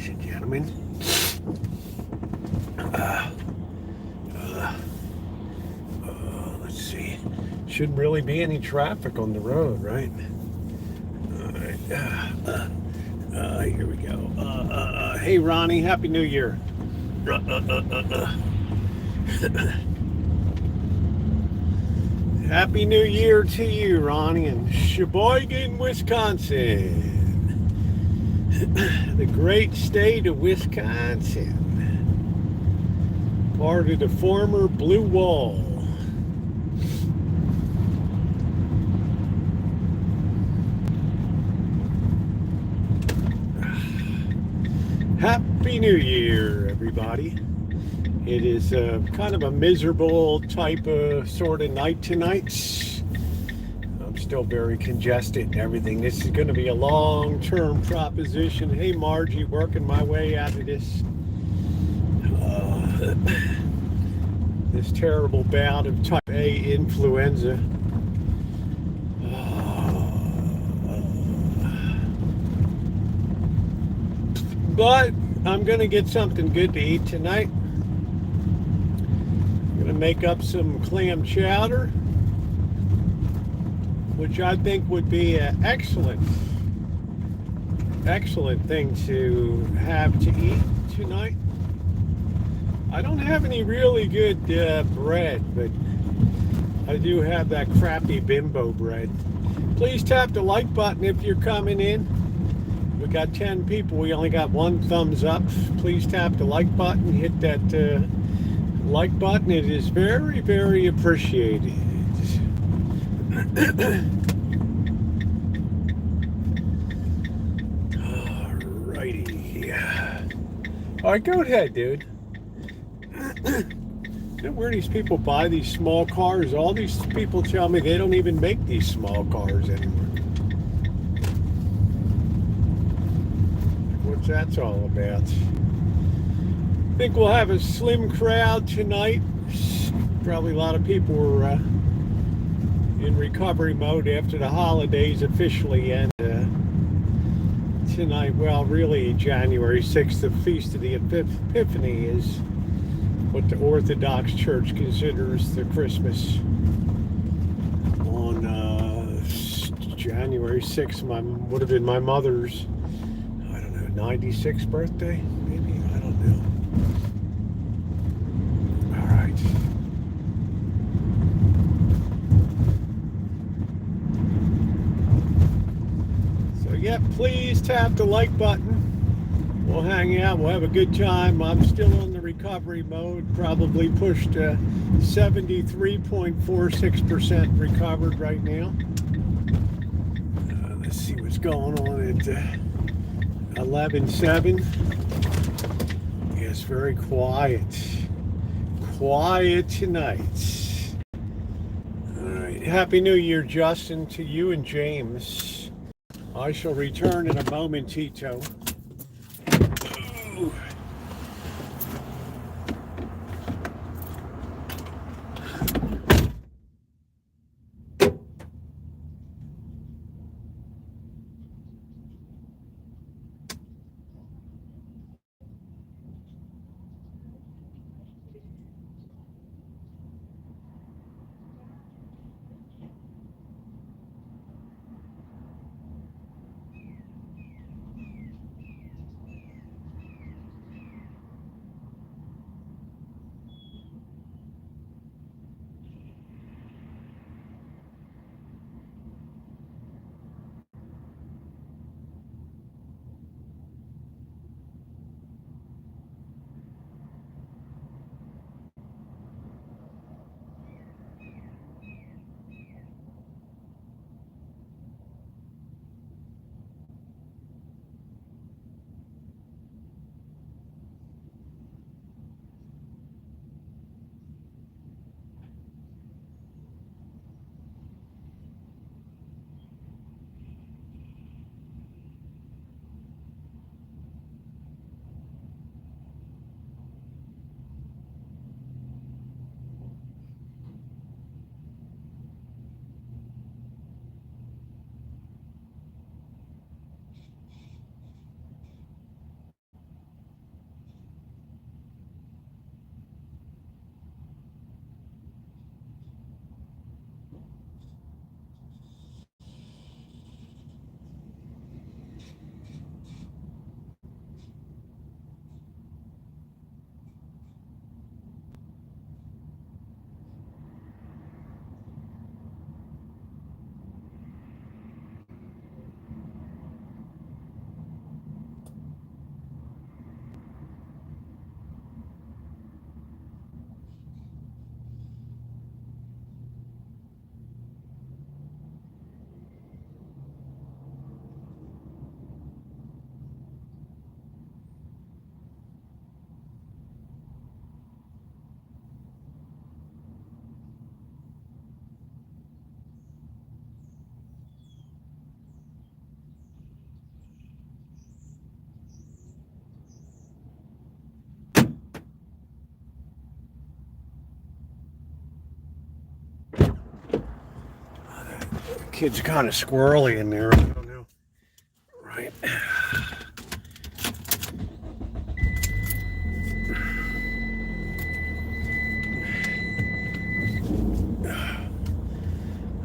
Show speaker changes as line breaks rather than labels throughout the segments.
ladies and gentlemen. Let's see. Shouldn't really be any traffic on the road, right? All right. Here we go. Hey, Ronnie, Happy New Year. Happy New Year to you, Ronnie, in Sheboygan, Wisconsin. The great state of Wisconsin. Part of the former Blue Wall. Happy New Year, everybody. It is kind of a miserable type of sort of night tonight. I'm still very congested and everything. This is going to be a long-term proposition. Hey, Margie, working my way out of this this terrible bout of type A influenza. But I'm going to get something good to eat tonight. I'm going to make up some clam chowder, which I think would be an excellent thing to have to eat tonight. I don't have any really good bread, but I do have that crappy bimbo bread. Please tap the like button if you're coming in. We got 10 people. We only got one thumbs up. Please tap the like button. Hit that like button. It is very, very appreciated. Alrighty. All right, go ahead, dude. Where these people buy these small cars? All these people tell me they don't even make these small cars anymore. What's that's all about? I think we'll have a slim crowd tonight. Probably a lot of people were in recovery mode after the holidays officially end tonight. Well, really January 6th, the Feast of the Epiphany, is what the Orthodox Church considers the Christmas. On January 6th, would have been my mother's, 96th birthday, maybe? I don't know. All right. So, yeah, please tap the like button. We'll hang out. We'll have a good time. I'm still on the recovery mode. Probably pushed 73.46% recovered right now. Let's see what's going on at 11:07. Yes, very quiet. Quiet tonight. All right. Happy New Year, Justin, to you and James. I shall return in a moment, Tito. Ooh. Kid's kind of squirrely in there. I don't know. Right.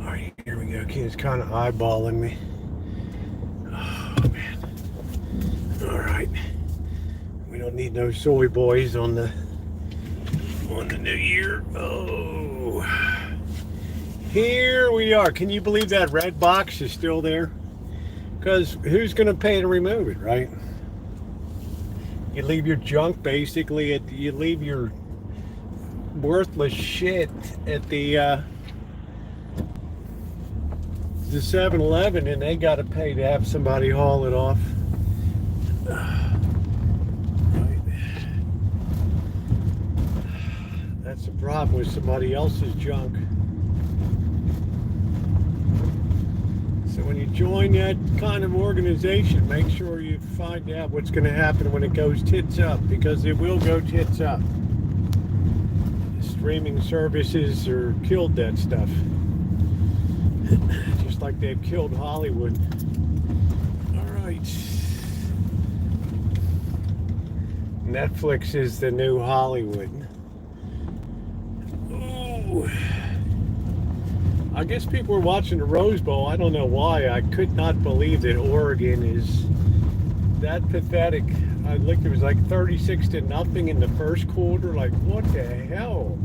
All right, here we go. Kid's kind of eyeballing me. Oh man. All right. We don't need no soy boys on the new year. Oh. Here we are. Can you believe that red box is still there? Because who's going to pay to remove it, right? You leave your junk basically you leave your worthless shit at the 7-Eleven, and they got to pay to have somebody haul it off. Right. That's the problem with somebody else's junk. So when you join that kind of organization, make sure you find out what's going to happen when it goes tits up, because it will go tits up. Streaming services are killed that stuff. Just like they've killed Hollywood. All right. Netflix is the new Hollywood. Ooh. I guess people were watching the Rose Bowl. I don't know why. I could not believe that Oregon is that pathetic. I looked, it was like 36-0 in the first quarter. Like, what the hell?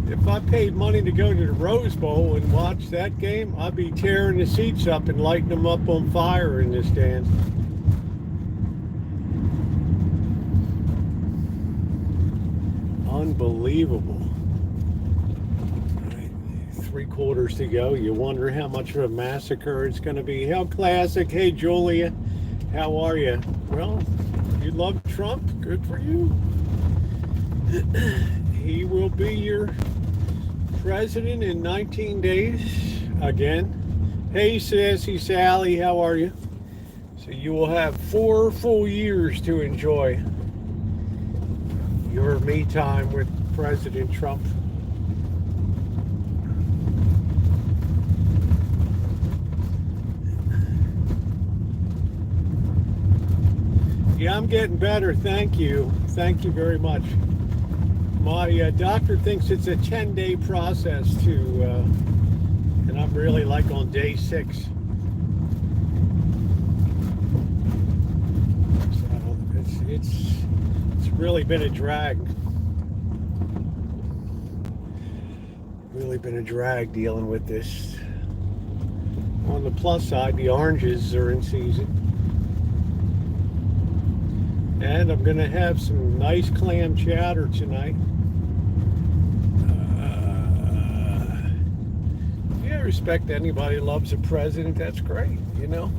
If I paid money to go to the Rose Bowl and watch that game, I'd be tearing the seats up and lighting them up on fire in the stands. Unbelievable. 3 quarters to go. You wonder how much of a massacre it's going to be. How classic. Hey, Julia. How are you? Well, you love Trump. Good for you. He will be your president in 19 days again. Hey, Sassy Sally. How are you? So you will have 4 full years to enjoy your me time with President Trump. Yeah, I'm getting better. Thank you. Thank you very much. My doctor thinks it's a 10-day process and I'm really like on day 6. So it's really been a drag. Really been a drag dealing with this. On the plus side, the oranges are in season. And I'm going to have some nice clam chowder tonight. Yeah, respect anybody who loves a president. That's great, you know.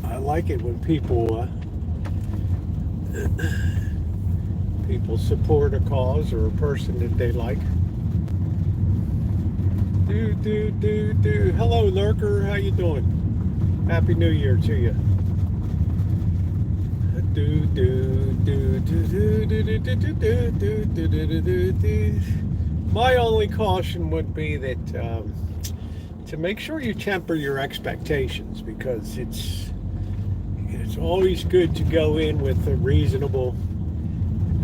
I like it when people support a cause or a person that they like. Hello, Lurker. How you doing? Happy New Year to you. My only caution would be that to make sure you temper your expectations, because it's always good to go in with a reasonable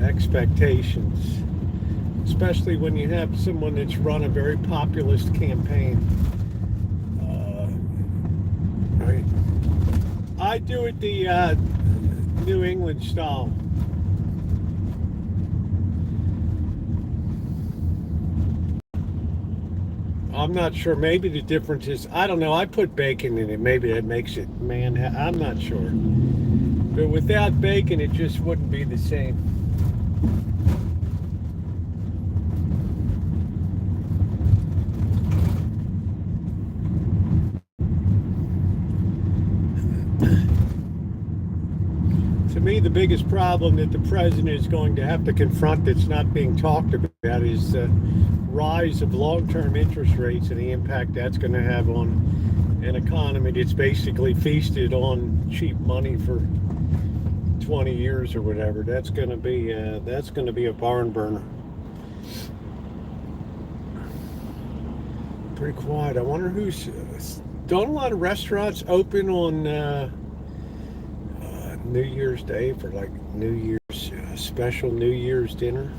expectations, especially when you have someone that's run a very populist campaign. Right. I do it the New England style. I'm not sure. Maybe the difference is, I don't know. I put bacon in it. Maybe that makes it, man. I'm not sure. But without bacon, it just wouldn't be the same. To me, the biggest problem that the president is going to have to confront that's not being talked about is the rise of long-term interest rates and the impact that's going to have on an economy that's basically feasted on cheap money for 20 years or whatever. That's going to be a barn burner. pretty quiet. I wonder who's... don't a lot of restaurants open on New Year's Day for like New Year's special New Year's dinner?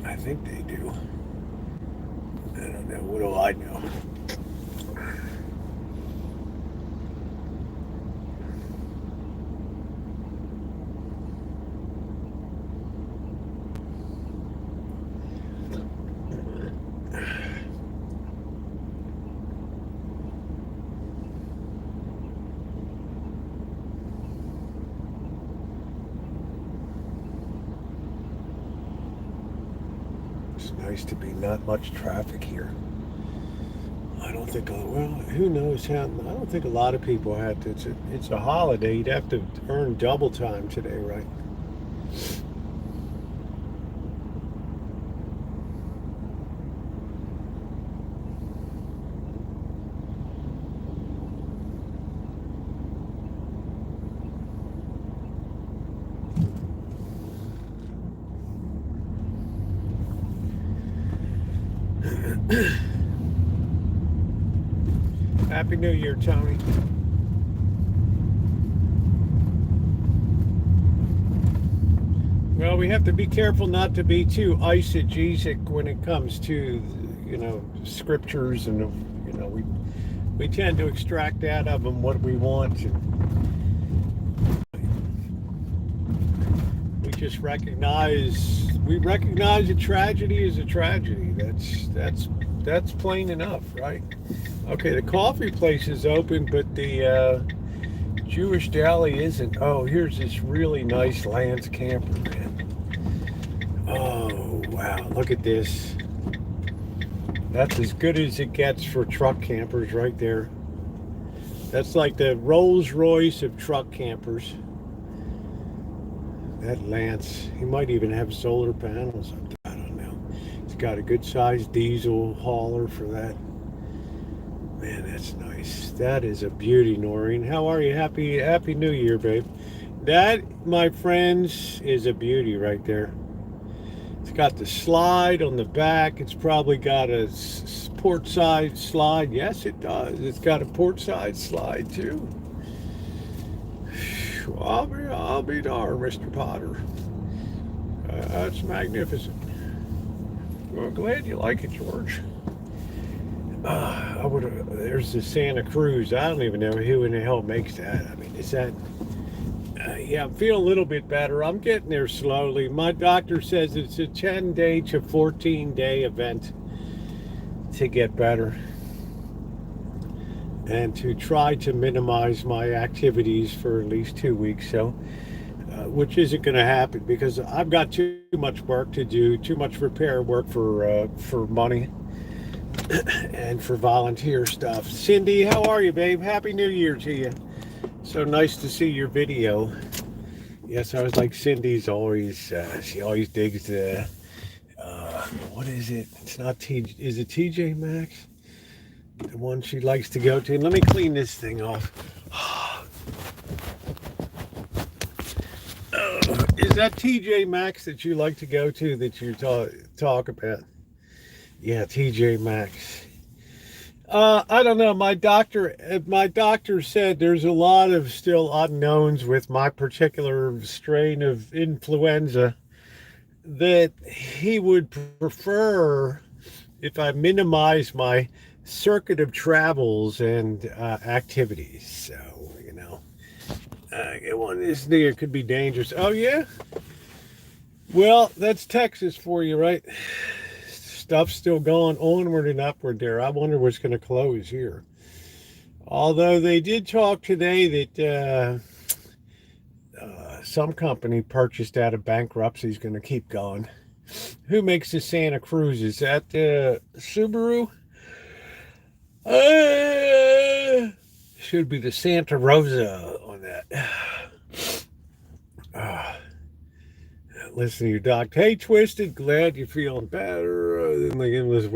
I think they do. I don't know. What do I know? It's nice to be not much traffic here. I don't think, well, who knows how, I don't think a lot of people have to, it's a holiday. You'd have to earn double time today, right? Happy New Year, Tony. Well, we have to be careful not to be too eisegesic when it comes to, scriptures, and we tend to extract out of them what we want. We just recognize a tragedy is a tragedy. That's plain enough, right? Okay, the coffee place is open, but the Jewish deli isn't. Oh, here's this really nice Lance camper, man. Oh, wow, look at this. That's as good as it gets for truck campers right there. That's like the Rolls Royce of truck campers. That Lance, he might even have solar panels. I don't know. It's got a good sized diesel hauler for that. Man, that's nice. That is a beauty, Noreen. How are you? Happy New Year, babe. That, my friends, is a beauty right there. It's got the slide on the back. It's probably got a port side slide. Yes, it does. It's got a port side slide too. I'll be darned, Mr. Potter. That's magnificent. Well, glad you like it, George. There's the Santa Cruz. I don't even know who in the hell makes that. I mean, is that... yeah, I'm feeling a little bit better. I'm getting there slowly. My doctor says it's a 10-day to 14-day event to get better, and to try to minimize my activities for at least 2 weeks. So, which isn't going to happen because I've got too much work to do, too much repair work for money and for volunteer stuff. Cindy, how are you, babe? Happy New Year to you. So nice to see your video. Yes, I was like Cindy's always, she always digs the, what is it? It's not is it TJ Maxx? The one she likes to go to. And let me clean this thing off. Is that TJ Maxx that you like to go to, that you talk about? Yeah, TJ Maxx. I don't know. My doctor said there's a lot of still unknowns with my particular strain of influenza, that he would prefer if I minimize my circuit of travels and activities. So, one this year could be dangerous. Oh, yeah? Well, that's Texas for you, right? Stuff's still going onward and upward there. I wonder what's going to close here. Although they did talk today that some company purchased out of bankruptcy is going to keep going. Who makes the Santa Cruz? Is that Subaru? Should be the Santa Rosa on that. Listen to your doc. Hey, Twisted, glad you're feeling better. It was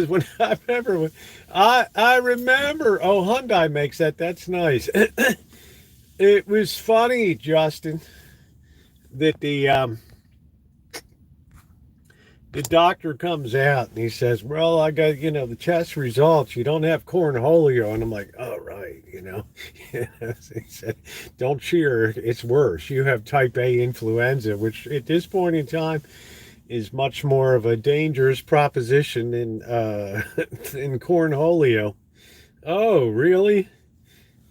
when I remember. I remember. Oh, Hyundai makes that. That's nice. It was funny, Justin, that the doctor comes out and he says, well, I got, the test results. You don't have cornholio. And I'm like, oh, right, He said, don't cheer. It's worse. You have type A influenza, which at this point in time is much more of a dangerous proposition in cornholio. Oh, really?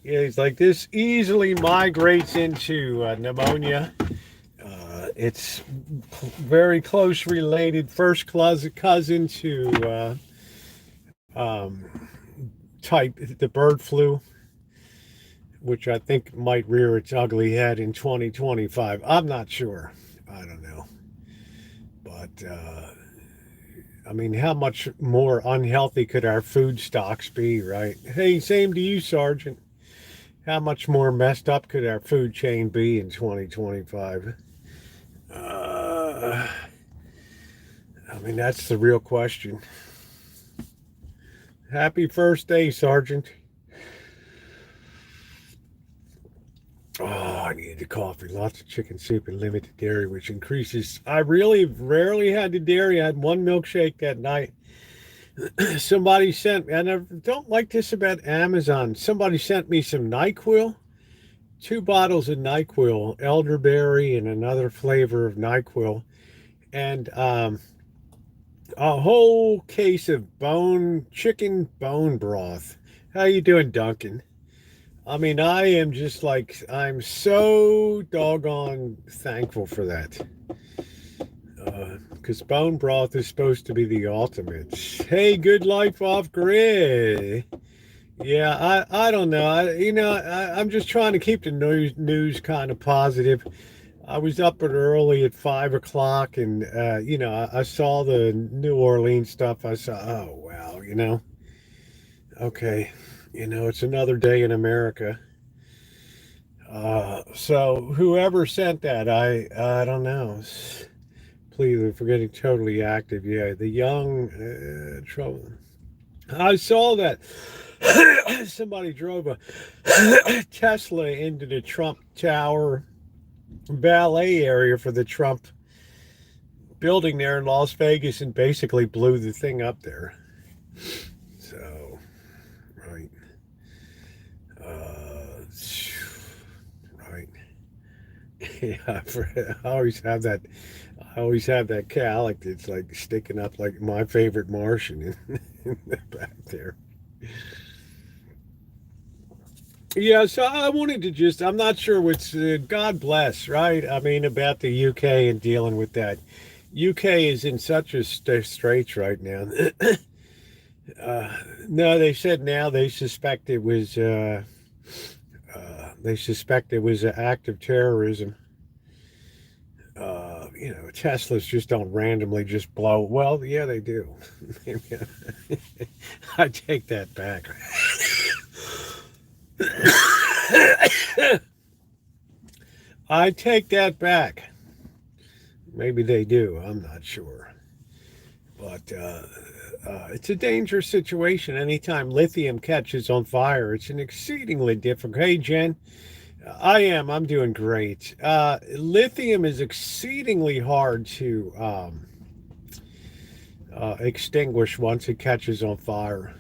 Yeah, he's like, this easily migrates into pneumonia. It's very close related, first cousin to um, type the bird flu, which I think might rear its ugly head in 2025. I'm not sure. I don't know. But, I mean, how much more unhealthy could our food stocks be, right? Hey, same to you, Sergeant. How much more messed up could our food chain be in 2025? I mean, that's the real question. Happy first day, Sergeant. Oh, I needed the coffee. Lots of chicken soup and limited dairy, which increases. I really rarely had the dairy. I had one milkshake that night. Somebody sent me, and I don't like this about Amazon. Somebody sent me some NyQuil, 2 bottles of NyQuil, elderberry and another flavor of NyQuil, and a whole case of chicken bone broth. How you doing, Duncan? I mean, I am just like, I'm so doggone thankful for that. Because bone broth is supposed to be the ultimate. Hey, good life off grid. Yeah, I don't know. I'm just trying to keep the news kind of positive. I was up early at 5 o'clock, and I saw the New Orleans stuff. I saw, oh wow, okay, it's another day in America. So whoever sent that, I don't know. Please, for getting totally active. Yeah, the young trouble. I saw that somebody drove a Tesla into the Trump Tower ballet area for the Trump building there in Las Vegas and basically blew the thing up there. So, right. Right. Yeah, I always have that. I always have that calic that's like sticking up like my favorite Martian in the back there. Yeah, so I wanted to I'm not sure what's, God bless, right? I mean, about the UK and dealing with that. UK is in such a straits right now. No, they said now they suspect it was an act of terrorism. Teslas just don't randomly just blow. Well, yeah, they do. I take that back. I take that back. Maybe they do. I'm not sure. But it's a dangerous situation. Anytime lithium catches on fire, it's an exceedingly difficult. Hey, Jen. I'm doing great. Lithium is exceedingly hard to extinguish once it catches on fire.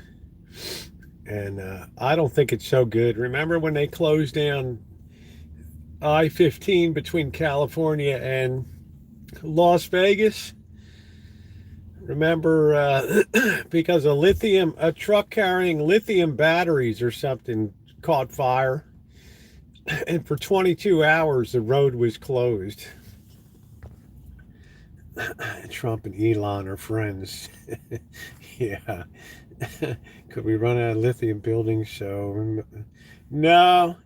And I don't think it's so good. Remember when they closed down I-15 between California and Las Vegas? Remember, because a truck carrying lithium batteries or something caught fire. And for 22 hours, the road was closed. Trump and Elon are friends. Yeah. Could we run out of lithium buildings? So, no.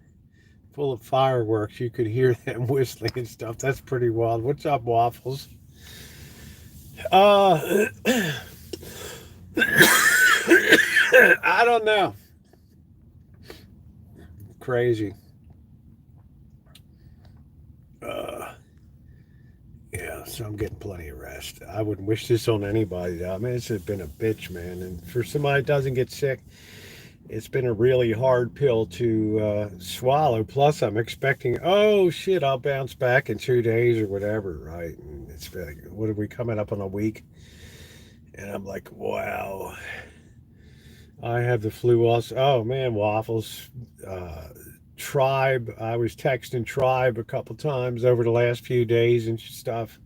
Full of fireworks. You could hear them whistling and stuff. That's pretty wild. What's up, Waffles? I don't know. Crazy. Yeah, so I'm getting plenty of rest. I wouldn't wish this on anybody. I mean, it's been a bitch, man. And for somebody that doesn't get sick, It's been a really hard pill to swallow. Plus, I'm expecting, oh shit, I'll bounce back in 2 days or whatever, right? And it's like, what are we coming up on a week? And I'm like, wow, I have the flu also. Oh man, waffles. Uh, Tribe. I was texting Tribe a couple times over the last few days and stuff.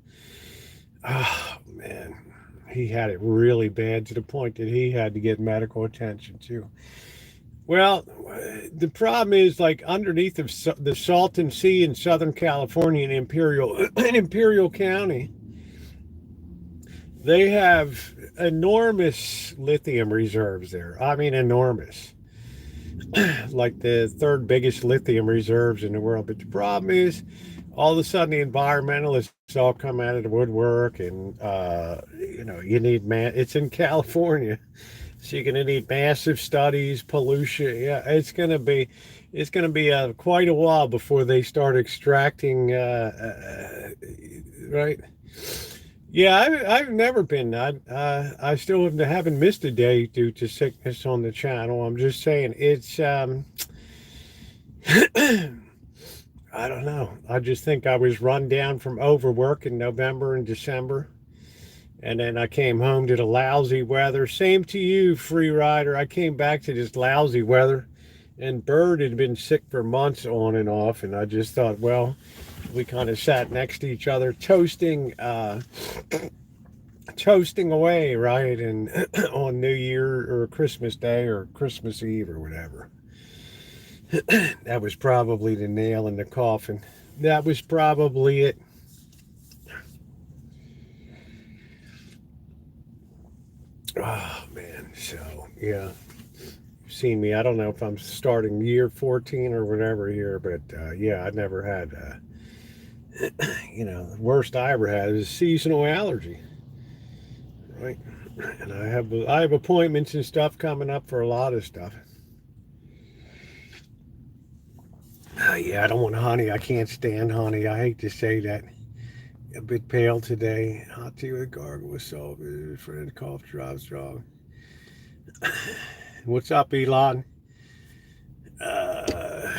Oh man, he had it really bad to the point that he had to get medical attention too. Well, the problem is like underneath of the Salton Sea in Southern California in Imperial in Imperial County, they have enormous lithium reserves there. I mean, enormous. Like the third biggest lithium reserves in the world. But the problem is, all of a sudden, the environmentalists all come out of the woodwork, and you need man. It's in California, so you're going to need massive studies, pollution. Yeah, it's going to be quite a while before they start extracting. Right. Yeah, I've never been. I still haven't missed a day due to sickness on the channel. I'm just saying it's. I don't know. I just think I was run down from overwork in November and December. And then I came home to the lousy weather. Same to you, free rider. I came back to this lousy weather. And Bird had been sick for months on and off. And I just thought, well, we kind of sat next to each other, toasting away, right? And on New Year or Christmas Day or Christmas Eve or whatever. That was probably the nail in the coffin. That was probably it. Oh man, so yeah, you've seen me. I don't know if I'm starting year 14 or whatever here, but yeah, I never had. The worst I ever had is seasonal allergy, right? And I have appointments and stuff coming up for a lot of stuff. Yeah, I don't want honey. I can't stand honey. I hate to say that. A bit pale today. Hot tea with gargle with salt. Friend cough drops strong. What's up, Elon? Uh,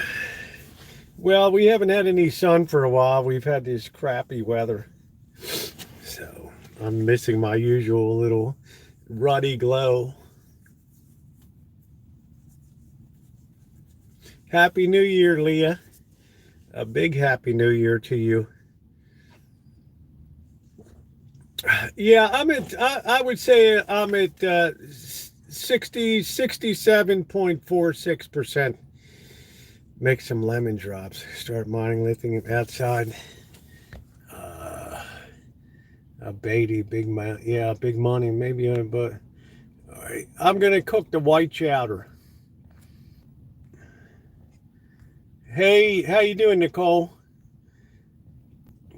well, we haven't had any sun for a while. We've had this crappy weather. So I'm missing my usual little ruddy glow. Happy New Year, Leah. A big Happy New Year to you. Yeah, I would say I'm at 67.46%. Make some lemon drops. Start mining lithium outside. A Beatty, big man. Yeah, big money. Maybe, but all right. I'm gonna cook the white chowder. Hey, how you doing, Nicole?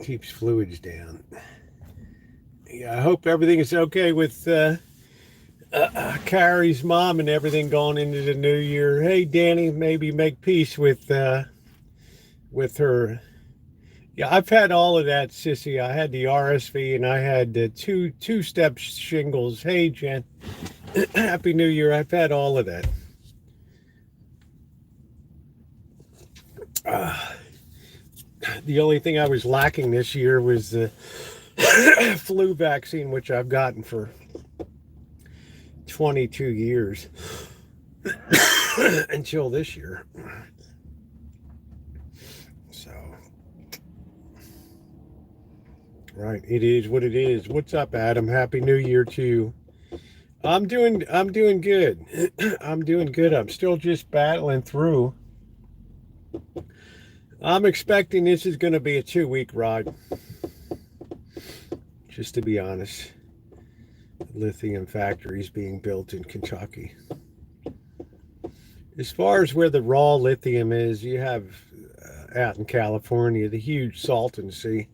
Keeps fluids down. Yeah, I hope everything is okay with Carrie's mom and everything going into the new year. Hey, Danny, maybe make peace with her. Yeah, I've had all of that, Sissy. I had the RSV and I had the two-step shingles. Hey, Jen, Happy New Year. I've had all of that. The only thing I was lacking this year was the flu vaccine, which I've gotten for 22 years until this year. So, right, it is what it is. What's up, Adam? Happy New Year to you. I'm doing good. I'm doing good. I'm still just battling through. I'm expecting this is going to be a 2-week ride. Just to be honest. Lithium factories being built in Kentucky. As far as where the raw lithium is, you have out in California the huge Salton Sea.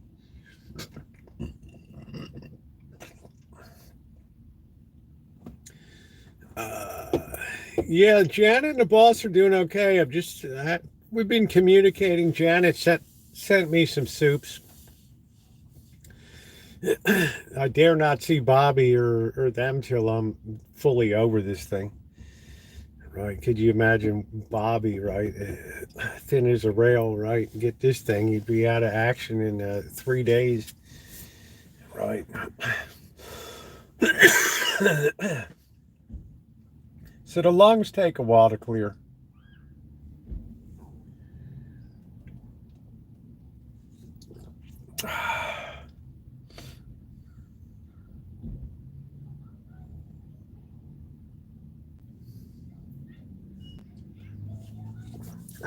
Yeah, Janet and the boss are doing okay. We've been communicating. Janet sent me some soups. I dare not see Bobby or them till I'm fully over this thing. right? Could you imagine Bobby, right? Thin as a rail, right? Get this thing, he'd be out of action in 3 days, right? So the lungs take a while to clear.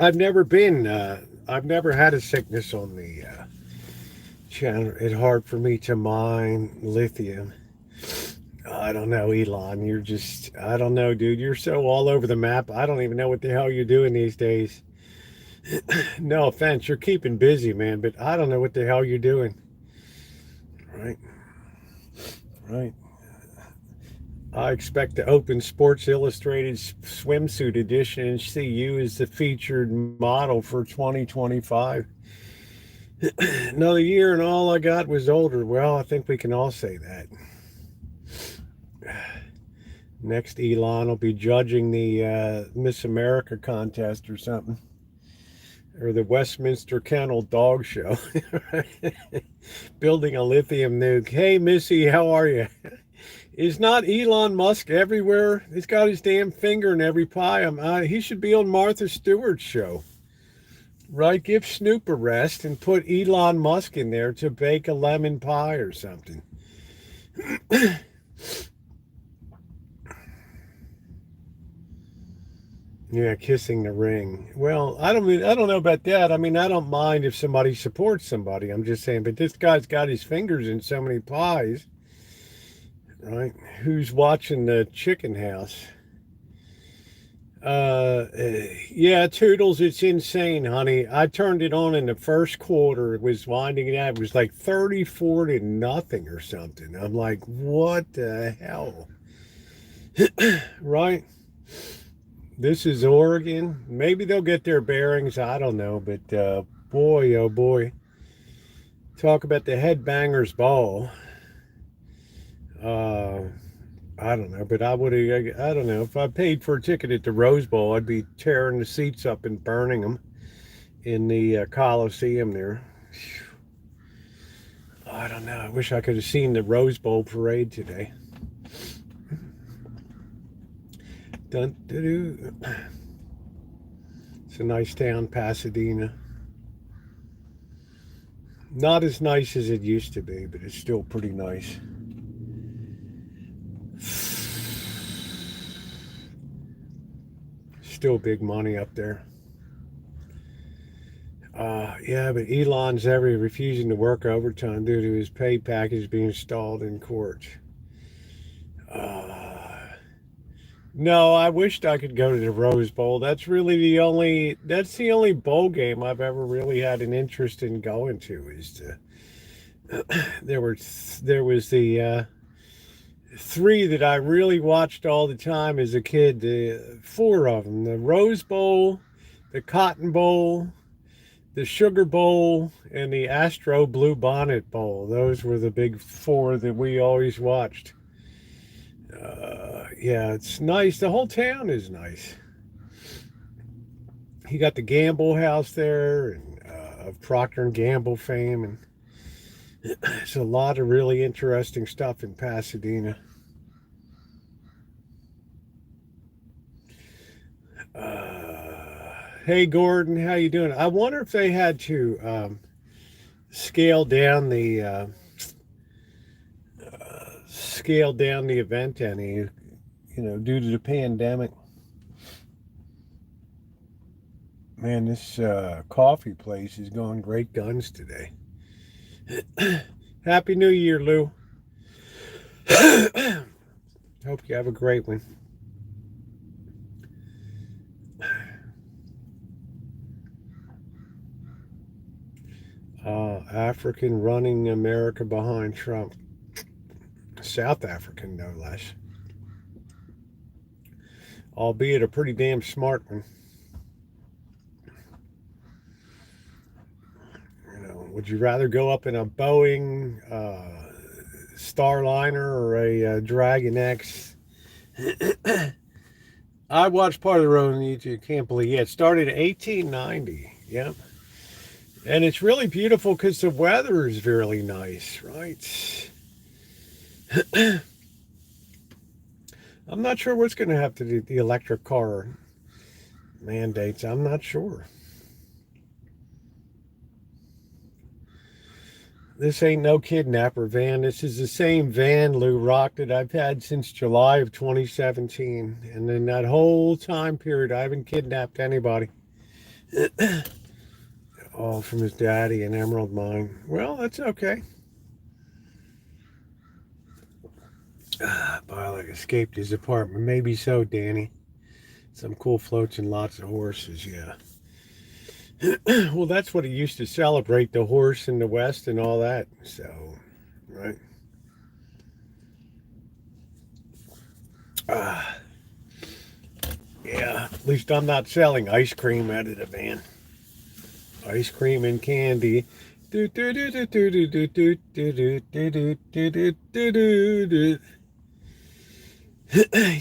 I've never been, I've never had a sickness on the channel. It's hard for me to mine lithium. I don't know, Elon. You're just, I don't know, dude. You're so all over the map. I don't even know what the hell you're doing these days. No offense. You're keeping busy, man, but I don't know what the hell you're doing. Right. Right. I expect to open Sports Illustrated swimsuit edition and see you as the featured model for 2025. Another year and all I got was older. Well, I think we can all say that. Next, Elon will be judging the Miss America contest or something, or the Westminster Kennel Dog Show. Building a lithium nuke. Hey, Missy, how are you? Is not Elon Musk everywhere? He's got his damn finger in every pie. He should be on Martha Stewart's show, right? Give Snoop a rest and put Elon Musk in there to bake a lemon pie or something. Yeah, kissing the ring. Well, I don't know about that. I mean, I don't mind if somebody supports somebody. I'm just saying, but this guy's got his fingers in so many pies, right? Who's watching the chicken house? Yeah, Toodles, it's insane, honey. I turned it on in the first quarter. It was winding it out. It was like 34 to nothing or something. I'm like, what the hell? Right? This is Oregon. Maybe they'll get their bearings. I don't know. But boy, oh boy. Talk about the headbangers ball. I don't know. But I would have, I don't know. If I paid for a ticket at the Rose Bowl, I'd be tearing the seats up and burning them in the Coliseum there. I don't know. I wish I could have seen the Rose Bowl parade today. Dun, dun, dun. It's a nice town, Pasadena. Not as nice as it used to be, but it's still pretty nice. Still big money up there. Yeah, but Elon's refusing to work overtime due to his pay package being stalled in court. No, I wished I could go to the Rose Bowl. That's the only bowl game I've ever really had an interest in going to. There was the three that I really watched all the time as a kid. The four of them: the Rose Bowl, the Cotton Bowl, the Sugar Bowl, and the Astro Blue Bonnet Bowl. Those were the big four that we always watched. Yeah, it's nice. The whole town is nice. You got the Gamble House there, and of Procter and Gamble fame, and there's a lot of really interesting stuff in Pasadena. Hey Gordon, how you doing? I wonder if they had to scale down the event any, due to the pandemic. Man, this coffee place is going great guns today. Happy New Year, Lou. Hope you have a great one. African running America behind Trump. South African, no less. Albeit a pretty damn smart one. Would you rather go up in a Boeing Starliner or a Dragon X? I watched part of the road on YouTube. Can't believe. Yeah, it started in 1890. Yep. And it's really beautiful because the weather is really nice, right? I'm not sure what's going to have to do the electric car mandates. I'm not sure. This ain't no kidnapper van. This is the same van, Lou Rock, that I've had since July of 2017. And in that whole time period, I haven't kidnapped anybody. All from his daddy and Emerald Mine. Well, that's okay. Bialik escaped his apartment. Maybe so, Danny. Some cool floats and lots of horses, yeah. Well, that's what he used to celebrate, the horse in the West and all that. So, right. Uh, yeah, at least I'm not selling ice cream out of the van. Ice cream and candy.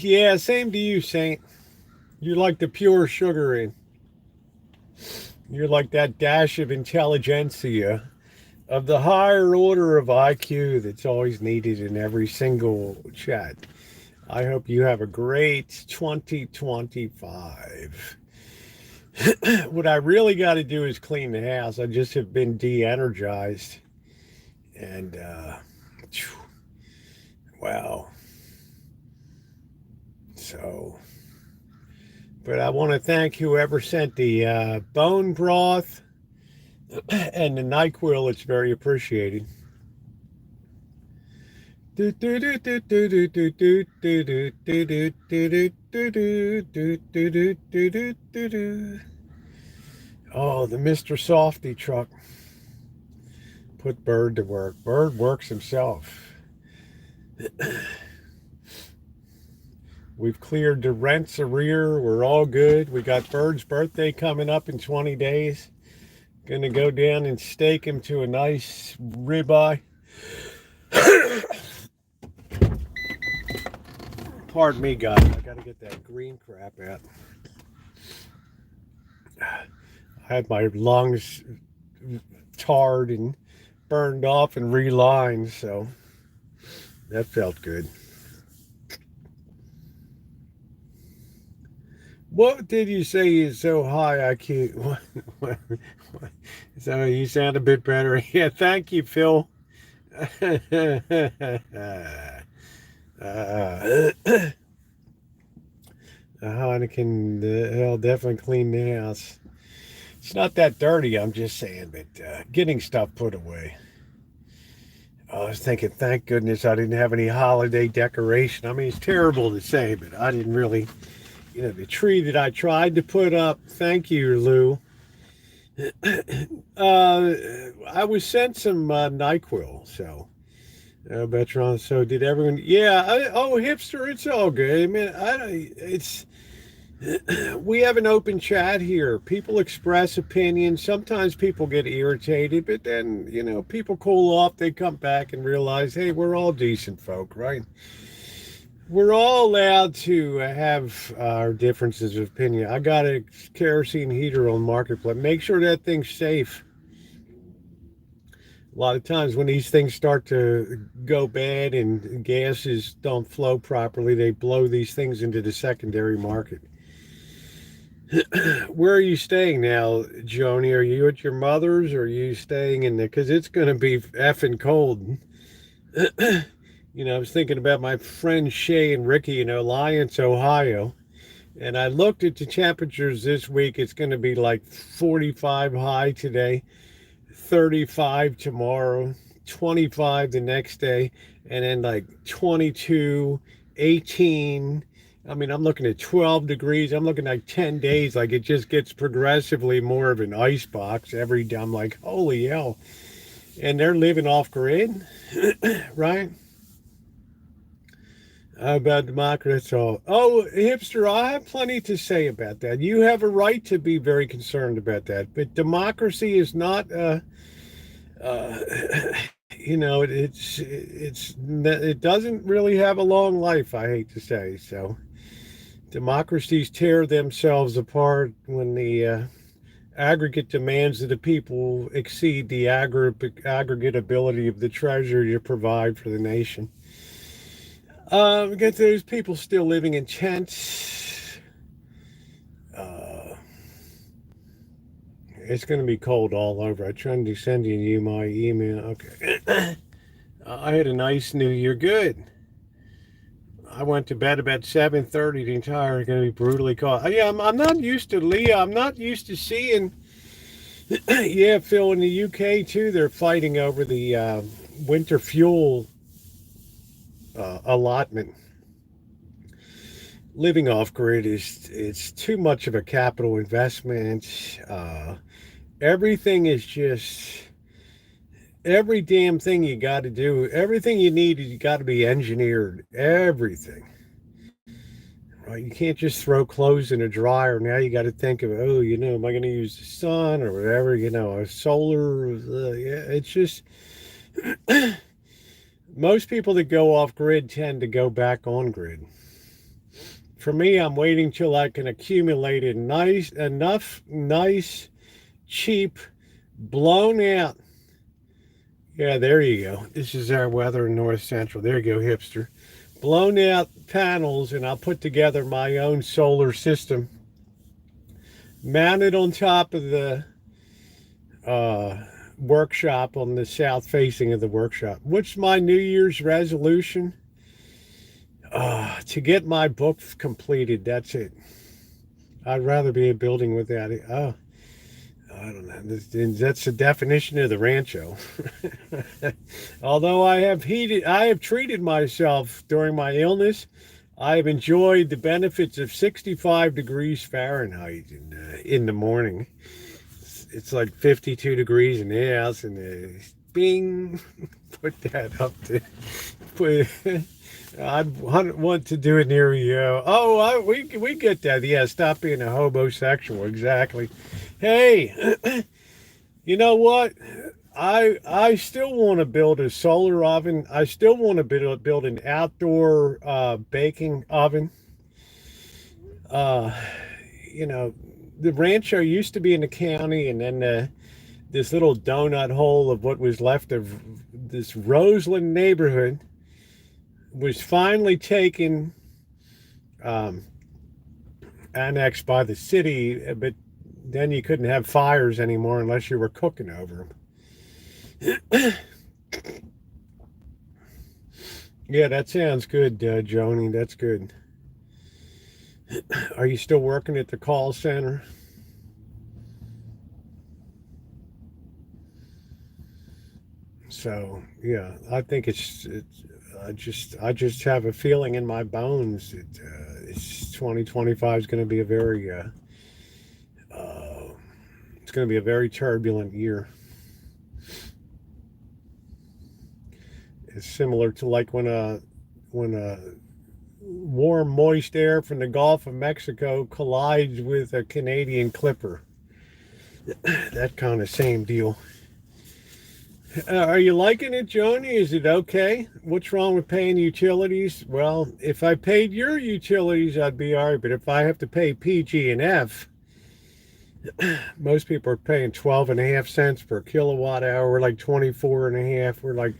Yeah, same to you, Saint. You're like the pure sugar in. You're like that dash of intelligentsia of the higher order of IQ that's always needed in every single chat. I hope you have a great 2025. What I really got to do is clean the house. I just have been de-energized. And, wow. So, but I want to thank whoever sent the bone broth and the NyQuil. It's very appreciated. Oh, the Mr. Softy truck. Put Bird to work. Bird works himself. We've cleared the rent's arrear. We're all good. We got Bird's birthday coming up in 20 days. Gonna go down and steak him to a nice ribeye. Pardon me, guys. I gotta get that green crap out. I had my lungs tarred and burned off and relined, so that felt good. What did you say is so high IQ? So you sound a bit better. Yeah, thank you, Phil. Heineken, hell, definitely clean the house. It's not that dirty, I'm just saying, but getting stuff put away. I was thinking, thank goodness I didn't have any holiday decoration. I mean, it's terrible to say, but I didn't really, the tree that I tried to put up, thank you, Lou. I was sent some NyQuil, so. Betron, so did everyone? Yeah. Hipster, it's all good. I mean, we have an open chat here. People express opinions. Sometimes people get irritated, but then, people cool off. They come back and realize, hey, we're all decent folk, right? We're all allowed to have our differences of opinion. I got a kerosene heater on Marketplace. Make sure that thing's safe. A lot of times when these things start to go bad and gases don't flow properly, they blow these things into the secondary market. Where are you staying now, Joni? Are you at your mother's or are you staying in there? Because it's going to be effing cold. I was thinking about my friends Shay and Ricky in Alliance, Ohio. And I looked at the temperatures this week. It's going to be like 45 high today. 35 tomorrow, 25 the next day, and then like 22, 18. I mean, I'm looking at 12 degrees. I'm looking at 10 days. Like it just gets progressively more of an ice box every day. I'm like, holy hell. And they're living off grid, right? About democracy. Oh, hipster, I have plenty to say about that. You have a right to be very concerned about that. But democracy is not it doesn't really have a long life, I hate to say. So Democracies tear themselves apart when the aggregate demands of the people exceed the aggregate ability of the treasury to provide for the nation. We get those people still living in tents. It's going to be cold all over. I tried to send you my email. Okay. I had a nice New Year. Good. I went to bed about 7:30. The entire going to be brutally cold. Yeah, I'm not used to Leah. I'm not used to seeing. Yeah, Phil, in the UK too, they're fighting over the winter fuel allotment. Living off grid is it's too much of a capital investment. Everything is just every damn thing you got to do. Everything you need, you got to be engineered. Everything. Right? You can't just throw clothes in a dryer. Now you got to think of, oh, am I going to use the sun or whatever? A solar. Yeah, it's just most people that go off grid tend to go back on grid. For me, I'm waiting till I can accumulate enough nice, cheap, blown out. Yeah, there you go. This is our weather in North Central. There you go, hipster. Blown out panels, and I'll put together my own solar system, mounted on top of the workshop on the south facing of the workshop. What's my New Year's resolution? To get my book completed. That's it. I'd rather be a building without it. Oh, I don't know. That's the definition of the Rancho. Although I have treated myself during my illness. I have enjoyed the benefits of 65 degrees Fahrenheit in the morning. It's like 52 degrees in the house, and bing, put that up to. I'd want to do it near you. Oh, we get that. Yeah, stop being a homosexual. Exactly. Hey, you know what? I still want to build a solar oven. I still want to build an outdoor baking oven. Uh, the Rancho used to be in the county, and then this little donut hole of what was left of this Roseland neighborhood was finally taken, annexed by the city, but then you couldn't have fires anymore unless you were cooking over them. Yeah, that sounds good, Joni. That's good. Are you still working at the call center? So yeah, I think it's I just have a feeling in my bones that it's 2025 is going to be a very it's going to be a very turbulent year. It's similar to like when a warm, moist air from the Gulf of Mexico collides with a Canadian clipper. That kind of same deal. Are you liking it, Joni? Is it okay? What's wrong with paying utilities? Well, if I paid your utilities, I'd be all right. But if I have to pay PG&F, most people are paying 12.5 cents per kilowatt hour. We're like 24.5. We're like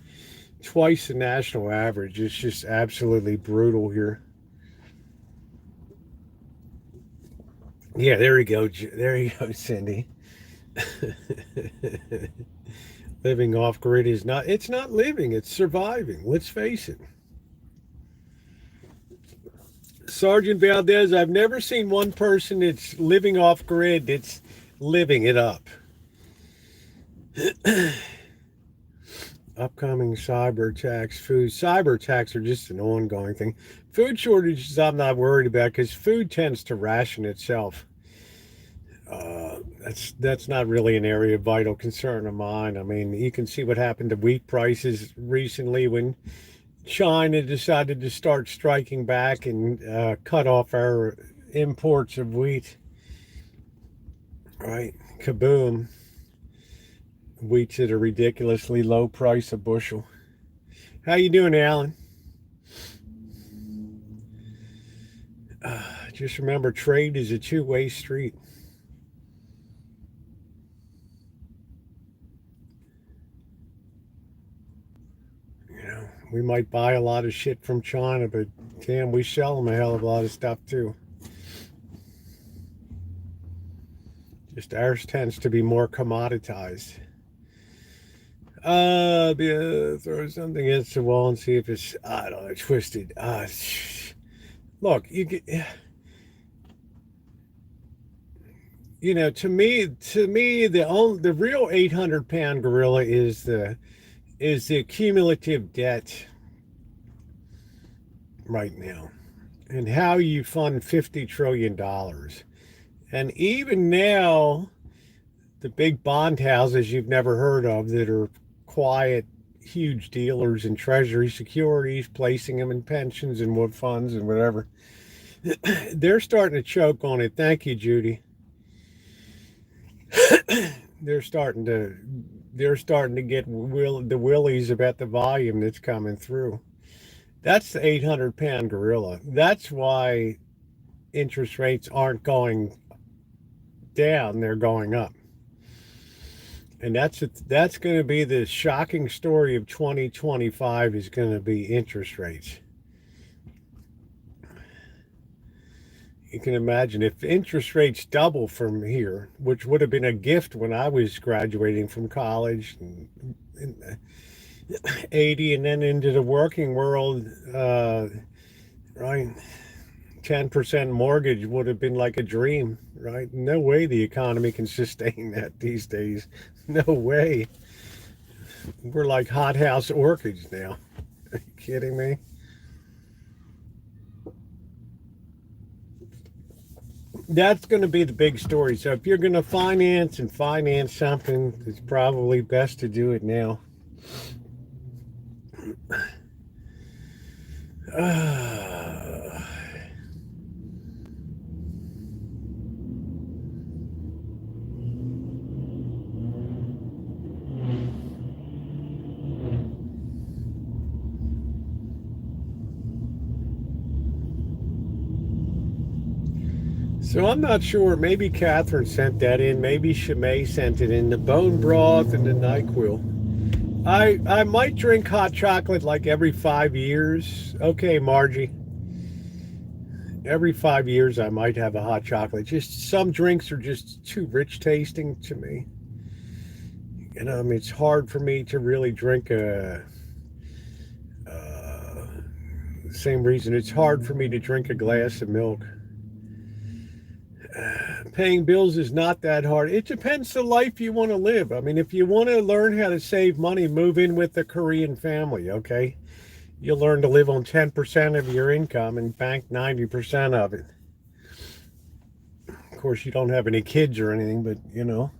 twice the national average. It's just absolutely brutal here. Yeah, there you go. There you go, Cindy. Living off grid is it's not living, it's surviving. Let's face it. Sergeant Valdez, I've never seen one person that's living off grid that's living it up. Upcoming cyber attacks, cyber attacks are just an ongoing thing. Food shortages I'm not worried about because food tends to ration itself. That's not really an area of vital concern of mine. I mean, you can see what happened to wheat prices recently when China decided to start striking back and cut off our imports of wheat. Right, kaboom! Wheat's at a ridiculously low price a bushel. How you doing, Alan? Just remember, trade is a two-way street. You know, we might buy a lot of shit from China, but damn, we sell them a hell of a lot of stuff too. Just ours tends to be more commoditized. Throw something against the wall and see if it's, I don't know, twisted. Look, you know, to me, the real 800-pound gorilla is the cumulative debt right now, and how you fund $50 trillion. And even now, the big bond houses you've never heard of that are quiet, huge dealers in treasury securities, placing them in pensions and what funds and whatever, they're starting to choke on it. Thank you, Judy. they're starting to get the willies about the volume that's coming through. That's the 800-pound gorilla. That's why interest rates aren't going down, they're going up. And that's going to be the shocking story of 2025, is going to be interest rates. You can imagine if interest rates double from here, which would have been a gift when I was graduating from college in 80, and then into the working world, right? 10% mortgage would have been like a dream, right? No way the economy can sustain that these days. No way. We're like hothouse orchids now. Are you kidding me? That's going to be the big story. So if you're going to finance something, it's probably best to do it now. So I'm not sure. Maybe Catherine sent that in. Maybe Shimei sent it in. The bone broth and the NyQuil. I might drink hot chocolate like every 5 years. Okay, Margie. Every 5 years I might have a hot chocolate. Just some drinks are just too rich tasting to me. You know, I mean, it's hard for me to really drink same reason it's hard for me to drink a glass of milk. Paying bills is not that hard. It depends the life you want to live. I mean, if you want to learn how to save money, move in with a Korean family, okay? You'll learn to live on 10% of your income and bank 90% of it. Of course, you don't have any kids or anything, but you know,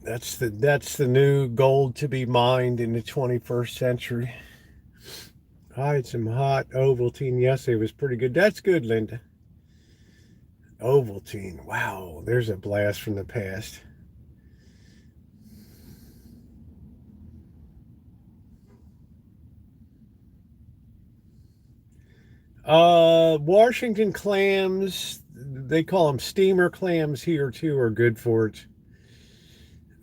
that's the new gold to be mined in the 21st century. I had some hot Ovaltine yesterday. It was pretty good. That's good, Linda. Ovaltine. Wow, there's a blast from the past. Washington clams, they call them steamer clams here too, are good for it.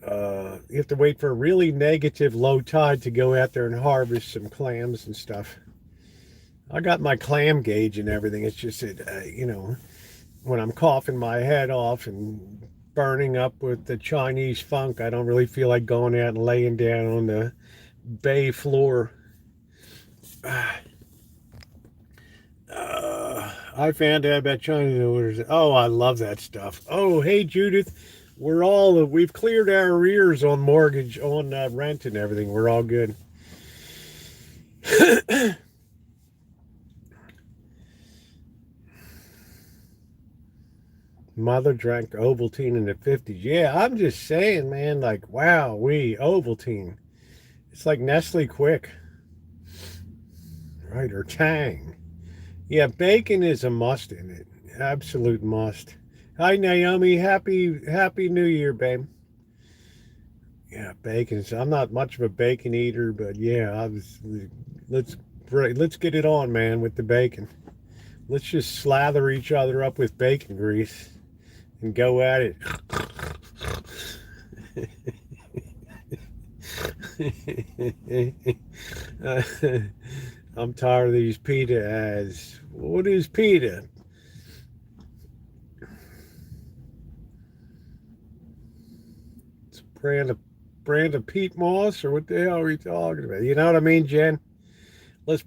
You have to wait for a really negative low tide to go out there and harvest some clams and stuff. I got my clam gauge and everything. It's just that, you know, when I'm coughing my head off and burning up with the Chinese funk, I don't really feel like going out and laying down on the bay floor. I found out about Chinese orders. Oh, I love that stuff. Oh, hey, Judith. We've cleared our arrears on mortgage, on rent and everything. We're all good. Mother drank Ovaltine in the 50s. Yeah, I'm just saying, man, like, wow, Ovaltine. It's like Nestle Quick. Right, or Tang. Yeah, bacon is a must in it. Absolute must. Hi, Naomi. Happy New Year, babe. Yeah, bacon. I'm not much of a bacon eater, but yeah, let's get it on, man, with the bacon. Let's just slather each other up with bacon grease and go at it. I'm tired of these pita ads. What is pita? It's a brand of peat moss, or what the hell are we talking about? You know what I mean, Jen? Let's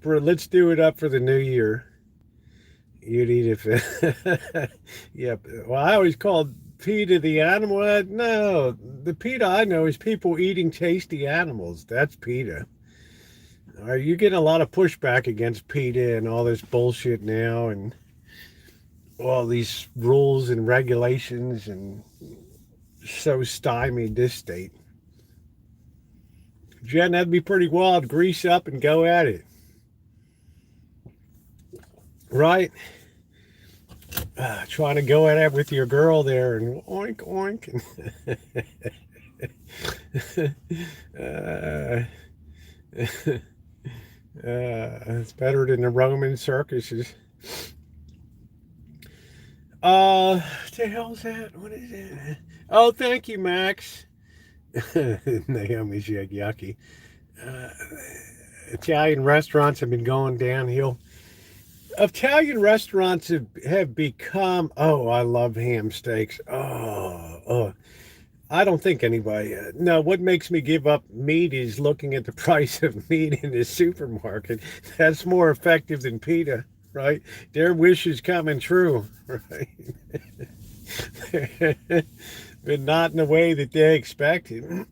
do it up for the new year. You'd eat it. Yeah. Well, I always called PETA the animal. No, the PETA I know is people eating tasty animals. That's PETA. Are you getting a lot of pushback against PETA and all this bullshit now, and all these rules and regulations, and so stymied this state? Jen, that'd be pretty wild. Grease up and go at it. Right? Trying to go at it with your girl there and oink oink. It's better than the Roman circuses. What the hell's that? What is it? Oh, thank you, Max. Naomi said yucky. Italian restaurants have been going downhill. Italian restaurants have become, oh, I love ham steaks. Oh, I don't think anybody, no, what makes me give up meat is looking at the price of meat in the supermarket. That's more effective than PETA, right? Their wish is coming true, right? But not in the way that they expected.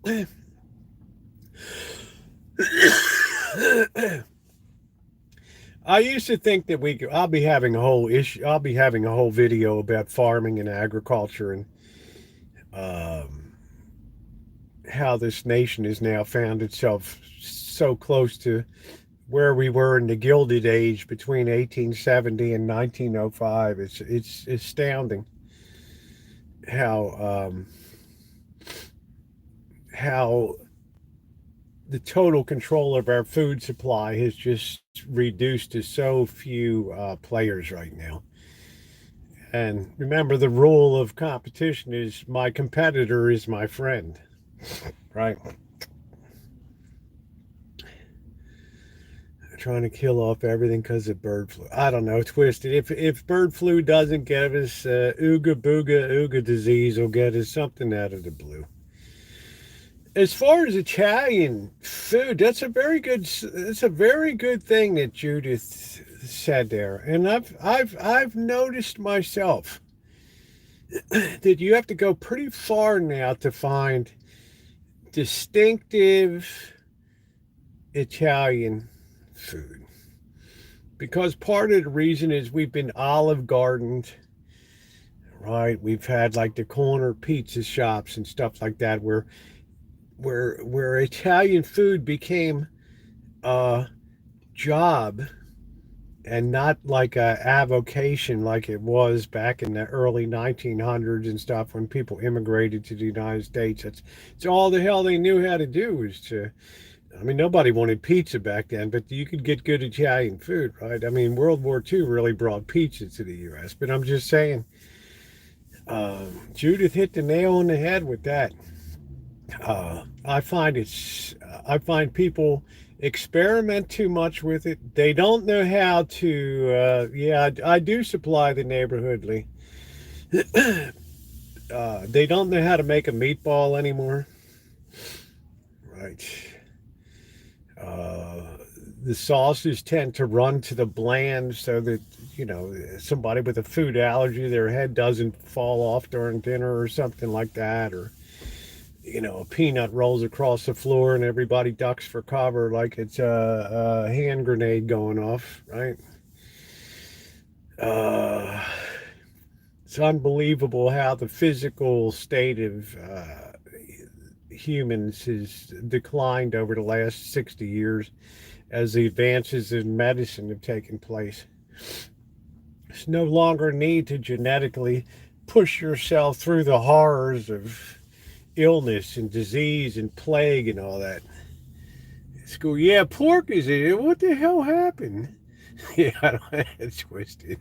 I used to think that I'll be having a whole video about farming and agriculture, and how this nation has now found itself so close to where we were in the Gilded Age between 1870 and 1905. It's astounding how the total control of our food supply has just reduced to so few players right now. And remember, the rule of competition is my competitor is my friend, right? Trying to kill off everything because of bird flu. I don't know, twisted. If bird flu doesn't get us ooga disease, will get us something out of the blue. As far as Italian food, that's a very good thing that Judith said there. And I've noticed myself that you have to go pretty far now to find distinctive Italian food. Because part of the reason is we've been Olive Gardened, right? We've had like the corner pizza shops and stuff like that where Italian food became a job and not like a avocation like it was back in the early 1900s and stuff when people immigrated to the United States. It's all the hell they knew how to do was to, I mean, nobody wanted pizza back then, but you could get good Italian food, right? I mean, World War II really brought pizza to the U.S., but I'm just saying, Judith hit the nail on the head with that. I find people experiment too much with it. They don't know how to, I do supply the neighborhoodly. They don't know how to make a meatball anymore. Right. The sauces tend to run to the bland so that, somebody with a food allergy, their head doesn't fall off during dinner or something like that, or a peanut rolls across the floor and everybody ducks for cover like it's a hand grenade going off, right? It's unbelievable how the physical state of humans has declined over the last 60 years as the advances in medicine have taken place. There's no longer a need to genetically push yourself through the horrors of illness and disease and plague and all that. School, yeah, pork is it. What the hell happened? Yeah, it's twisted.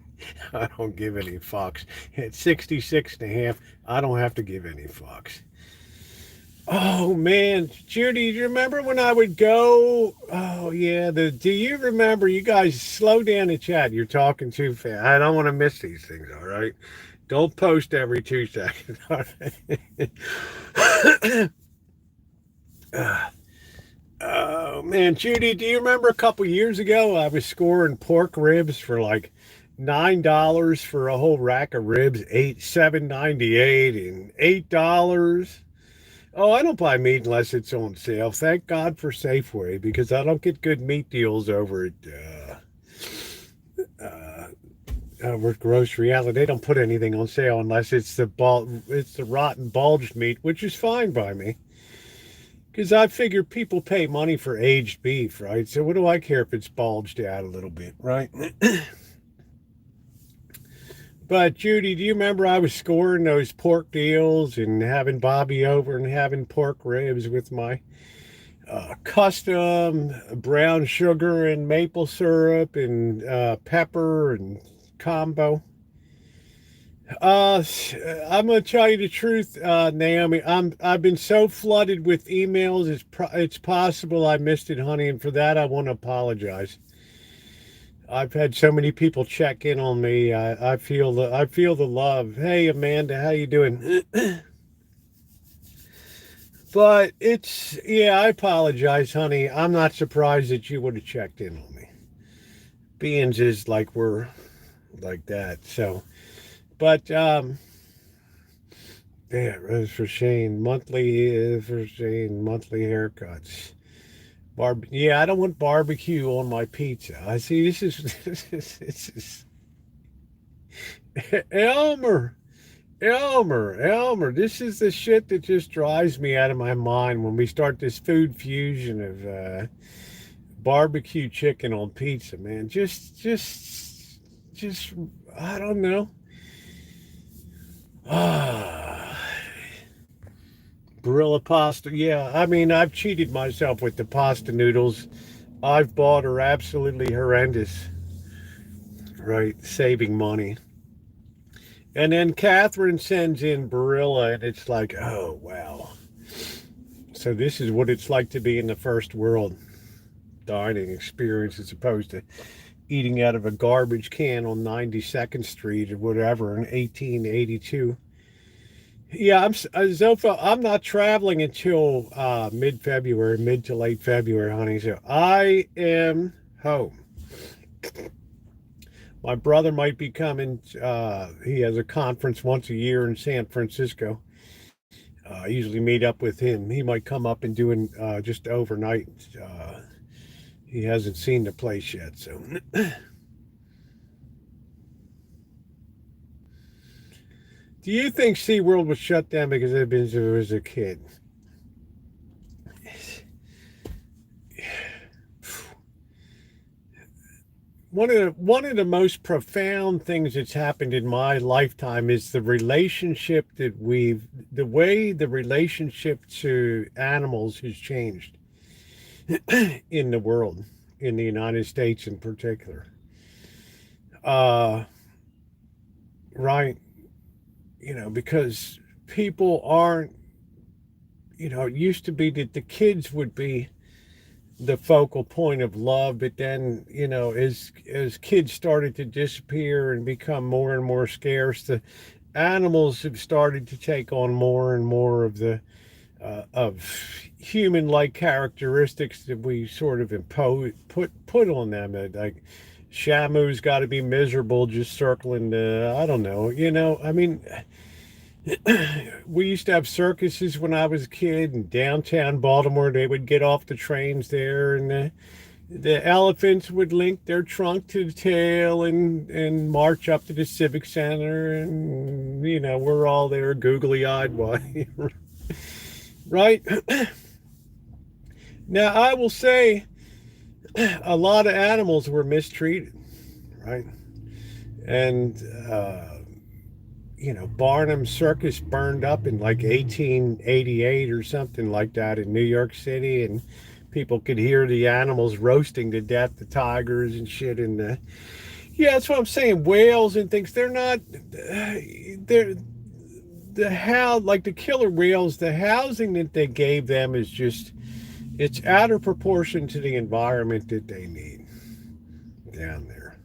I don't give any fucks. At 66 and a half, I don't have to give any fucks. Oh man, Judy, do you remember when I would go? Oh yeah, do you remember? You guys slow down the chat. You're talking too fast. I don't want to miss these things. All right, don't post every 2 seconds. All right? Oh man, Judy, do you remember a couple years ago I was scoring pork ribs for like $9 for a whole rack of ribs, 7.98 and $8. Oh, I don't buy meat unless it's on sale. Thank God for Safeway because I don't get good meat deals over at Grocery Outlet. They don't put anything on sale unless it's the rotten bulged meat, which is fine by me. Because I figure people pay money for aged beef, right? So what do I care if it's bulged out a little bit, right? But Judy, do you remember I was scoring those pork deals and having Bobby over and having pork ribs with my custom brown sugar and maple syrup and pepper and combo? I'm gonna tell you the truth, Naomi. I've been so flooded with emails. It's possible I missed it, honey, and for that I want to apologize. I've had so many people check in on me. I feel the love. Hey, Amanda, how you doing? But yeah, I apologize, honey. I'm not surprised that you would have checked in on me. Beings is like we're like that. So, but yeah, Rose for Shane monthly monthly haircuts. Yeah, I don't want barbecue on my pizza. I see this is Elmer. Elmer, this is the shit that just drives me out of my mind when we start this food fusion of barbecue chicken on pizza, man. Just, I don't know. Barilla pasta. Yeah, I mean, I've cheated myself with the pasta noodles I've bought are absolutely horrendous, right? Saving money. And then Catherine sends in Barilla, and it's like, oh, wow. So this is what it's like to be in the first world dining experience as opposed to eating out of a garbage can on 92nd Street or whatever in 1882. Yeah, Zofa, I'm not traveling until mid-February, mid to late February, honey. So I am home. My brother might be coming. He has a conference once a year in San Francisco. I usually meet up with him. He might come up and do just overnight. He hasn't seen the place yet, so. Do you think SeaWorld was shut down because I've been there as a kid? One of the most profound things that's happened in my lifetime is the way the relationship to animals has changed in the world, in the United States in particular. Right, because people aren't, it used to be that the kids would be the focal point of love, but then as kids started to disappear and become more and more scarce, the animals have started to take on more and more of the of human-like characteristics that we sort of put on them. Like Shamu's got to be miserable just circling the, I don't know, I mean, we used to have circuses when I was a kid in downtown Baltimore. They would get off the trains there, and the elephants would link their trunk to the tail and march up to the Civic Center, and we're all there googly-eyed, right? Now, I will say a lot of animals were mistreated, right? And Barnum Circus burned up in like 1888 or something like that in New York City, and people could hear the animals roasting to death, the tigers and shit. And Yeah, that's what I'm saying. Whales and things, they're not, they're, like the killer whales, the housing that they gave them is just, it's out of proportion to the environment that they need down there.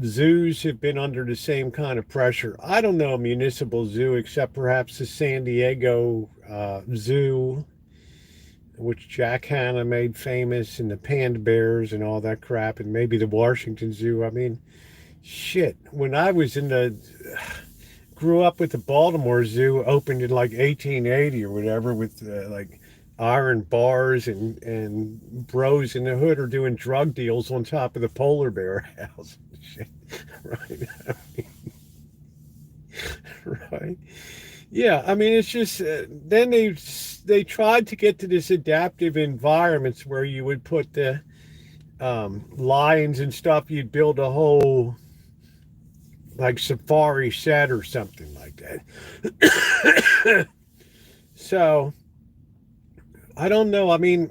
Zoos have been under the same kind of pressure. I don't know a municipal zoo except perhaps the San Diego Zoo, which Jack Hanna made famous, and the panda bears and all that crap, and maybe the Washington Zoo. I mean, shit. When I was grew up with the Baltimore Zoo, opened in like 1880 or whatever, with like iron bars, and bros in the hood are doing drug deals on top of the polar bear house. Shit. Right. Right. Yeah, I mean, it's just then they tried to get to this adaptive environments where you would put the lions and stuff. You'd build a whole like safari set or something like that. So I don't know. I mean,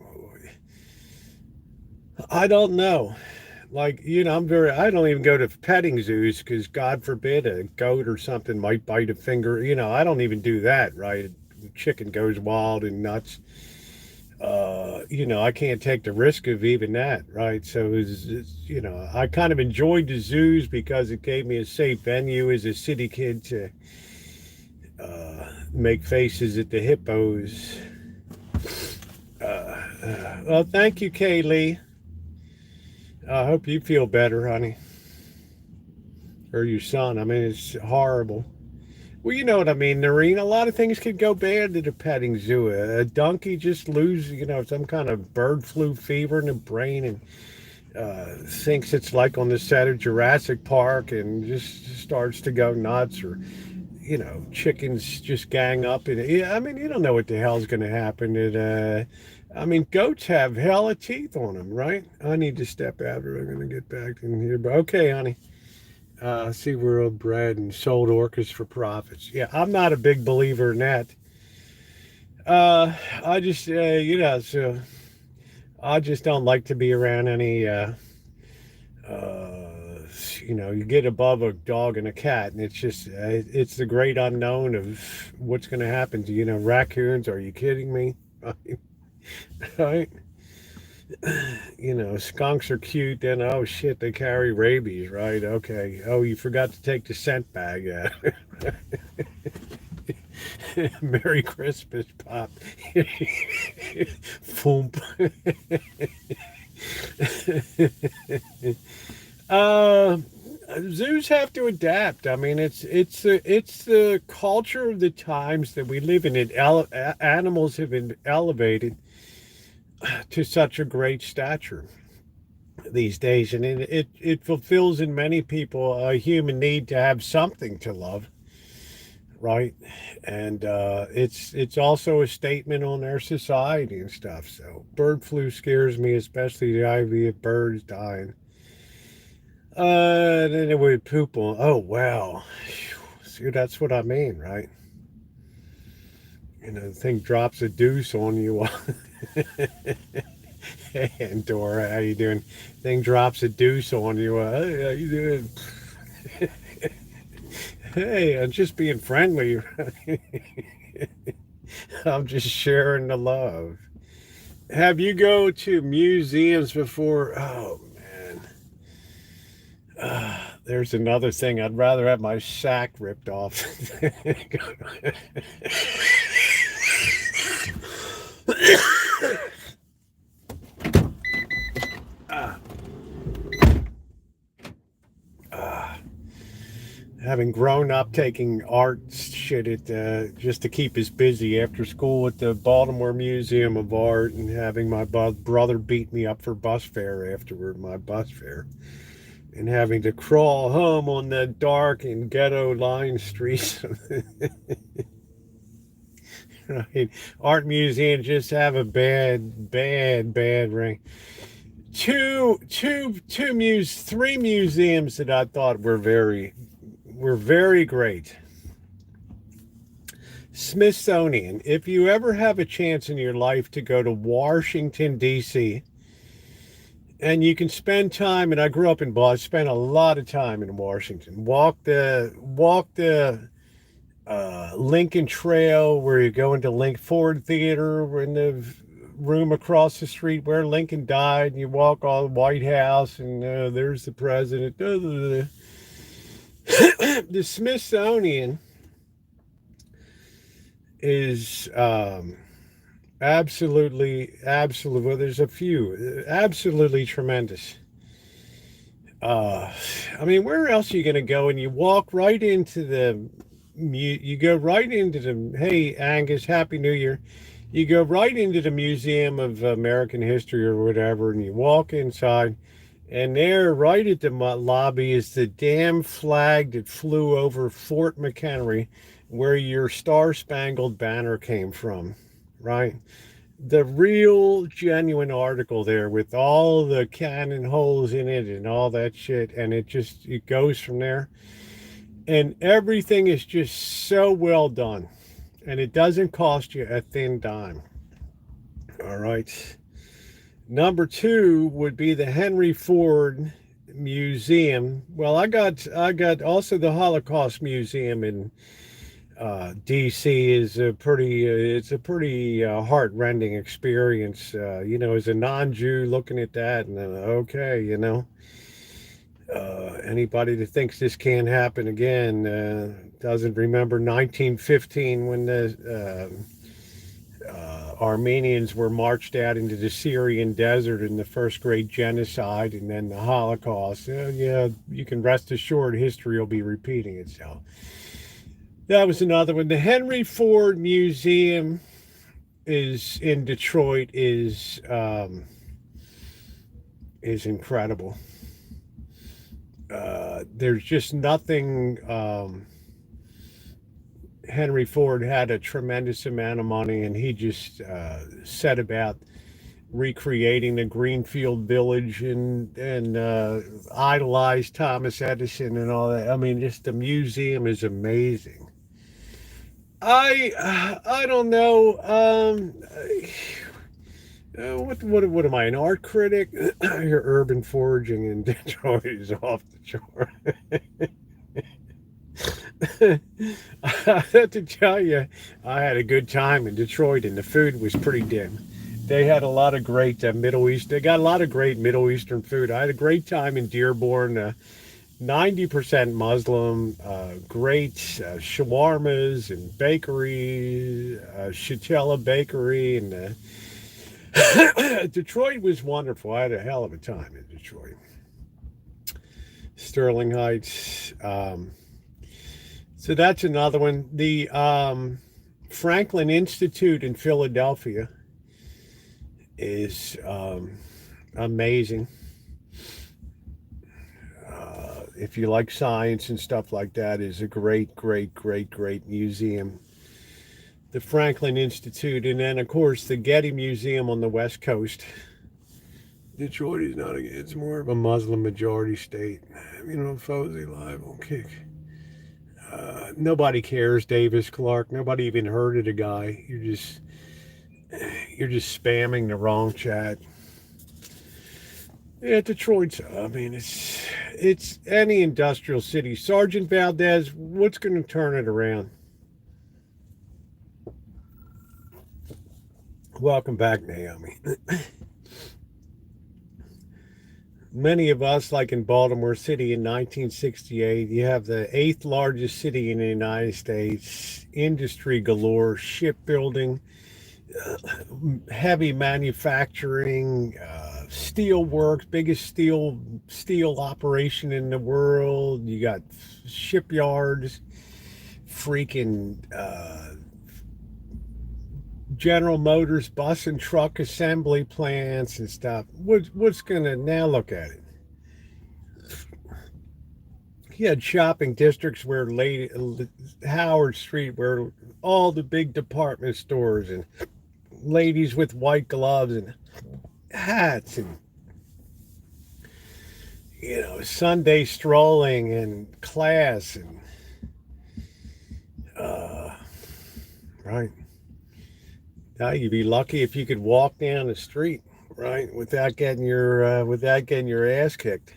I don't know. Like, I don't even go to petting zoos because God forbid a goat or something might bite a finger. I don't even do that, right? Chicken goes wild and nuts. I can't take the risk of even that, right? So I kind of enjoyed the zoos because it gave me a safe venue as a city kid to make faces at the hippos. Well, thank you, Kaylee. I hope you feel better, honey, or your son. I mean, it's horrible. Well, you know what I mean, Noreen. A lot of things could go bad at a petting zoo. A donkey just lose, some kind of bird flu fever in the brain, and thinks it's like on the set of Jurassic Park and just starts to go nuts. Or, chickens just gang up. And yeah, I mean, you don't know what the hell's going to happen. I mean, goats have hella teeth on them, right? I need to step out or I'm going to get back in here. But okay, honey. SeaWorld bred and sold orcas for profits. Yeah, I'm not a big believer in that. I just, so I just don't like to be around any, you get above a dog and a cat, and it's just, it's the great unknown of what's going to happen to, raccoons. Are you kidding me? Right? Skunks are cute, then oh shit, they carry rabies, right? Okay. Oh, you forgot to take the scent bag out. Merry Christmas, Pop. Foomp. uh, Zoos have to adapt. I mean, it's the culture of the times that we live in. Animals have been elevated to such a great stature these days, and it fulfills in many people a human need to have something to love, right? And it's also a statement on their society and stuff. So bird flu scares me, especially the idea of birds dying. Then it would poop on. Oh wow, see, that's what I mean, right? The thing drops a deuce on you. Hey, Dora, how you doing? Thing drops a deuce on you. Hey, how you doing? Hey, I'm just being friendly. I'm just sharing the love. Have you go to museums before? Oh man, there's another thing. I'd rather have my sack ripped off. Having grown up taking art shit just to keep us busy after school at the Baltimore Museum of Art, and having my brother beat me up for bus fare afterward, my bus fare, and having to crawl home on the dark and ghetto line streets. Right? Art museums just have a bad ring. Three museums that I thought were very great. Smithsonian. If you ever have a chance in your life to go to Washington, D.C., And you can spend time, and I grew up in Boston, spent a lot of time in Washington. Walk the Lincoln Trail where you go into Link Ford Theater, we're in the room across the street where Lincoln died, and you walk all the White House, and there's the president. The Smithsonian is absolutely. Well, there's a few absolutely tremendous. Uh, I mean, where else are you going to go? And you walk right into you go right into the, hey, Angus, Happy New Year. You go right into the Museum of American History or whatever, and you walk inside, and there, right at the lobby, is the damn flag that flew over Fort McHenry, where your Star Spangled Banner came from, right? The real genuine article there with all the cannon holes in it and all that shit, and it goes from there, and everything is just so well done, and it doesn't cost you a thin dime. All right, number two would be the Henry Ford Museum. Well, I got also the Holocaust Museum in DC is a pretty it's a pretty heart-rending experience, as a non-Jew looking at that, and okay, anybody that thinks this can't happen again doesn't remember 1915 when the Armenians were marched out into the Syrian desert in the first great genocide, and then the Holocaust. Yeah, you can rest assured history will be repeating itself. That was another one. The Henry Ford Museum is in Detroit is incredible. There's just nothing. Henry Ford had a tremendous amount of money, and he just set about recreating the Greenfield Village and idolized Thomas Edison and all that. I mean, just the museum is amazing. I don't know. What am I, an art critic? Your urban foraging in Detroit is off the chart. I have to tell you, I had a good time in Detroit, and the food was pretty dim. They had a lot of great Middle East. They got a lot of great Middle Eastern food. I had a great time in Dearborn. 90% Muslim, great shawarmas and bakery, Chatella Bakery, and Detroit was wonderful. I had a hell of a time in Detroit. Sterling Heights. So that's another one. The Franklin Institute in Philadelphia is amazing. If you like science and stuff like that, is a great museum. The Franklin Institute, and then of course the Getty Museum on the West Coast. Detroit is not it's more of a Muslim majority state. Fozzie live on Kick. Nobody cares, Davis Clark. Nobody even heard of the guy. You're just spamming the wrong chat. Yeah, Detroit's. I mean, it's any industrial city. Sergeant Valdez, what's going to turn it around? Welcome back, Naomi. Many of us, like in Baltimore City in 1968, you have the eighth largest city in the United States, industry galore, shipbuilding, heavy manufacturing, steel works, biggest steel operation in the world. You got shipyards, freaking General Motors bus and truck assembly plants and stuff. What's gonna, now look at it. He had shopping districts where Howard Street, where all the big department stores and ladies with white gloves and hats and Sunday strolling and class and right now you'd be lucky if you could walk down the street, right? Without getting your ass kicked.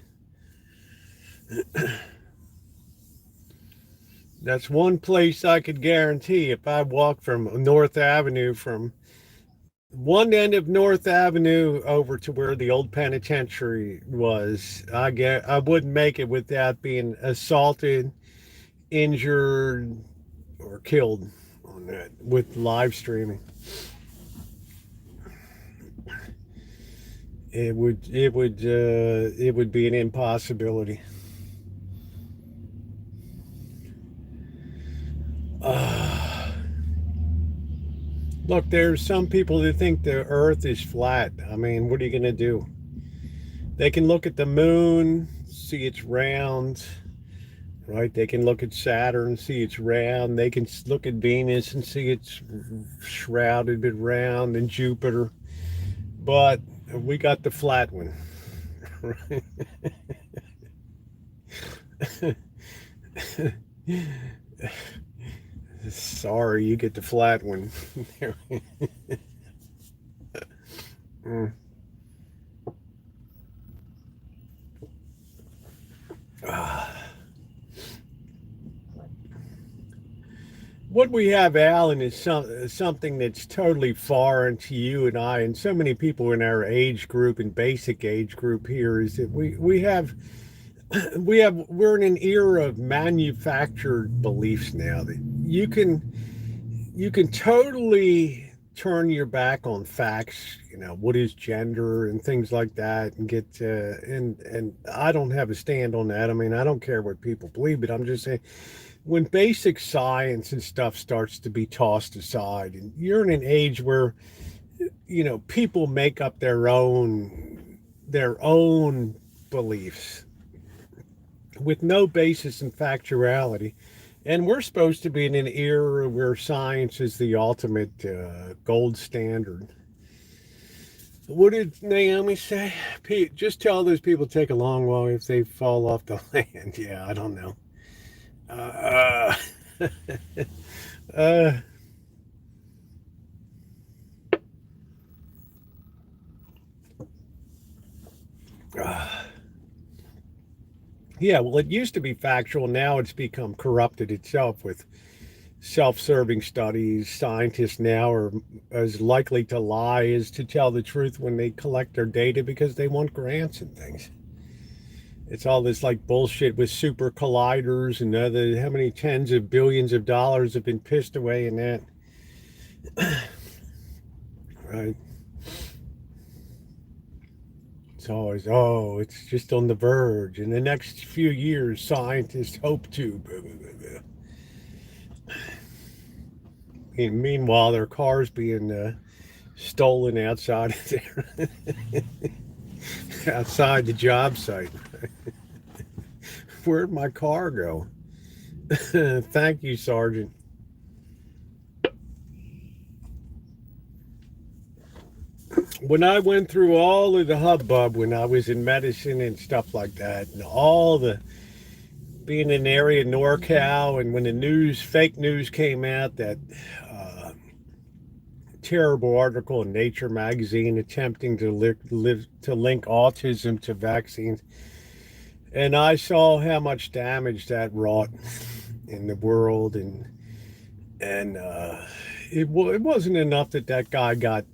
That's one place I could guarantee. If I walk from North Avenue, from one end of North Avenue over to where the old penitentiary was, I wouldn't make it without being assaulted, injured, or killed on that with live streaming. It would be an impossibility. Uh, Look, there's some people that think the Earth is flat. I mean, what are you going to do? They can look at the moon, see it's round, right? They can look at Saturn, see it's round. They can look at Venus and see it's shrouded but round, and Jupiter. But we got the flat one, right? Sorry, you get the flat one. Mm. Ah. What we have, Alan, is something that's totally foreign to you and I, and so many people in our age group and basic age group here. Is that we have we're in an era of manufactured beliefs now that you can totally turn your back on facts. You know, what is gender and things like that, and get and I don't have a stand on that. I mean, I don't care what people believe, but I'm just saying, when basic science and stuff starts to be tossed aside, and you're in an age where, you know, people make up their own beliefs with no basis in factuality. And we're supposed to be in an era where science is the ultimate gold standard. What did Naomi say? Pete, just tell those people to take a long walk if they fall off the land. Yeah, I don't know. Uh, uh, uh, yeah, well, it used to be factual. Now it's become corrupted itself with self-serving studies. Scientists now are as likely to lie as to tell the truth when they collect their data because they want grants and things. It's all this like bullshit with super colliders and other, how many tens of billions of dollars have been pissed away in that. Right. It's always, oh, it's just on the verge. In the next few years, scientists hope to. Blah, blah, blah, blah. And meanwhile, their cars being stolen outside of their, outside the job site. Where'd my car go? Thank you, Sergeant. When I went through all of the hubbub when I was in medicine and stuff like that, and all the being in the area of NorCal, and when the fake news came out that terrible article in Nature magazine attempting to link autism to vaccines, and I saw how much damage that wrought in the world, and it wasn't enough that guy got,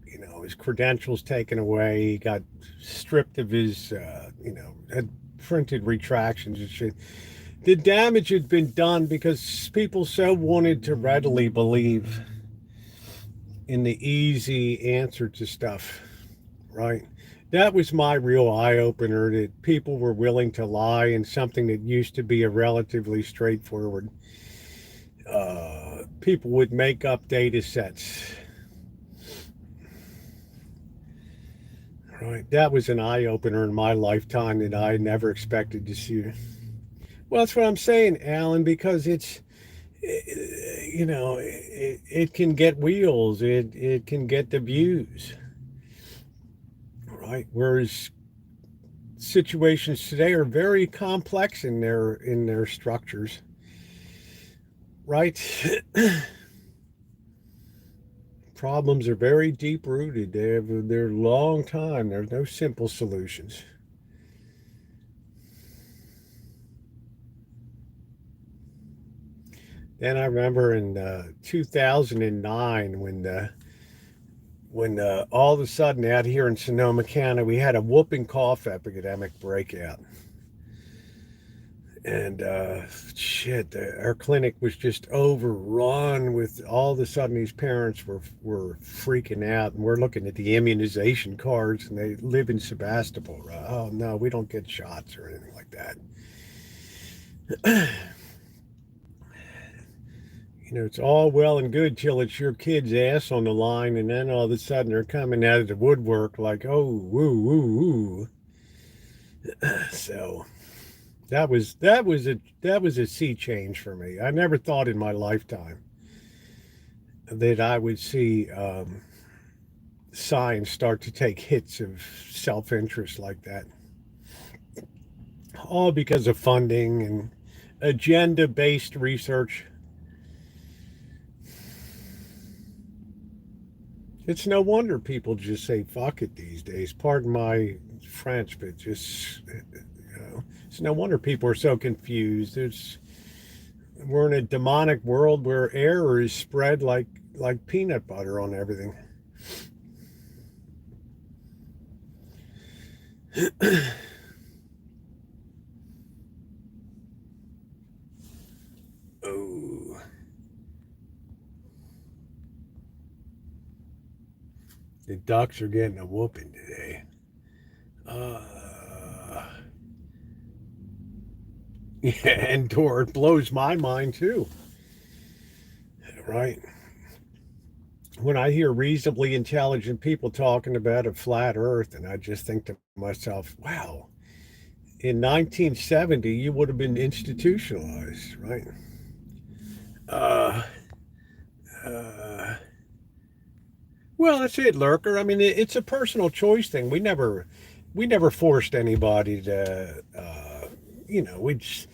you know, his credentials taken away. He got stripped of his, you know, had printed retractions and shit. The damage had been done because people so wanted to readily believe in the easy answer to stuff, right? That was my real eye opener, that people were willing to lie in something that used to be a relatively straightforward. People would make up data sets. Right. That was an eye opener in my lifetime that I never expected to see. Well, that's what I'm saying, Alan, because it's, you know, it can get wheels, it can get the views, right? Whereas situations today are very complex in their structures, right? problems are very deep rooted. They're long time. There's no simple solutions. Then I remember in 2009 when all of a sudden out here in Sonoma County we had a whooping cough epidemic breakout. And shit, our clinic was just overrun with all of a sudden these parents were freaking out, and we're looking at the immunization cards, and they live in Sebastopol. Right? Oh no, we don't get shots or anything like that. It's all well and good till it's your kid's ass on the line, and then all of a sudden they're coming out of the woodwork like, oh, woo, woo, woo. So that was a sea change for me. I never thought in my lifetime that I would see science start to take hits of self-interest like that, all because of funding and agenda-based research. It's no wonder people just say fuck it these days. Pardon my French, but just, it's no wonder people are so confused. We're in a demonic world where error is spread like peanut butter on everything. Oh, the ducks are getting a whooping today. Yeah, and it blows my mind too, right? When I hear reasonably intelligent people talking about a flat Earth, and I just think to myself, wow, in 1970 you would have been institutionalized, right? Uh, uh, well, that's it, Lurker. I mean, it's a personal choice thing. We never forced anybody to, we just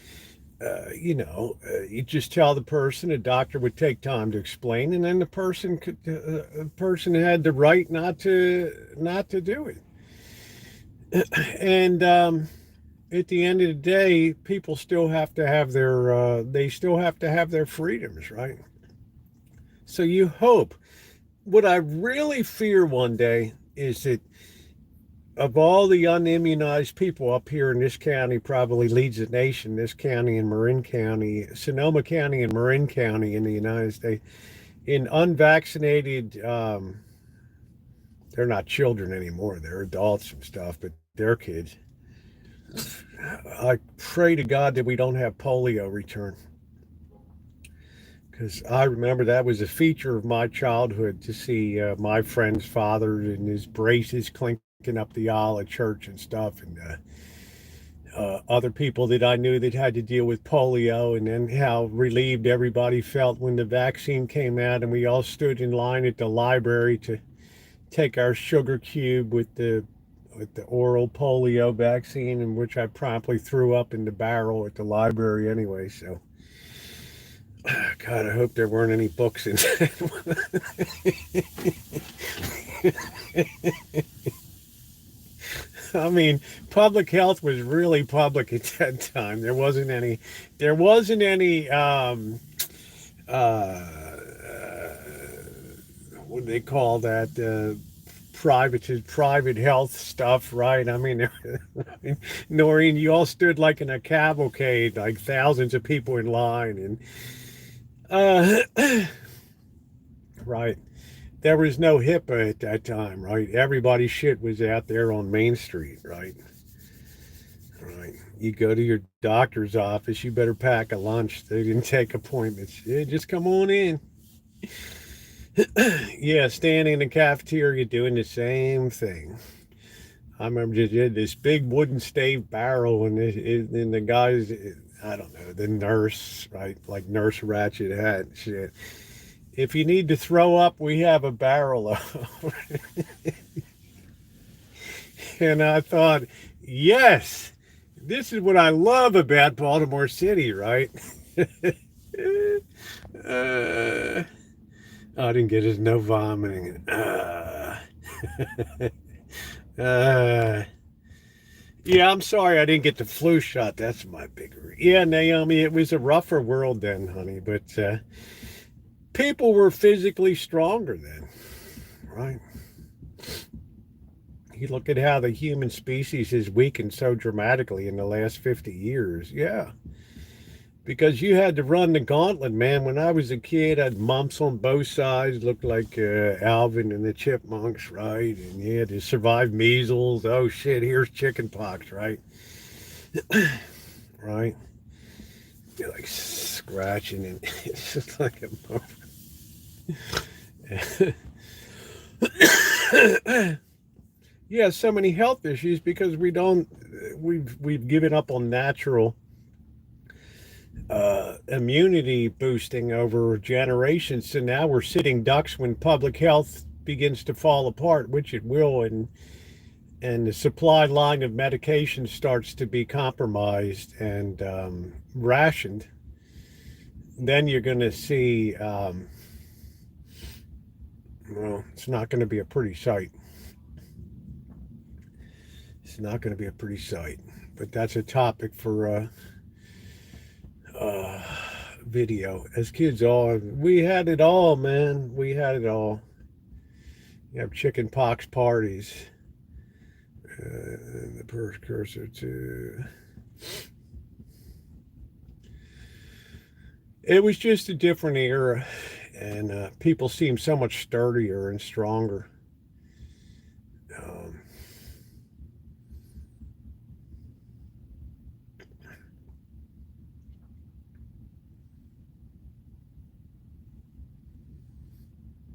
you just tell the person. A doctor would take time to explain, and then the person had the right not to do it. And at the end of the day, people still have to have their freedoms, right? So you hope. What I really fear one day is that of all the unimmunized people up here in this county, probably leads the nation, this county and Marin County, Sonoma County and Marin County in the United States, in unvaccinated, they're not children anymore, they're adults and stuff, but they're kids. I pray to God that we don't have polio return, because I remember that was a feature of my childhood, to see my friend's father in his braces clinking up the aisle at church and stuff, and other people that I knew that had to deal with polio, and then how relieved everybody felt when the vaccine came out and we all stood in line at the library to take our sugar cube with the oral polio vaccine, in which I promptly threw up in the barrel at the library anyway. So God, I hope there weren't any books in I mean, public health was really public at that time. There wasn't any uh, what do they call that? Private health stuff, right? I mean, Noreen, you all stood like in a cavalcade, like thousands of people in line, and right. There was no HIPAA at that time, right? Everybody's shit was out there on Main Street, right? Right. You go to your doctor's office, you better pack a lunch. They didn't take appointments. Yeah, just come on in. Yeah, standing in the cafeteria doing the same thing. I remember just this big wooden stave barrel, and the guys, I don't know, the nurse, right? Like Nurse Ratchet hat shit. If you need to throw up, we have a barrel of. And I thought, yes, this is what I love about Baltimore City, right? uh, I didn't get his no vomiting. Uh, yeah, I'm sorry I didn't get the flu shot. That's my bigger. Yeah, Naomi, it was a rougher world then, honey, but people were physically stronger then, right? You look at how the human species has weakened so dramatically in the last 50 years. Yeah. Because you had to run the gauntlet, man. When I was a kid, I had mumps on both sides, looked like Alvin and the Chipmunks, right? And you had to survive measles. Oh shit, here's chicken pox, right? Right? You're like scratching, and it's just like a. Yeah, so many health issues because we've given up on natural immunity boosting over generations. So now we're sitting ducks when public health begins to fall apart, which it will, and the supply line of medication starts to be compromised and rationed. Then you're going to see, well, it's not going to be a pretty sight. It's not going to be a pretty sight. But that's a topic for video. As kids, we had it all, man. We had it all. You have chicken pox parties. The precursor to. It was just a different era, and people seem so much sturdier and stronger. Um,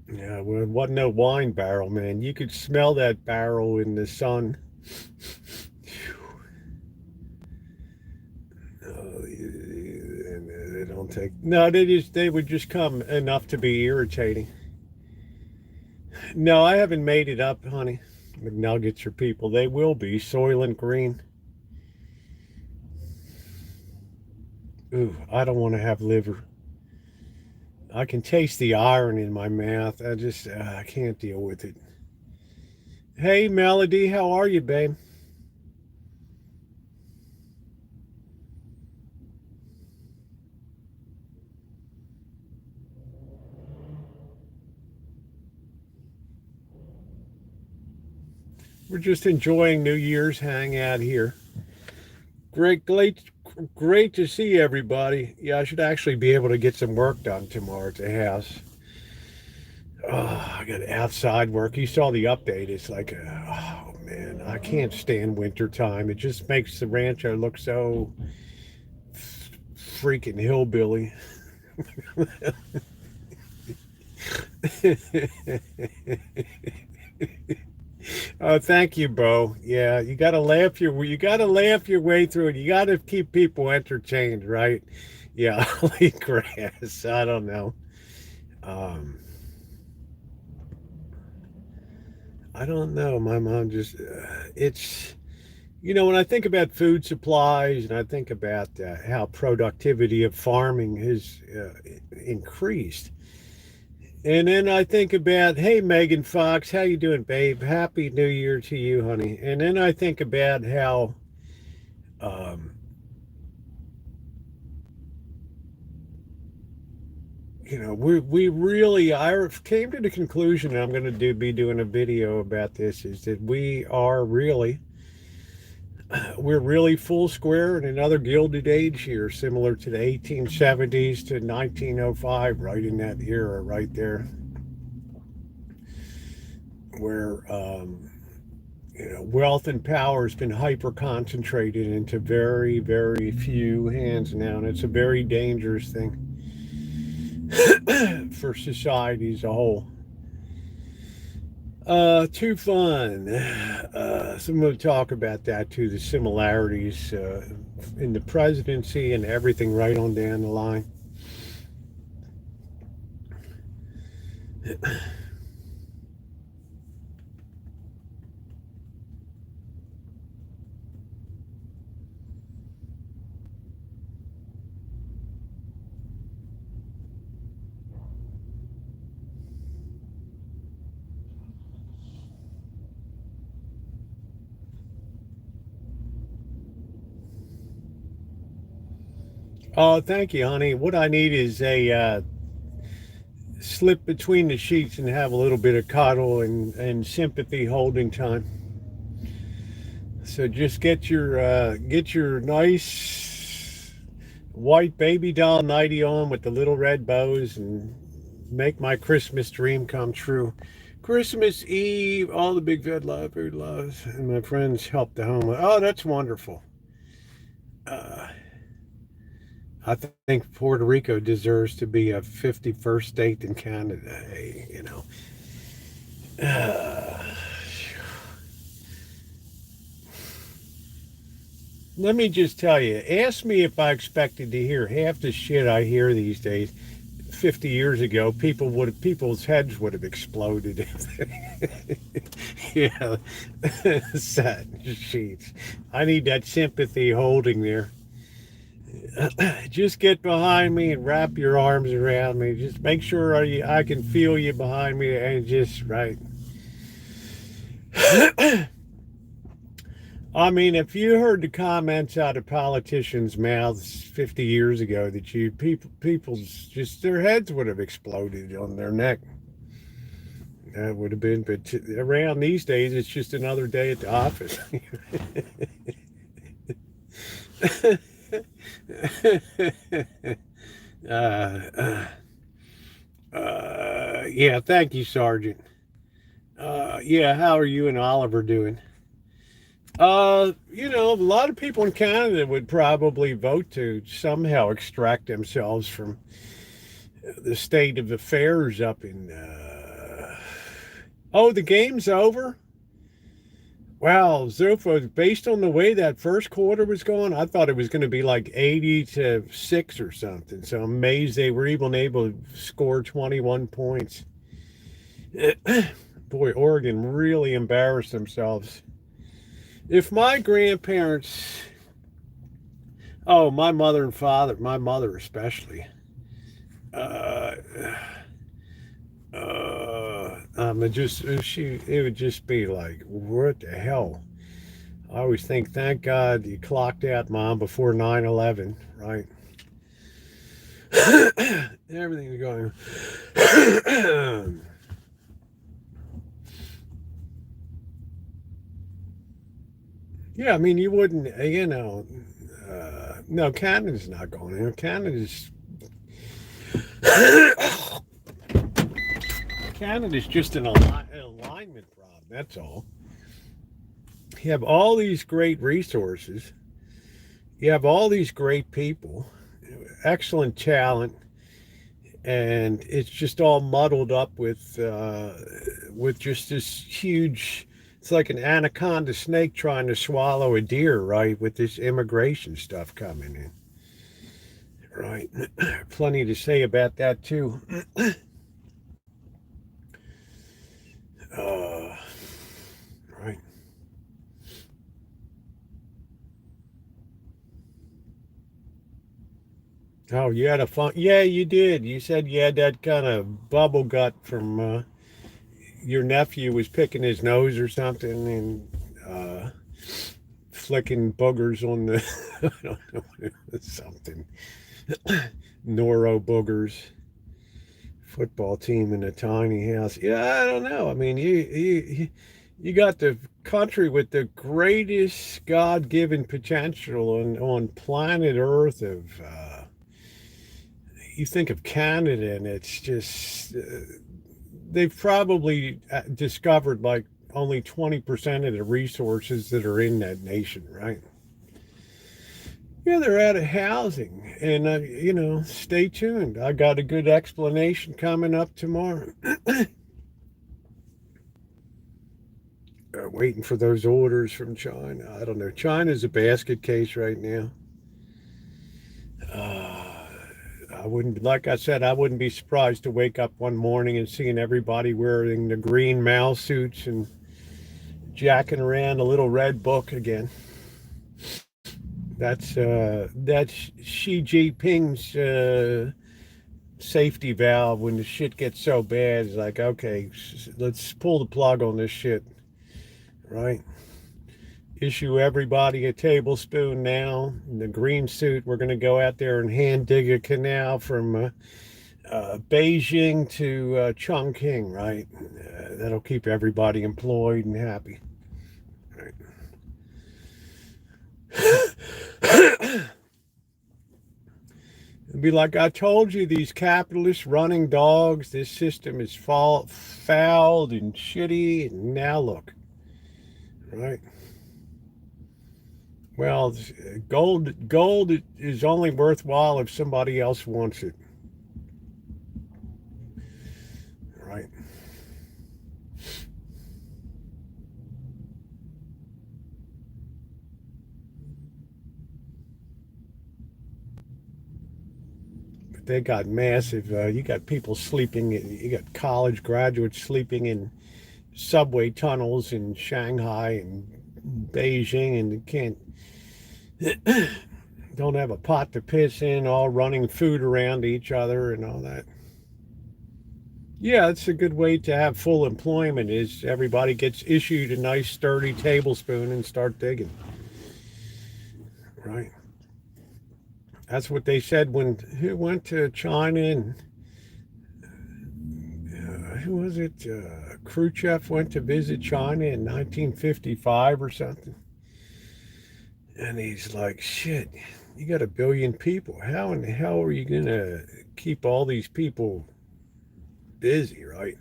yeah, well, it wasn't no wine barrel, man. You could smell that barrel in the sun. They don't take. No, they would just come enough to be irritating. No, I haven't made it up, honey. McNuggets or people, they will be Soylent Green. Ooh, I don't want to have liver. I can taste the iron in my mouth. I can't deal with it. Hey, Melody, how are you, babe? We're just enjoying New Year's hangout here. Great to see everybody. Yeah, I should actually be able to get some work done tomorrow at the house. Oh, I got outside work. You saw the update. It's like, oh man, I can't stand winter time. It just makes the Rancho look so freaking hillbilly. Oh, thank you, Bo. Yeah, you gotta laugh your way through it. You gotta keep people entertained, right? Yeah, I'll eat grass. I don't know. Um, I don't know. My mom just it's when I think about food supplies and I think about how productivity of farming has increased. And then I think about, hey, Megan Fox, how you doing, babe? Happy New Year to you, honey. And then I think about how, um, we really. I came to the conclusion, and I'm going to be doing a video about this, is that we're really full square in another gilded age here, similar to the 1870s to 1905, right in that era, right there, where wealth and power has been hyper concentrated into very, very few hands now, and it's a very dangerous thing for society as a whole. Too fun. So I'm going to talk about that too, the similarities in the presidency and everything right on down the line. Oh, thank you, honey. What I need is a slip between the sheets and have a little bit of cuddle and sympathy holding time. So just get your nice white baby doll nightie on with the little red bows and make my Christmas dream come true. Christmas Eve, all the big fat love, food loves, and my friends help the homeless. Oh, that's wonderful. Uh, I think Puerto Rico deserves to be a 51st state in Canada. Hey, you know. Uh, Let me just tell you, ask me if I expected to hear half the shit I hear these days. 50 years ago, people's heads would have exploded. Yeah, sad sheets. I need that sympathy holding there. Just get behind me and wrap your arms around me. Just make sure I can feel you behind me and just right. I mean, if you heard the comments out of politicians' mouths 50 years ago that people's just their heads would have exploded on their neck. That would have been, but around these days, it's just another day at the office. uh, yeah, thank you, Sergeant. Yeah, how are you and Oliver doing? A lot of people in Canada would probably vote to somehow extract themselves from the state of affairs up in. Oh, the game's over? Wow, Zuffa, based on the way that first quarter was going, I thought it was going to be like 80-6 or something. So I'm amazed they were even able to score 21 points. Boy, Oregon really embarrassed themselves. If my grandparents, oh, my mother and father, my mother especially, uh, it would just be like, what the hell? I always think, thank God you clocked out, Mom, before 9/11, right? Everything's going. Yeah, I mean, you wouldn't, no, Canada's not going in. Canada's just an alignment problem. That's all. You have all these great resources. You have all these great people, excellent talent, and it's just all muddled up with just this huge. It's like an anaconda snake trying to swallow a deer, right? With this immigration stuff coming in, right? Plenty to say about that too. Uh, right. Oh, you had a fun. Yeah, you did. You said you had that kind of bubble gut from your nephew was picking his nose or something and flicking boogers on the. I don't know, something. Noro boogers. Football team in a tiny house. Yeah, I don't know. I mean, you got the country with the greatest God-given potential on planet Earth of. You think of Canada, and it's just they've probably discovered like only 20% of the resources that are in that nation, right? Yeah, they're out of housing, and stay tuned. I got a good explanation coming up tomorrow. Waiting for those orders from China. I don't know. China's a basket case right now. Uh, I wouldn't, like I said, I wouldn't be surprised to wake up one morning and seeing everybody wearing the green Mao suits and jacking around a little red book again. That's Xi Jinping's safety valve when the shit gets so bad. It's like, okay, let's pull the plug on this shit, right? issue everybody a tablespoon now. In the green suit, we're going to go out there and hand dig a canal from Beijing to Chongqing, right? That'll keep everybody employed and happy. Right. It'd be like I told you, these capitalist running dogs, this system is fouled and shitty, and now look, right? Well, gold is only worthwhile if somebody else wants it, right? But they got massive. You got people sleeping. You got college graduates sleeping in subway tunnels in Shanghai and Beijing, and they can't. Don't have a pot to piss in, all running food around each other and all that. Yeah, it's a good way to have full employment is everybody gets issued a nice sturdy tablespoon and start digging. Right. That's what they said when he went to China and who was it? Khrushchev went to visit China in 1955 or something. And he's like, shit, you got 1 billion people. How in the hell are you going to keep all these people busy, right?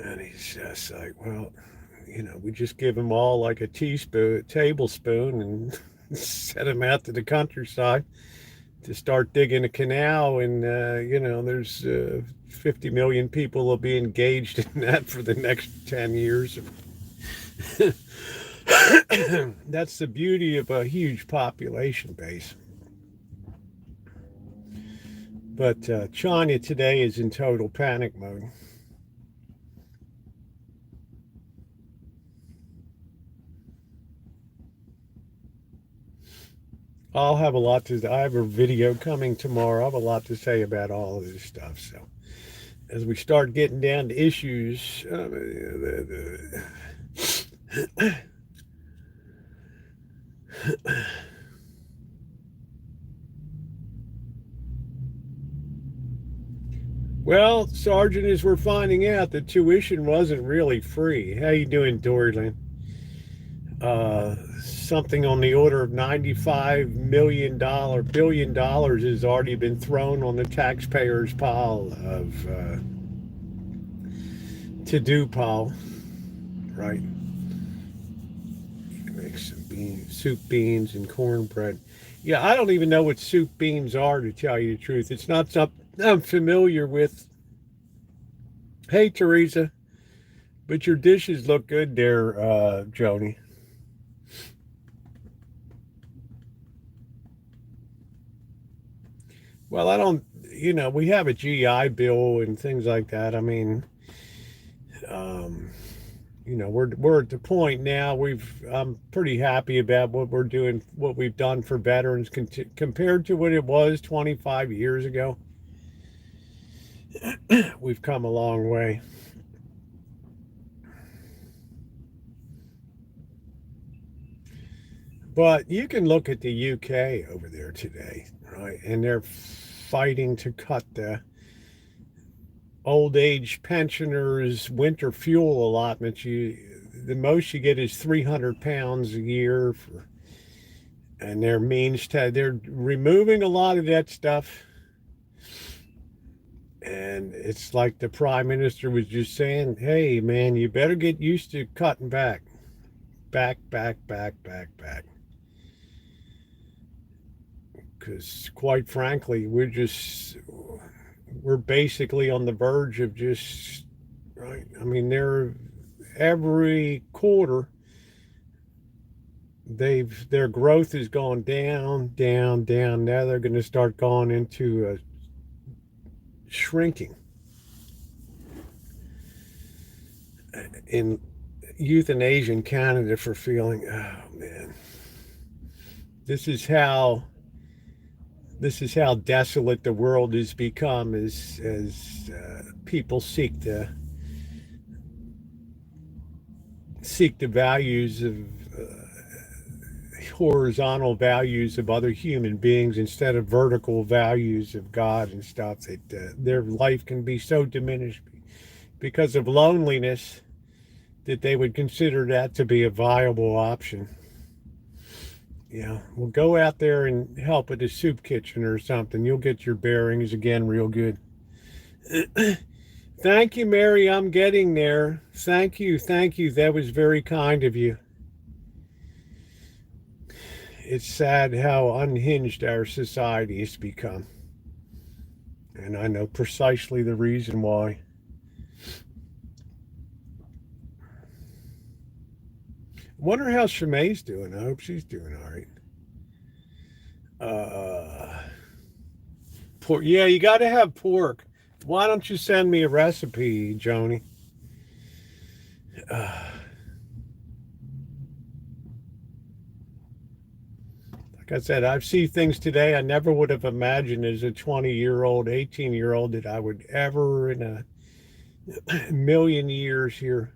And he's just like, well, we just give them all like a tablespoon and set them out to the countryside to start digging a canal. And, there's 50 million people will be engaged in that for the next 10 years. That's the beauty of a huge population base. But China today is in total panic mode. I have a video coming tomorrow. I have a lot to say about all of this stuff. So as we start getting down to issues, well, Sergeant, as we're finding out, the tuition wasn't really free. How you doing, Dorland? Something on the order of $95 billion has already been thrown on the taxpayers' pile of to-do pile, right? You can make some soup beans and cornbread. Yeah, I don't even know what soup beans are, to tell you the truth. It's not something I'm familiar with. Hey, Teresa, but your dishes look good there, Joni. Well, I don't, we have a GI Bill and things like that. I mean, we're at the point now. I'm pretty happy about what we're doing, what we've done for veterans compared to what it was 25 years ago. We've come a long way. But you can look at the UK over there today, right? And they're fighting to cut the old age pensioners' winter fuel allotments. The most you get is 300 pounds a year and they're removing a lot of that stuff. And it's like the prime minister was just saying, hey man, you better get used to cutting back. Back. Because quite frankly, we're basically on the verge of just, right? I mean, every quarter, their growth has gone down. Now they're going to start going into a shrinking. In euthanasia in Canada for feeling, oh man, this is how desolate the world has become as people seek to seek the values of horizontal values of other human beings instead of vertical values of God and stuff, that their life can be so diminished because of loneliness that they would consider that to be a viable option. Yeah, well, go out there and help at a soup kitchen or something. You'll get your bearings again real good. Thank you, Mary. I'm getting there. Thank you. Thank you. That was very kind of you. It's sad how unhinged our society has become. And I know precisely the reason why. Wonder how Shemai's doing. I hope she's doing all right. Pork. Yeah, you got to have pork. Why don't you send me a recipe, Joni? Like I said, I've seen things today I never would have imagined as a 20-year-old, 18-year-old that I would ever in a million years here.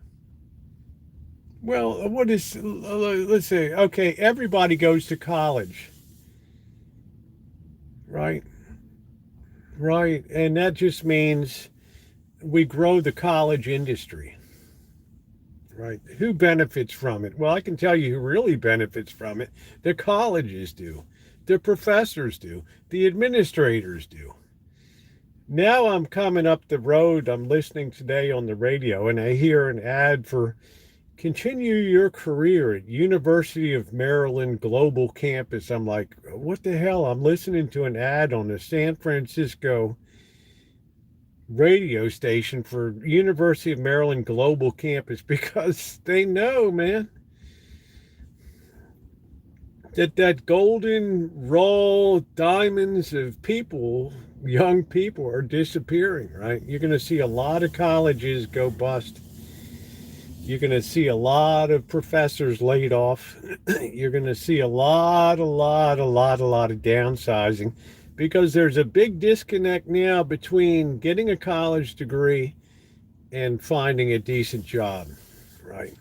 Well, what is, let's say, okay, everybody goes to college, right? Right. And that just means we grow the college industry, right? Who benefits from it? Well, I can tell you who really benefits from it. The colleges do, the professors do, the administrators do. Now I'm coming up the road. I'm listening today on the radio and I hear an ad for continue your career at University of Maryland Global Campus. I'm like, what the hell? I'm listening to an ad on the San Francisco radio station for University of Maryland Global Campus because they know, man, that golden raw diamonds of people, young people, are disappearing, right? You're going to see a lot of colleges go bust. You're going to see a lot of professors laid off. You're going to see a lot of downsizing because there's a big disconnect now between getting a college degree and finding a decent job, right?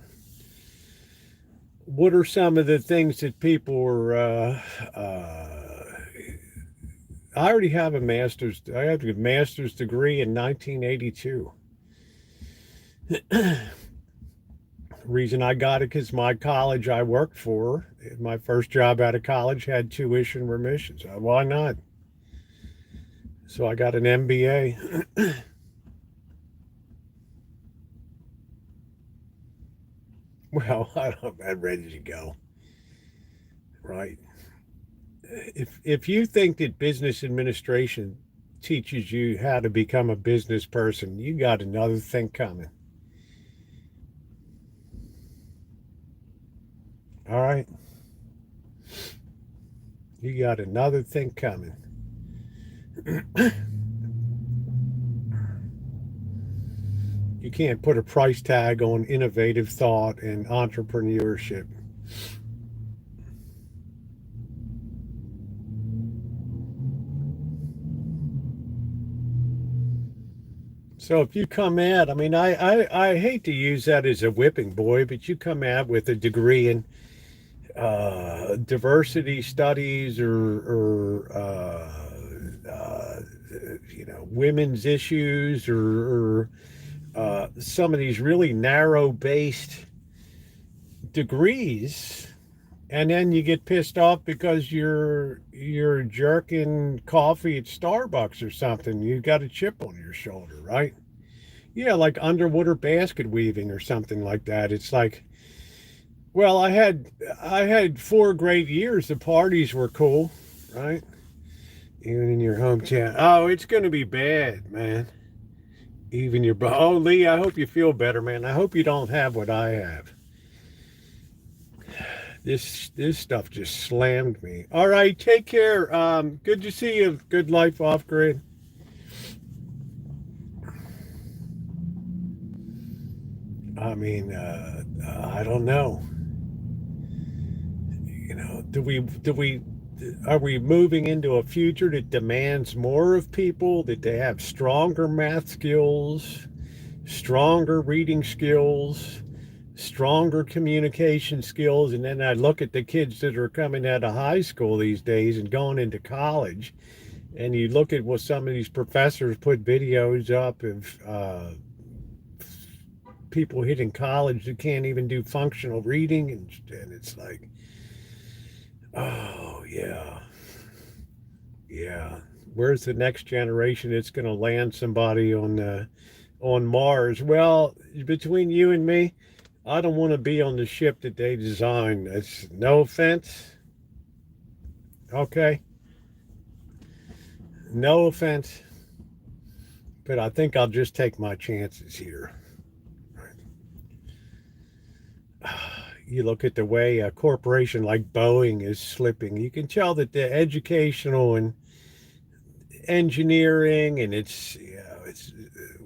What are some of the things that people are? I already have a master's. I have a master's degree in 1982. Reason I got it because my college I worked for, my first job out of college had tuition remission. So why not? So I got an MBA. Well, I'm ready to go. Right. If you think that business administration teaches you how to become a business person, you got another thing coming. All right. You got another thing coming. You can't put a price tag on innovative thought and entrepreneurship. So if you come out, I mean, I hate to use that as a whipping boy, but you come out with a degree in diversity studies or women's issues or some of these really narrow based degrees, and then you get pissed off because you're jerking coffee at Starbucks or something. You got a chip on your shoulder, right? Yeah, like underwater basket weaving or something like that. It's like, well, I had 4 great years. The parties were cool, right? Even in your hometown. Oh, it's gonna be bad, man. Even your oh Lee, I hope you feel better, man. I hope you don't have what I have. This stuff just slammed me. All right, take care. Good to see you. Good life off grid. I mean, I don't know. Do we are we moving into a future that demands more of people, that they have stronger math skills, stronger reading skills, stronger communication skills. And then I look at the kids that are coming out of high school these days and going into college, and you look at what some of these professors put videos up of people hitting college that can't even do functional reading, and it's like, oh yeah, yeah. Where's the next generation that's going to land somebody on Mars? Well, between you and me, I don't want to be on the ship that they designed. That's no offense. Okay, no offense, but I think I'll just take my chances here. You look at the way a corporation like Boeing is slipping. You can tell that the educational and engineering, and it's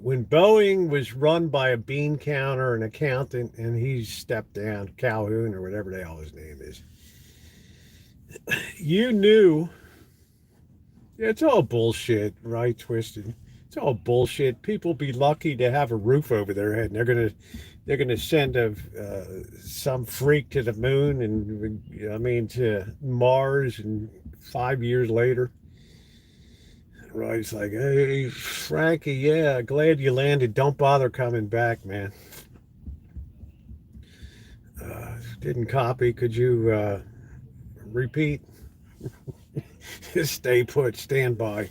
when Boeing was run by a bean counter, an accountant, and he's stepped down, Calhoun or whatever the hell his name is. You knew it's all bullshit, right? Twisted. It's all bullshit. People be lucky to have a roof over their head, and they're gonna send some freak to the moon, and I mean to Mars, and 5 years later, right? It's like, hey, Frankie, yeah, glad you landed. Don't bother coming back, man. Didn't copy. Could you repeat? Stay put. Stand by.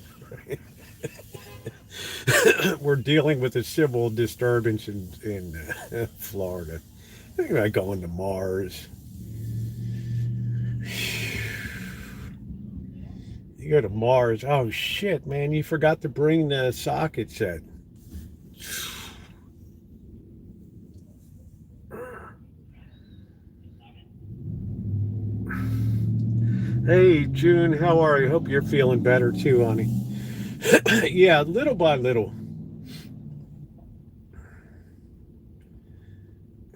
We're dealing with a civil disturbance in Florida. Think about going to Mars. You go to Mars. Oh shit, man! You forgot to bring the socket set. Hey, June, how are you? Hope you're feeling better too, honey. Yeah, little by little.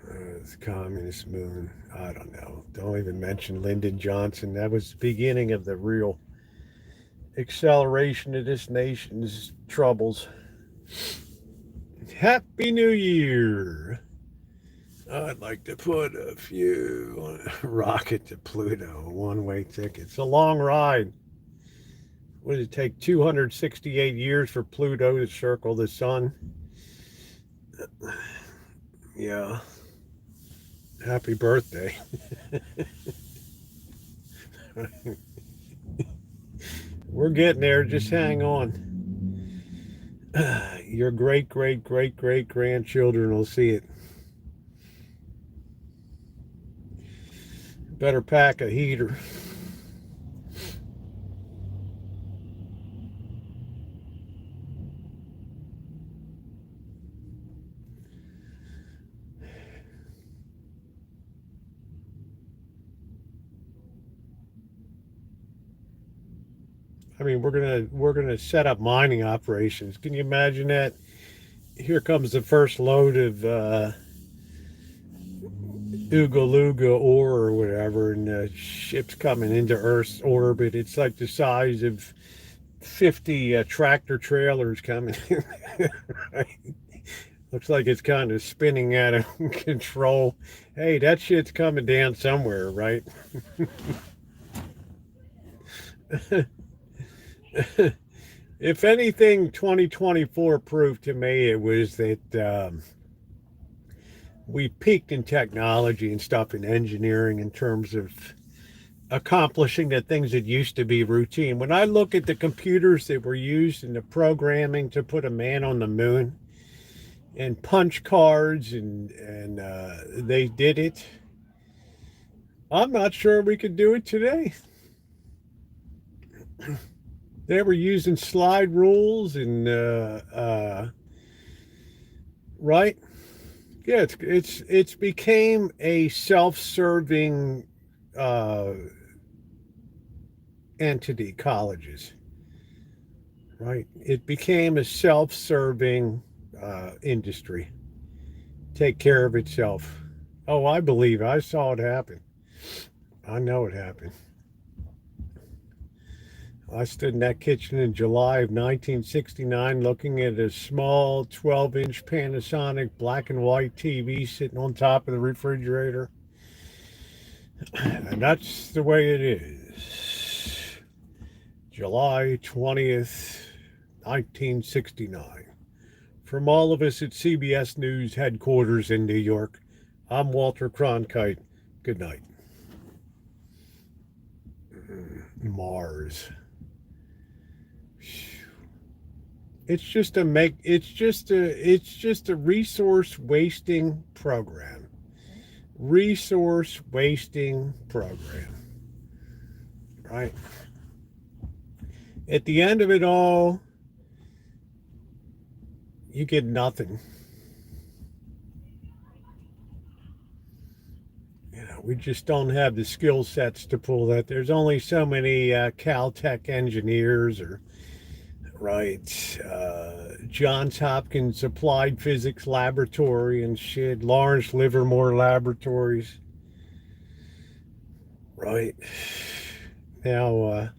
It's communist moon. I don't know. Don't even mention Lyndon Johnson. That was the beginning of the real acceleration of this nation's troubles. Happy New Year. I'd like to put a few on a rocket to Pluto, one-way ticket. It's a long ride. What did it take? 268 years for Pluto to circle the sun? Yeah. Happy birthday. We're getting there. Just hang on. Your great, great, great, great grandchildren will see it. Better pack a heater. I mean, we're gonna set up mining operations. Can you imagine that? Here comes the first load of Ooga ore or whatever, and the ship's coming into Earth's orbit. It's like the size of 50 tractor trailers coming. Right? Looks like it's kind of spinning out of control. Hey, that shit's coming down somewhere, right? If anything, 2024 proved to me it was that we peaked in technology and stuff in engineering in terms of accomplishing the things that used to be routine. When I look at the computers that were used in the programming to put a man on the moon and punch cards and they did it, I'm not sure we could do it today. They were using slide rules and right. Yeah, it's became a self-serving entity, colleges, right? It became a self-serving industry. Take care of itself. Oh, I believe it. I saw it happen. I know it happened. I stood in that kitchen in July of 1969 looking at a small 12-inch Panasonic black and white TV sitting on top of the refrigerator. And that's the way it is. July 20th, 1969. From all of us at CBS News headquarters in New York, I'm Walter Cronkite. Good night. Mars. It's just a resource wasting program. Resource wasting program. Right? At the end of it all, you get nothing. We just don't have the skill sets to pull that. There's only so many Caltech engineers or Johns Hopkins Applied Physics Laboratory and shit, Lawrence Livermore Laboratories. Right. Now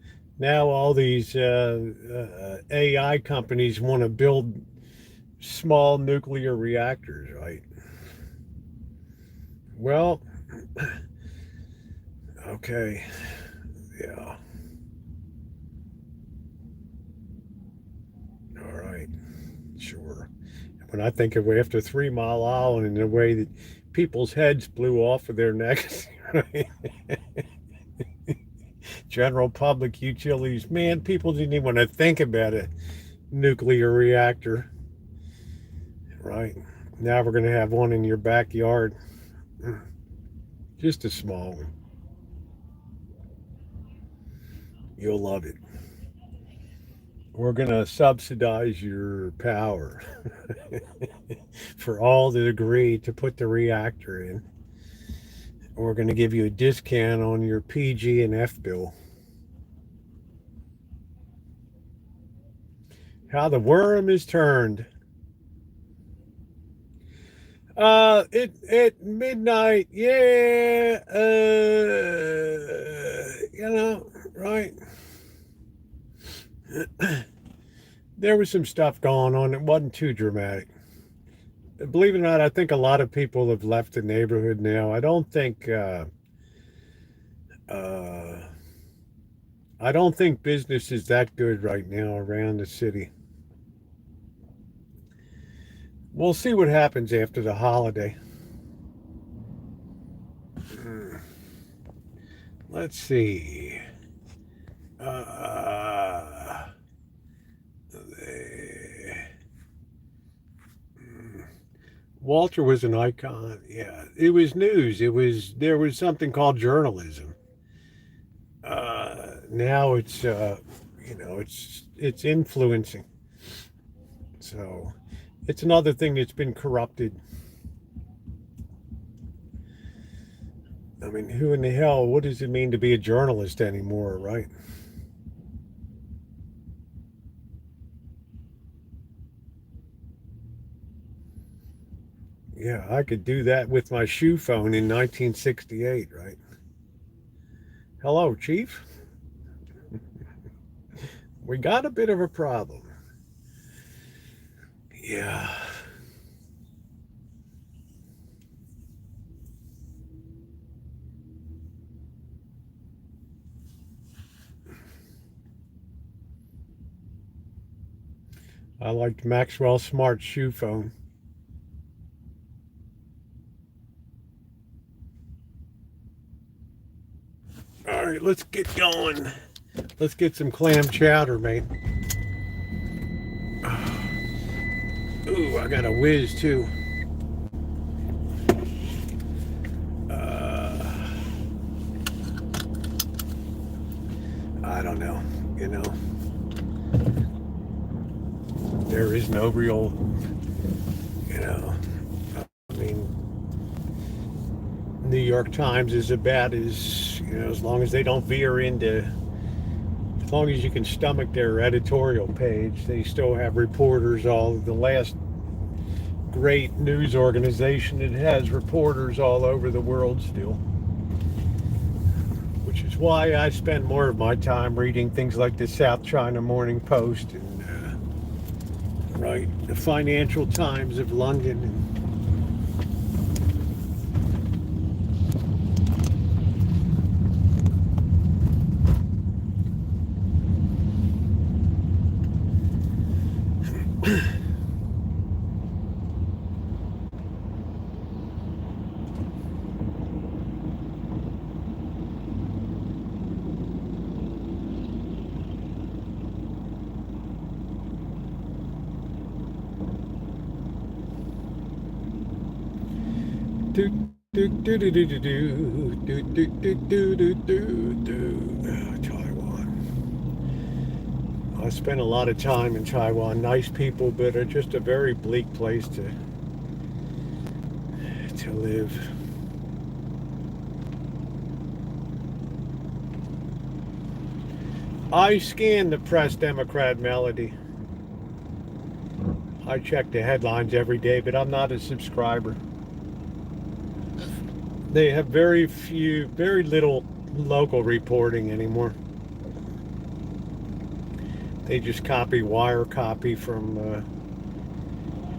all these AI companies want to build small nuclear reactors, right? Well, okay, yeah. All right, sure. When I think of after 3 Mile Island and the way that people's heads blew off of their necks, right? General public utilities, man, people didn't even want to think about a nuclear reactor, right? Now we're going to have one in your backyard. Just a small one. You'll love it. We're going to subsidize your power for all that agree to put the reactor in. We're going to give you a discount on your PG and F bill. How the worm is turned. At midnight, yeah, right. There was some stuff going on. It wasn't too dramatic. Believe it or not, I think a lot of people have left the neighborhood now. I don't think business is that good right now around the city. We'll see what happens after the holiday. Let's see. Walter was an icon. Yeah, it was news. There was something called journalism. Now it's it's influencing. So it's another thing that's been corrupted. I mean, who in the hell, what does it mean to be a journalist anymore, right? Yeah, I could do that with my shoe phone in 1968, right? Hello, Chief. We got a bit of a problem. Yeah. I liked Maxwell Smart's shoe phone. All right, let's get going. Let's get some clam chowder, mate. Ooh, I got a whiz too. I don't know. There is no real, I mean, New York Times is about as long as they don't veer into, as long as you can stomach their editorial page, they still have reporters. The last great news organization that has reporters all over the world still. which is why I spend more of my time reading things like the South China Morning Post and the Financial Times of London. Taiwan. I spent a lot of time in Taiwan. Nice people, but just a very bleak place to live. I scan the Press Democrat Melody. I check the headlines every day, but I'm not a subscriber. They have very little local reporting anymore. They just wire copy from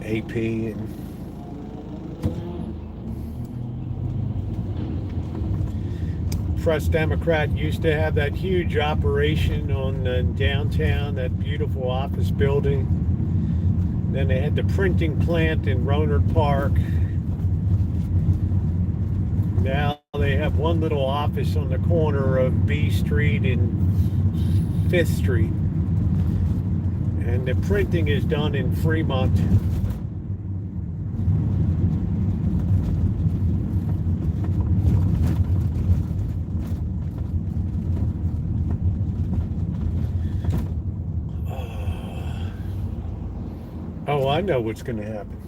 AP and Press Democrat used to have that huge operation on downtown, that beautiful office building. Then they had the printing plant in Rohnert Park. Now they have one little office on the corner of B Street and 5th Street. And the printing is done in Fremont. Oh, I know what's going to happen.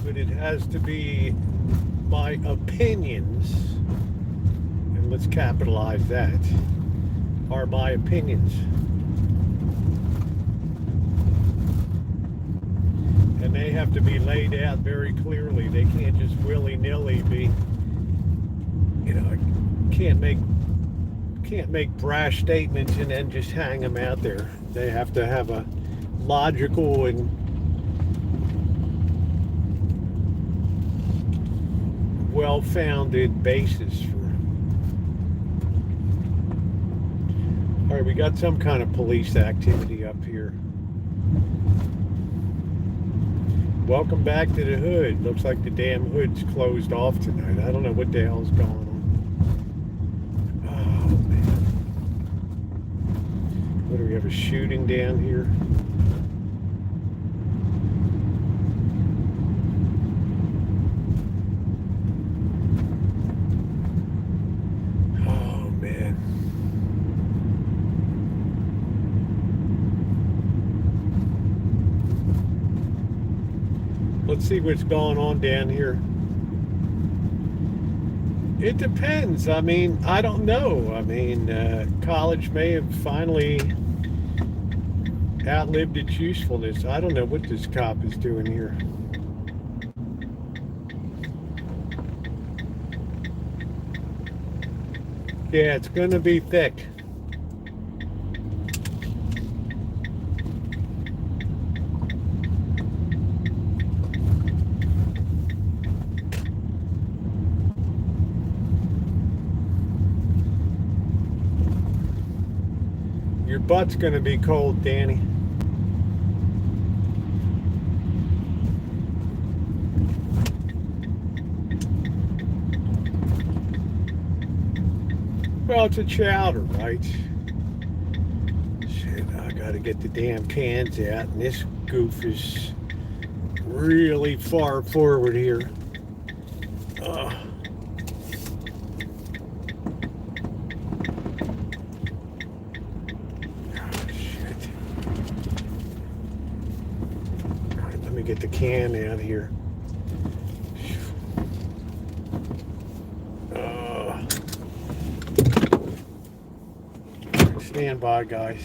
But it has to be my opinions, and let's capitalize that, are my opinions. And they have to be laid out very clearly. They can't just willy-nilly be, can't make brash statements and then just hang them out there. They have to have a logical and well-founded basis for. All right, we got some kind of police activity up here. Welcome back to the hood. Looks like the damn hood's closed off tonight. I don't know what the hell's going on. Oh, man. What, do we have a shooting down here? Oh, man. Let's see what's going on down here. It depends. I mean, I don't know. I mean, college may have finally outlived its usefulness. I don't know what this cop is doing here. Yeah, it's going to be thick. Your butt's going to be cold, Danny. Well, it's a chowder, right? Shit, I got to get the damn cans out, and this goof is really far forward here. Get the can out of here. Stand by, guys.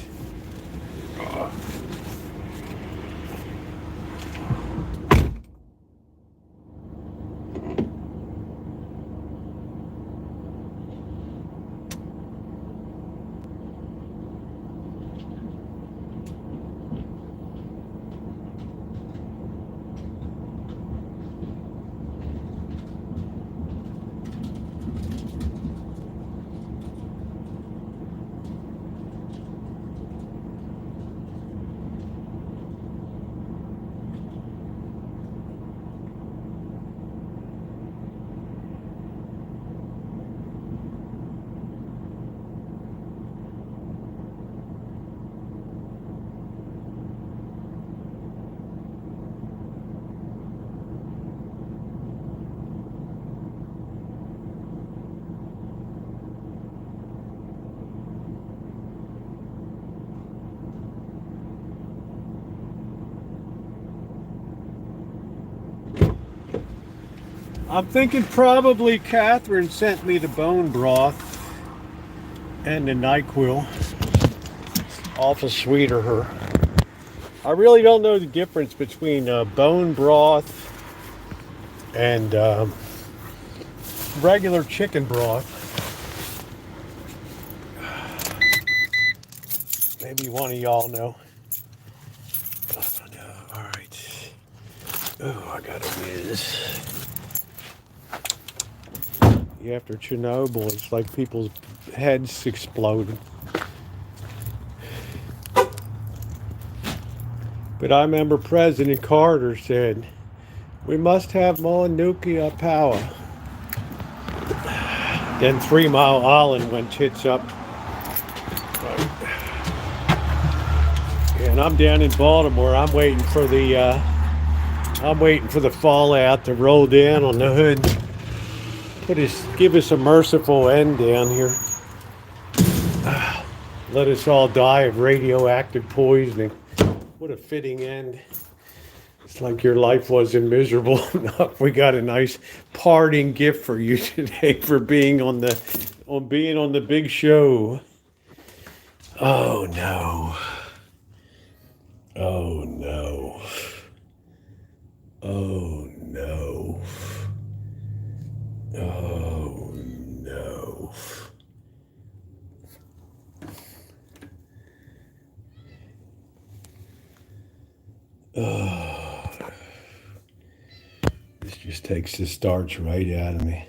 I'm thinking probably Catherine sent me the bone broth and the NyQuil. Awful sweet of her. I really don't know the difference between bone broth and regular chicken broth. Maybe one of y'all know. Oh, no. All right. Oh, I gotta whiz. After Chernobyl, it's like people's heads exploded. But I remember President Carter said, we must have more nuclear power. Then 3 Mile Island went tits up. And I'm down in Baltimore. I'm waiting for the fallout to roll down on the hood. Give us a merciful end down here. Let us all die of radioactive poisoning. What a fitting end. It's like your life wasn't miserable enough. We got a nice parting gift for you today for being on the big show. Oh no. Oh no. Oh no. Oh no. Oh, this just takes the starch right out of me.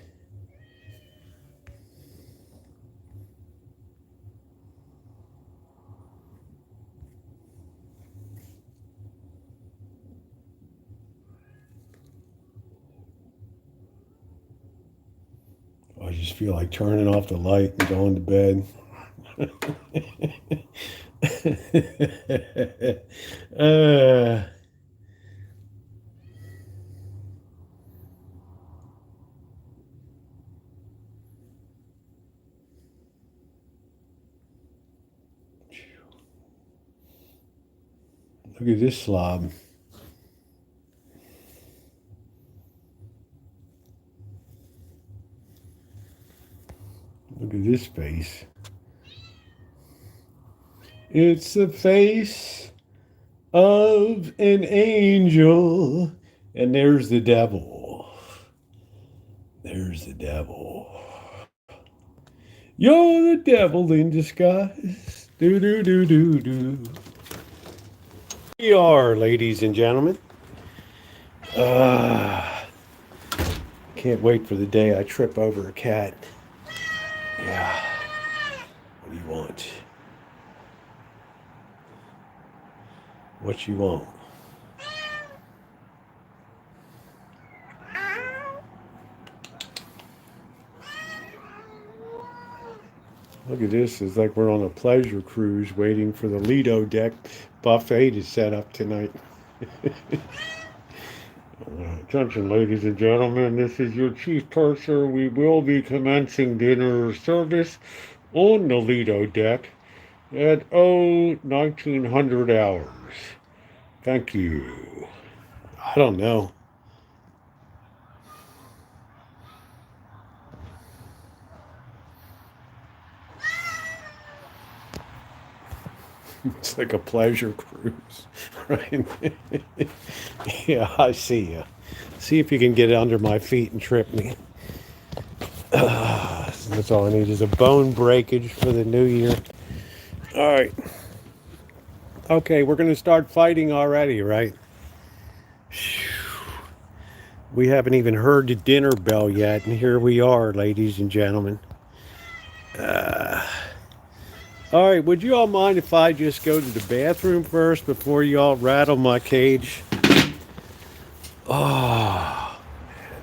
I just feel like turning off the light and going to bed. Look at this slob. Look at this face. It's the face of an angel. And there's the devil. There's the devil. You're the devil in disguise. Do do do do do. We are, ladies and gentlemen. Can't wait for the day I trip over a cat. Yeah. What do you want? What you want? Look at this. It's like we're on a pleasure cruise waiting for the Lido deck buffet to set up tonight. Attention, ladies and gentlemen. This is your chief purser. We will be commencing dinner service on the Lido deck at 1900 hours. Thank you. I don't know. It's like a pleasure cruise, right? Yeah, I see you. See if you can get under my feet and trip me. That's all I need is a bone breakage for the new year. All right. Okay, we're going to start fighting already, right? We haven't even heard the dinner bell yet, and here we are, ladies and gentlemen. All right, would you all mind if I just go to the bathroom first before you all rattle my cage? Oh, man.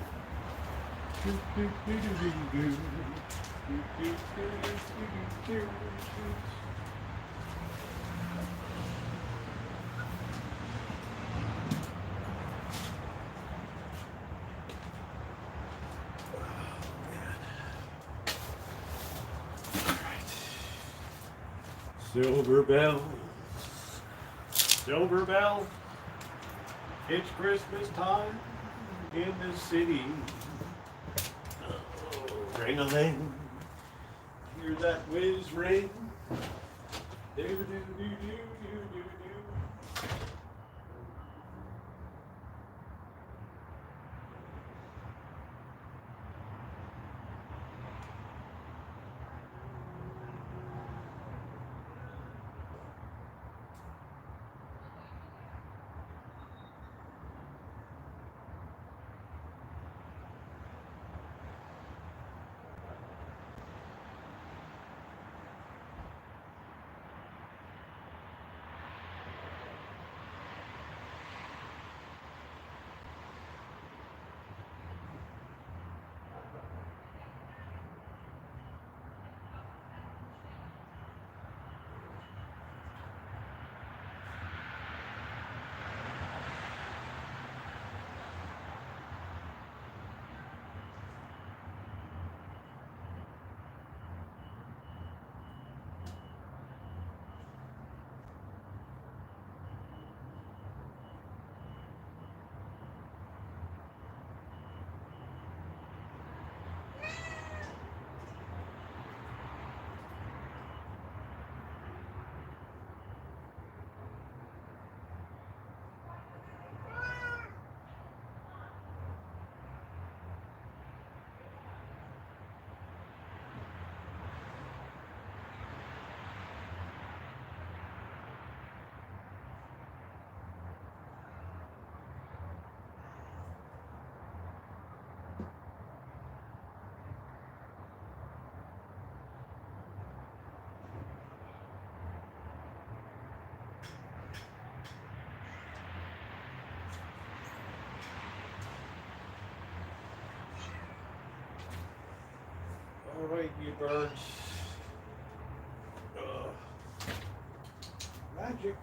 Silver bells, silver bells, it's Christmas time in the city. Adrenaline. Hear that whiz ring. Do, do, do, do, do, do, do. All right, you birds. Magic.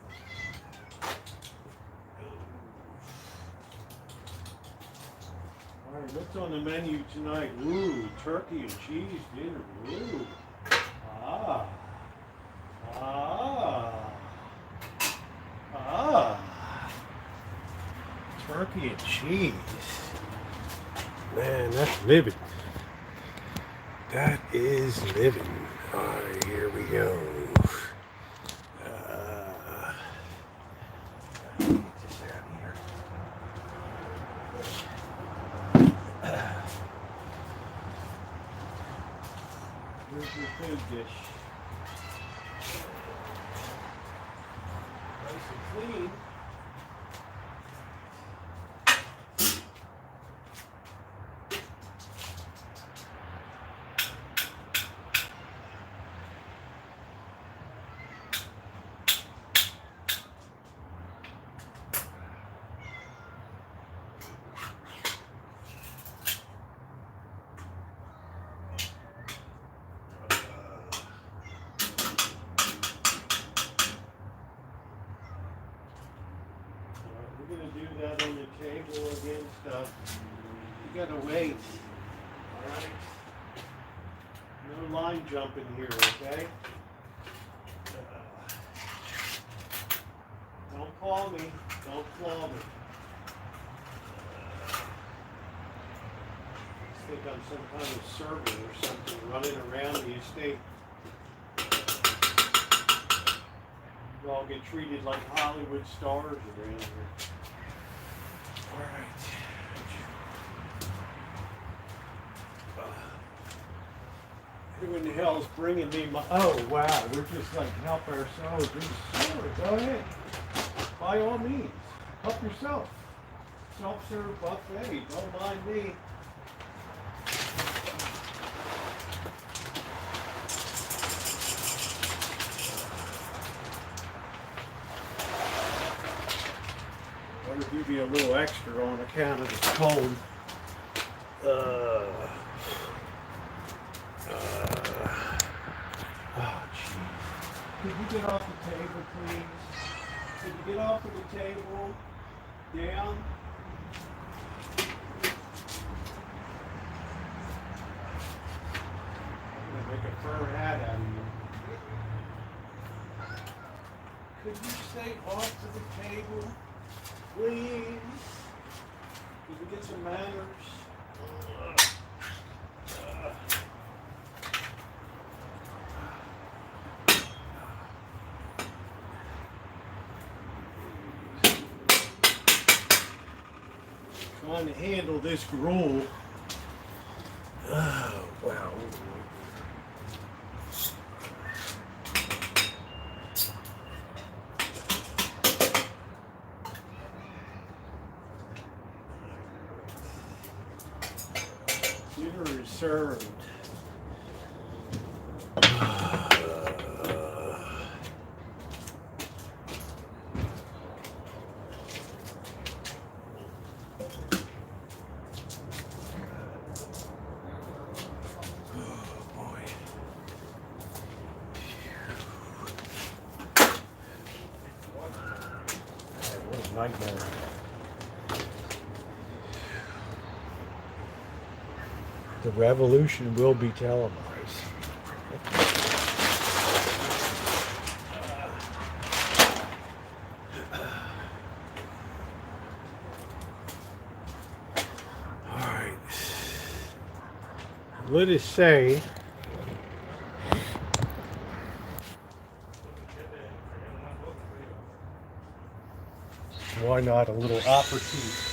All right, what's on the menu tonight? Ooh, turkey and cheese dinner. Ooh. Ah. Ah. Ah. Turkey and cheese. Man, that's living. That is living. All right, here we go. Get this out of here. Here's your food dish. Nice and clean. We're going to do that on the table again, stuff. You gotta wait. Alright? No line jumping here, okay? Don't call me. Don't claw me. I think I'm some kind of servant or something running around the estate. You all get treated like Hollywood stars around here. All right. Who in the hell is bringing me my... Oh, wow. We're just like, help ourselves. Sure, go ahead. By all means. Help yourself. Self-serve buffet. Don't mind me. I'll give you a little extra on account of the cold. Oh, jeez. Could you get off the table, please? Could you get off of the table? Down? I'm going to make a fur hat out of you. Could you stay off of the table? Please? Could we get some manners? Trying to handle this gruel. Oh, wow. Dinner is served. Nightmare. The revolution will be televised. All right. Let us say why not a little aperitif?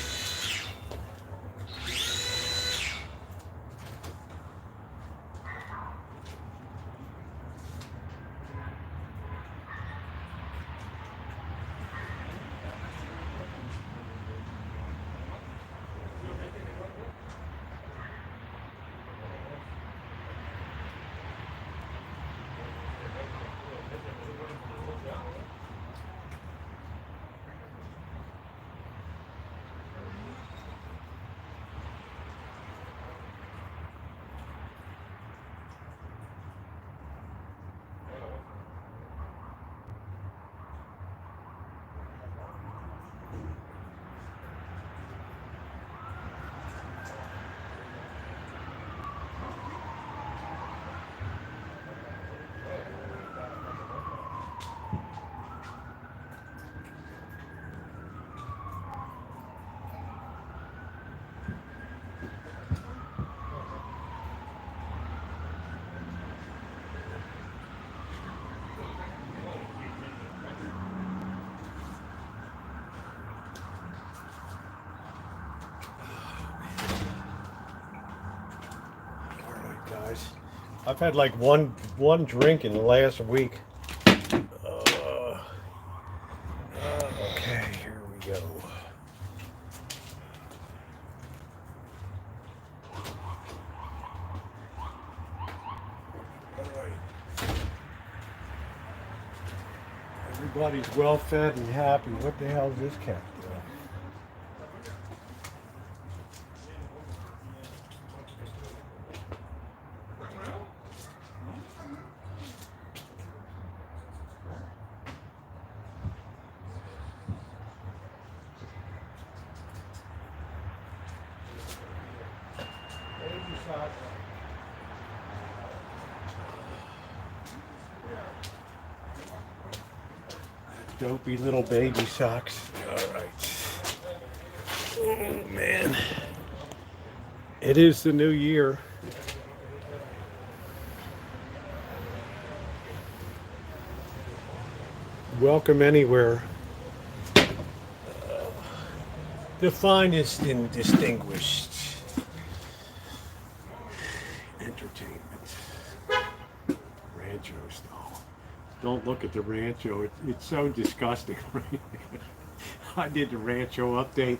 Guys, I've had like one drink in the last week. Okay, here we go. All right. Everybody's well fed and happy. What the hell is this cat doing? Dopey little baby socks. All right. Oh man, it is the new year. Welcome anywhere. The finest and distinguished entertainment. Rancho style. Don't look at the Rancho. It's so disgusting. Right? I did the Rancho update,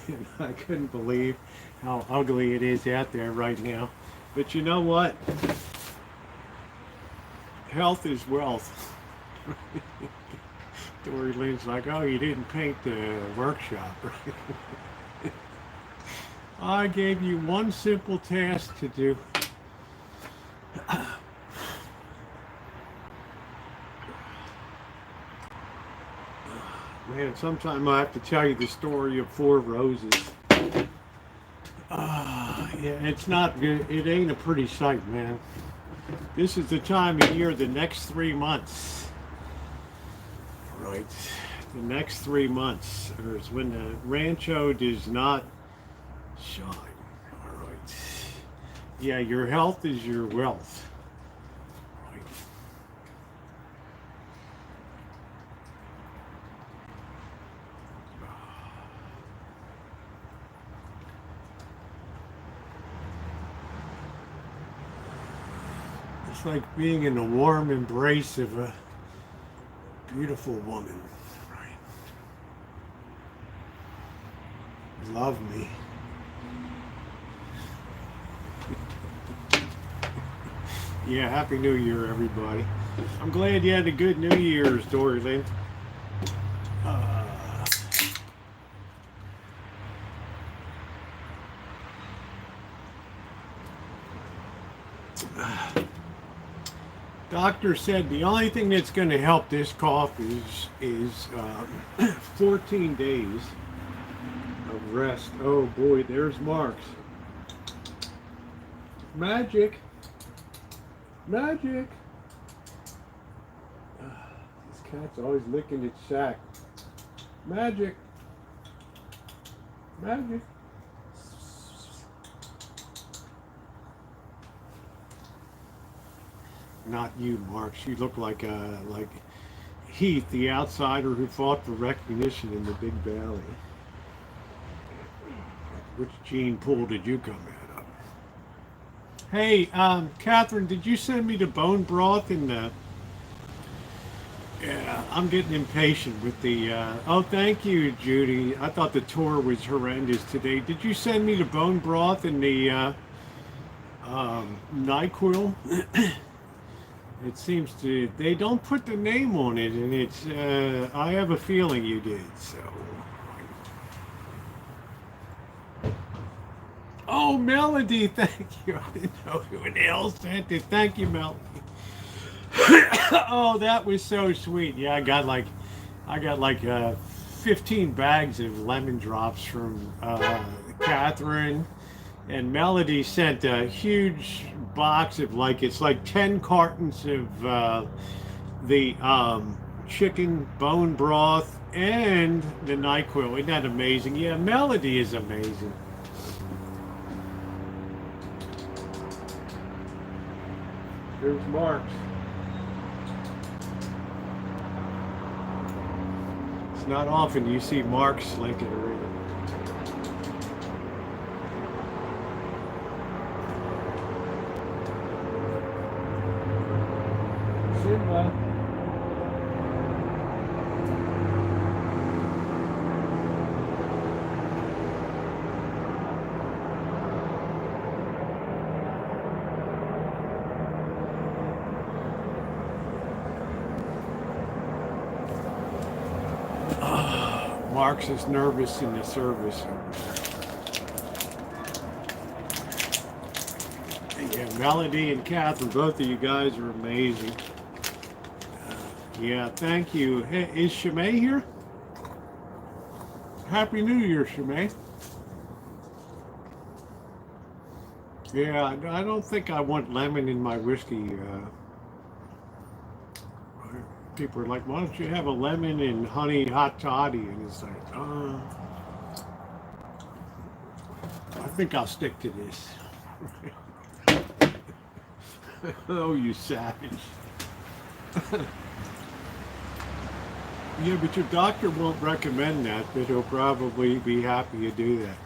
and I couldn't believe how ugly it is out there right now. But you know what? Health is wealth. Dory Lynn's like, oh, you didn't paint the workshop. I gave you one simple task to do. Man, sometime I have to tell you the story of 4 roses. Yeah, it's not good. It ain't a pretty sight, man. This is the time of year, the next 3 months. Right. The next 3 months is when the Rancho does not shine. All right. Yeah, your health is your wealth. Right. It's like being in the warm embrace of a beautiful woman. Right. Love me. Yeah, Happy New Year, everybody. I'm glad you had a good New Year's, Dory Lynn. Doctor said the only thing that's going to help this cough is 14 days of rest. Oh boy, there's Mark's. Magic. Magic. This cat's always licking its sack. Magic. Magic. Not you, Mark. You look like Heath, the outsider who fought for recognition in the Big Valley. Which gene pool did you come out of? Hey, Catherine, did you send me the bone broth in the... Yeah, I'm getting impatient with the... Oh, thank you, Judy. I thought the tour was horrendous today. Did you send me the bone broth in the NyQuil? It seems to... They don't put the name on it, and it's... I have a feeling you did, so... Oh, Melody, thank you. I didn't know who else sent it. Thank you, Melody. Oh, that was so sweet. Yeah, I got like 15 bags of lemon drops from Catherine, and Melody sent a huge box of it's like 10 cartons of the chicken bone broth and the NyQuil. Isn't that amazing? Yeah, Melody is amazing. There's Mark's. It's not often you see Mark's slinking around. Simba. Mark's is nervous in the service. Yeah, Melody and Catherine, both of you guys are amazing. Yeah, thank you. Hey, is Shimei here? Happy New Year, Shimei. Yeah, I don't think I want lemon in my whiskey. People are like, why don't you have a lemon and honey hot toddy? And it's like, I think I'll stick to this. Oh, you savage. Yeah, but your doctor won't recommend that, but he'll probably be happy to do that.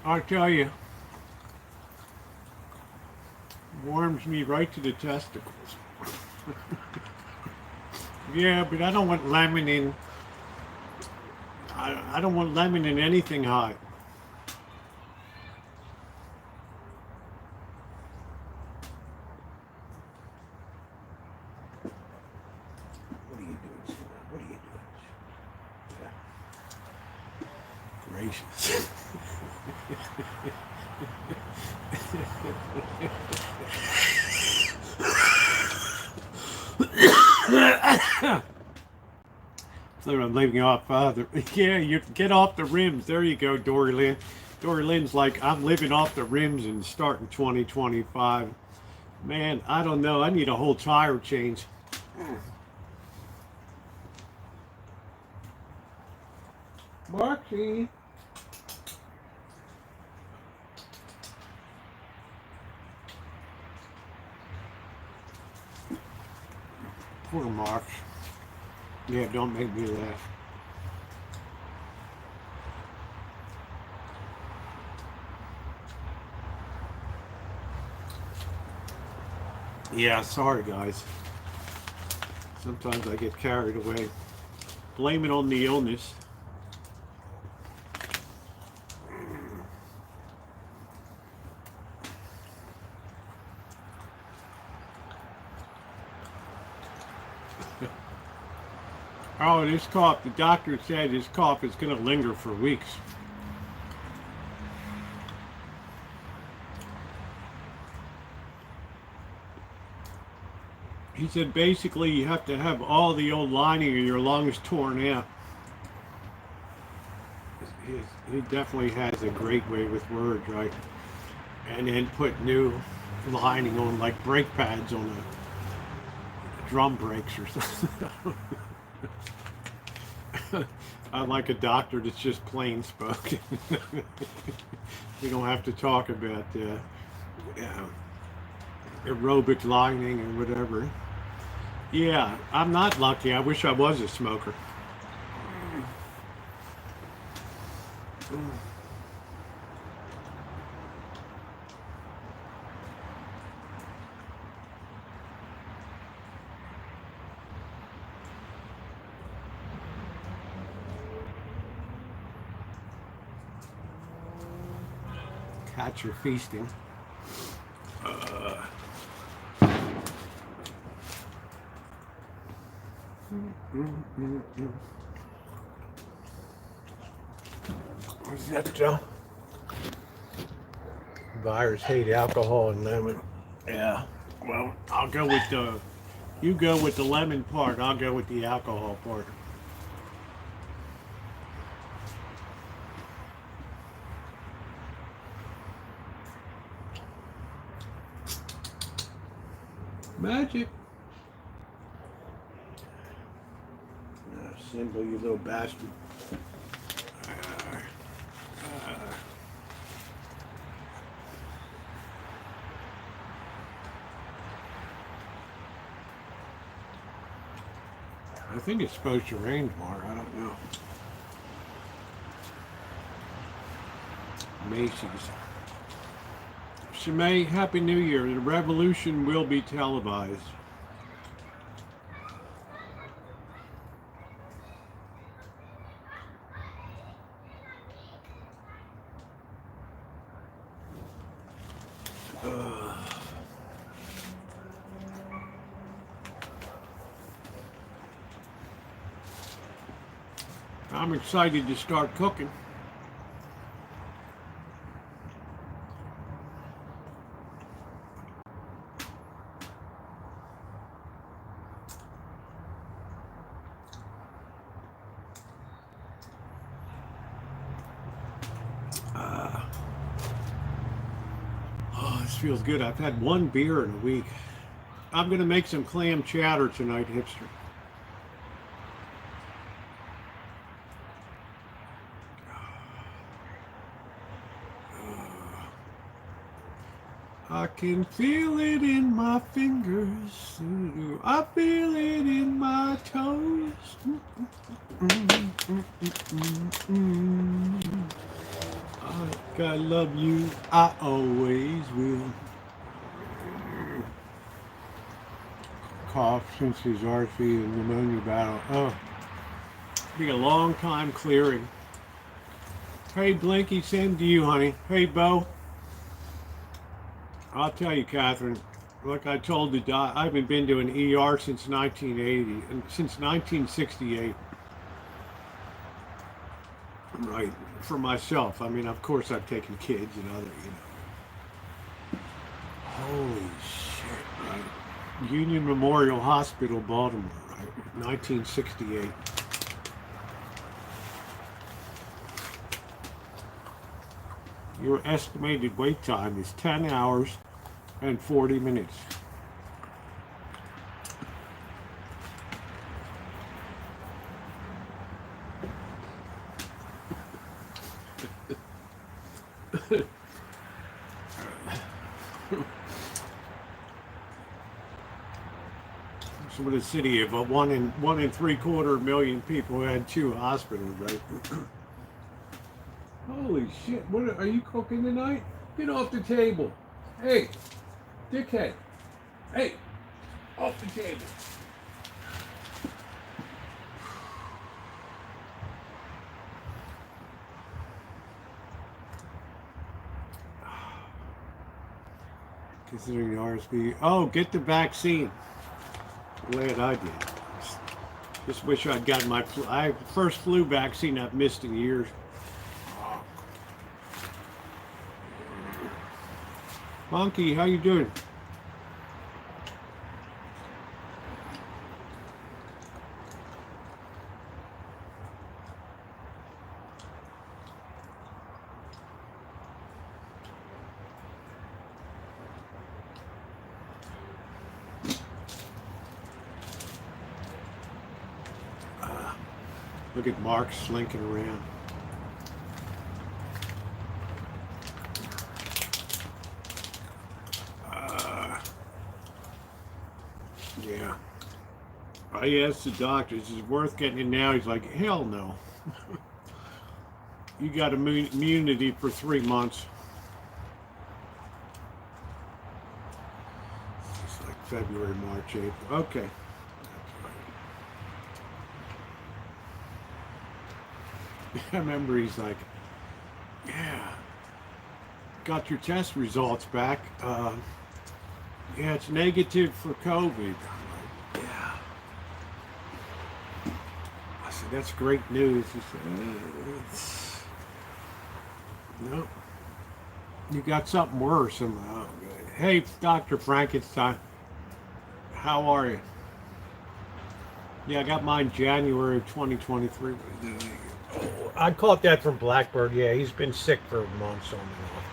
I tell you, warms me right to the testicles. Yeah, but I don't want lemon in. I don't want lemon in anything hot. What are you doing, Sarah? What are you doing? Yeah. Gracious. So I'm leaving off. Yeah, you get off the rims. There you go, Dory Lynn. Dory Lynn's like, I'm living off the rims and starting 2025. Man, I don't know. I need a whole tire change. Marky. Poor Mark. Yeah, don't make me laugh. Yeah, sorry guys. Sometimes I get carried away. Blame it on the illness. Oh, this cough, the doctor said this cough is going to linger for weeks. He said basically you have to have all the old lining of your lungs torn out. He definitely has a great way with words, right? And then put new lining on, like brake pads on a drum brakes or something. I like a doctor that's just plain spoken. We don't have to talk about aerobic lining or whatever. Yeah, I'm not lucky. I wish I was a smoker. Cats are feasting. What's that, Joe? Buyers hate alcohol and lemon. Yeah. Well, I'll go with the. You go with the lemon part. I'll go with the alcohol part. Magic. Simple, you little bastard. I think it's supposed to rain tomorrow. I don't know. Macy's. Shemay, Happy New Year. The revolution will be televised. I'm excited to start cooking. Oh, this feels good. I've had one beer in a week. I'm going to make some clam chowder tonight, hipster. I can feel it in my fingers. I feel it in my toes. I love you. I always will. Cough since his RC and pneumonia battle. Oh, be a long time clearing. Hey, Blinky, same to you, honey. Hey, Bo. I'll tell you, Catherine, like I told the doc, I haven't been to an ER since 1980, and since 1968. Right, for myself. I mean, of course, I've taken kids and other, Holy shit, right? Union Memorial Hospital, Baltimore, right? 1968. Your estimated wait time is 10 hours and 40 minutes. So with a city of 1.75 million people who had 2 hospitals, right? Holy shit, what are you cooking tonight? Get off the table. Hey, dickhead. Hey. Off the table. Considering the RSV. Oh, get the vaccine. Glad I did. Just wish I'd gotten my first flu vaccine I've missed in years. Monkey, how you doing? Look at Mark slinking around. Yeah. I asked the doctor, is it worth getting it now? He's like, hell no. You got immunity for 3 months. It's like February, March, April. Okay. I remember he's like, yeah, got your test results back. Yeah, it's negative for COVID. I'm like, yeah. I said, that's great news. He said, no, you got something worse. I'm like, oh, good. Hey, Dr. Frankenstein, how are you? Yeah, I got mine January of 2023. I caught that from Blackbird. Yeah, he's been sick for months on and off.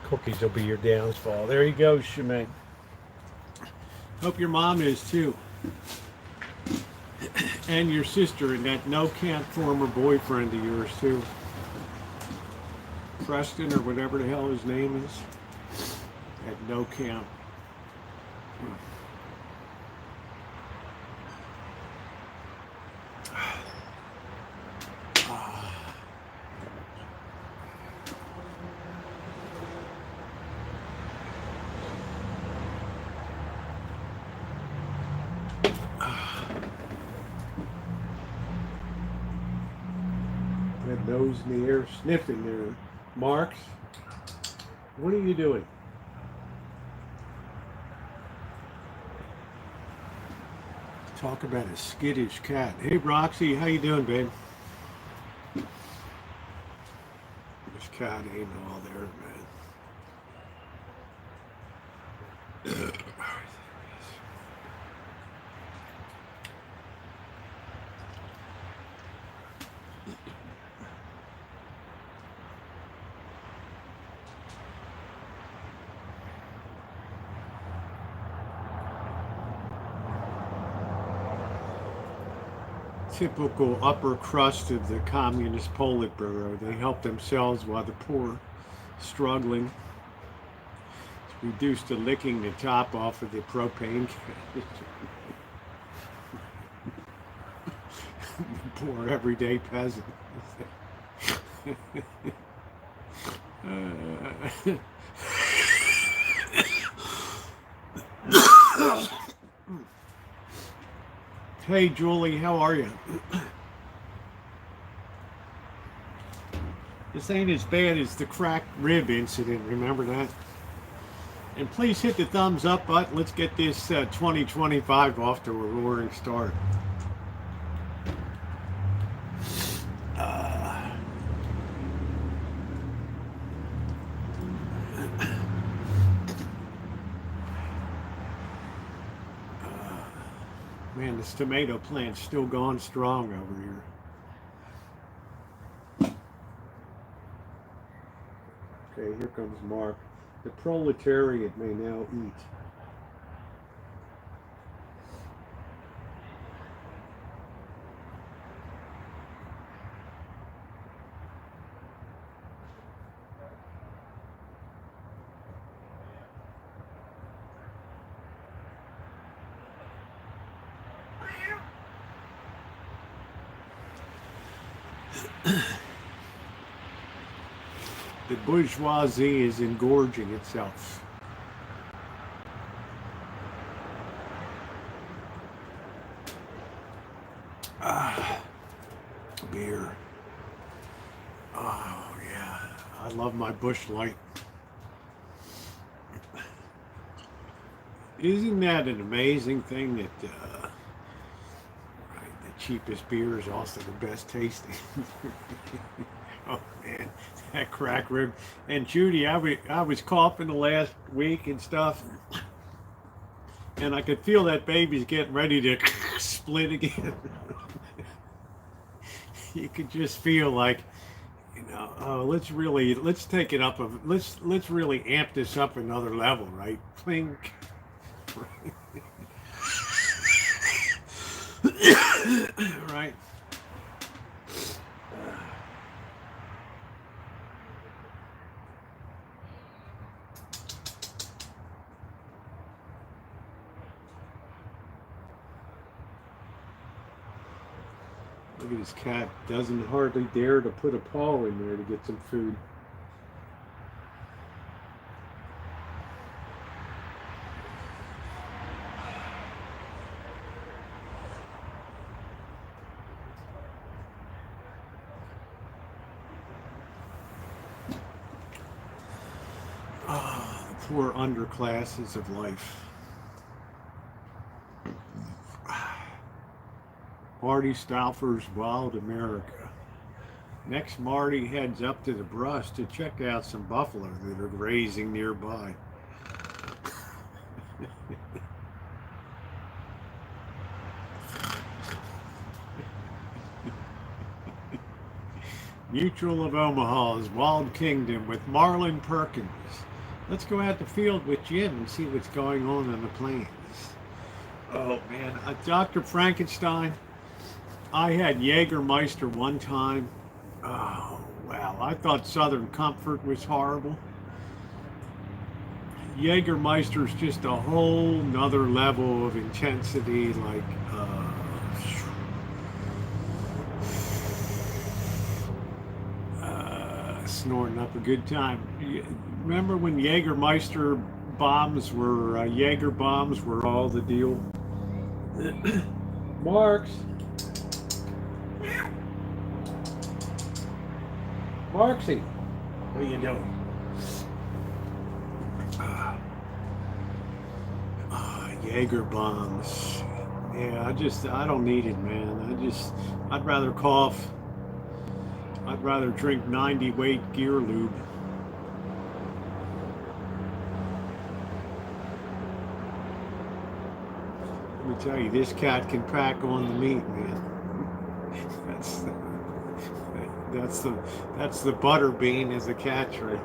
Cookies will be your downfall. There you go, Shemaine. Hope your mom is too. And your sister and that no camp former boyfriend of yours too. Preston or whatever the hell his name is. At no camp. Nose in the air, sniffing there. Marks, what are you doing? Talk about a skittish cat. Hey, Roxy, how you doing, babe? This cat ain't all there, man. Typical upper crust of the communist Politburo. They help themselves while the poor struggling. It's reduced to licking the top off of the propane can. Poor everyday peasant. Hey, Julie, how are you? This ain't as bad as the cracked rib incident, remember that? And please hit the thumbs up button. Let's get this 2025 off to a roaring start. Man, this tomato plant's still going strong over here. Okay, here comes Mark. The proletariat may now eat. The bourgeoisie is engorging itself. Beer. Oh yeah, I love my Busch Light. Isn't that an amazing thing that right, the cheapest beer is also the best tasting? Oh man, that crack rib. And Judy, I was coughing the last week and stuff, and I could feel that baby's getting ready to split again. You could just feel like, oh, let's take it up let's really amp this up another level, right? Clink. Right. Look at this cat, doesn't hardly dare to put a paw in there to get some food. Oh, the poor underclasses of life. Marty Stauffer's Wild America. Next, Marty heads up to the brush to check out some buffalo that are grazing nearby. Mutual of Omaha's Wild Kingdom with Marlon Perkins. Let's go out the field with Jim and see what's going on the plains. Oh man, Dr. Frankenstein. I had Jägermeister one time. Oh, wow. I thought Southern Comfort was horrible. Jägermeister's just a whole nother level of intensity, like, snorting up a good time. Remember when Jägermeister bombs were, Jaeger bombs were all the deal? Marks. Marksy, what are you doing? Jaeger bombs. Yeah, I don't need it, man. I'd rather cough. I'd rather drink 90 weight gear lube. Let me tell you, this cat can pack on the meat, man. That's the butter bean as a catch, right?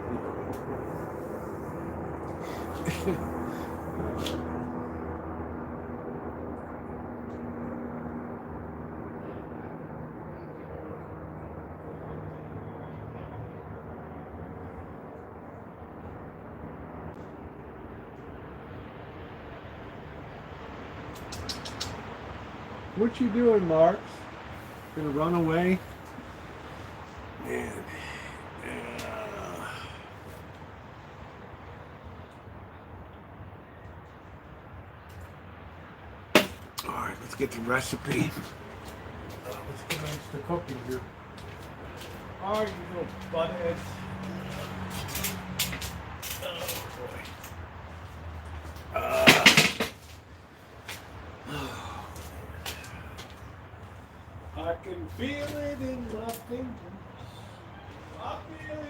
What you doing, Mark? Gonna run away? Man. All right, let's get the recipe. Let's get into the cooking here. All right, you little buttheads. Oh boy. I can feel it in my fingers. I feel it.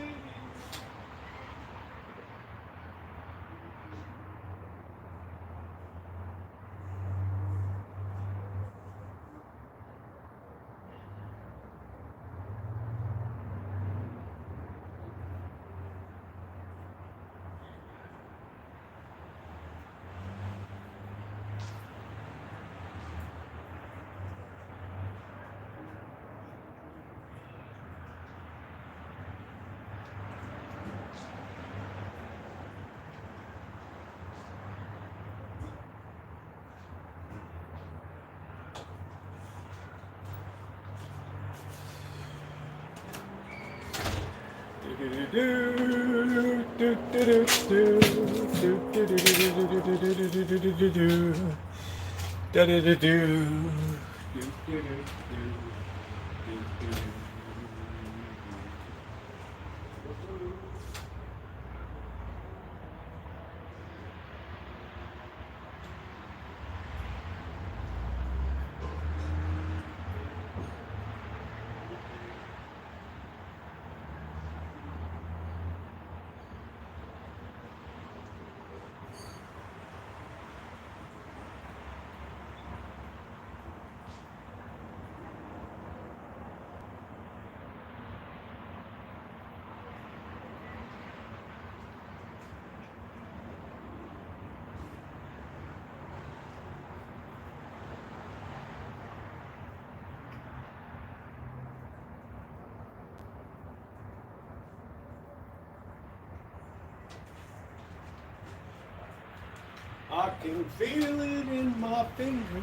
I can feel it in my fingers.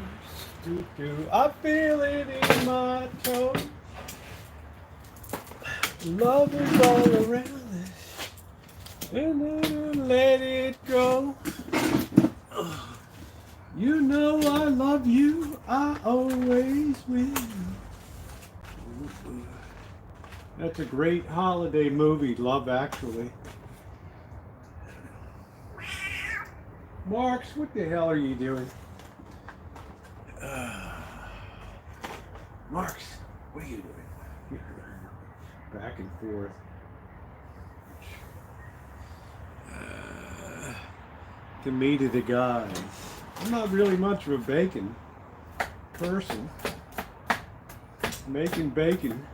I feel it in my toes. Love is all around us. And then let it go. You know I love you. I always will. That's a great holiday movie, Love Actually. Marks, what the hell are you doing? Marks, what are you doing? Back and forth. To me, to the guys. I'm not really much of a bacon person. Making bacon.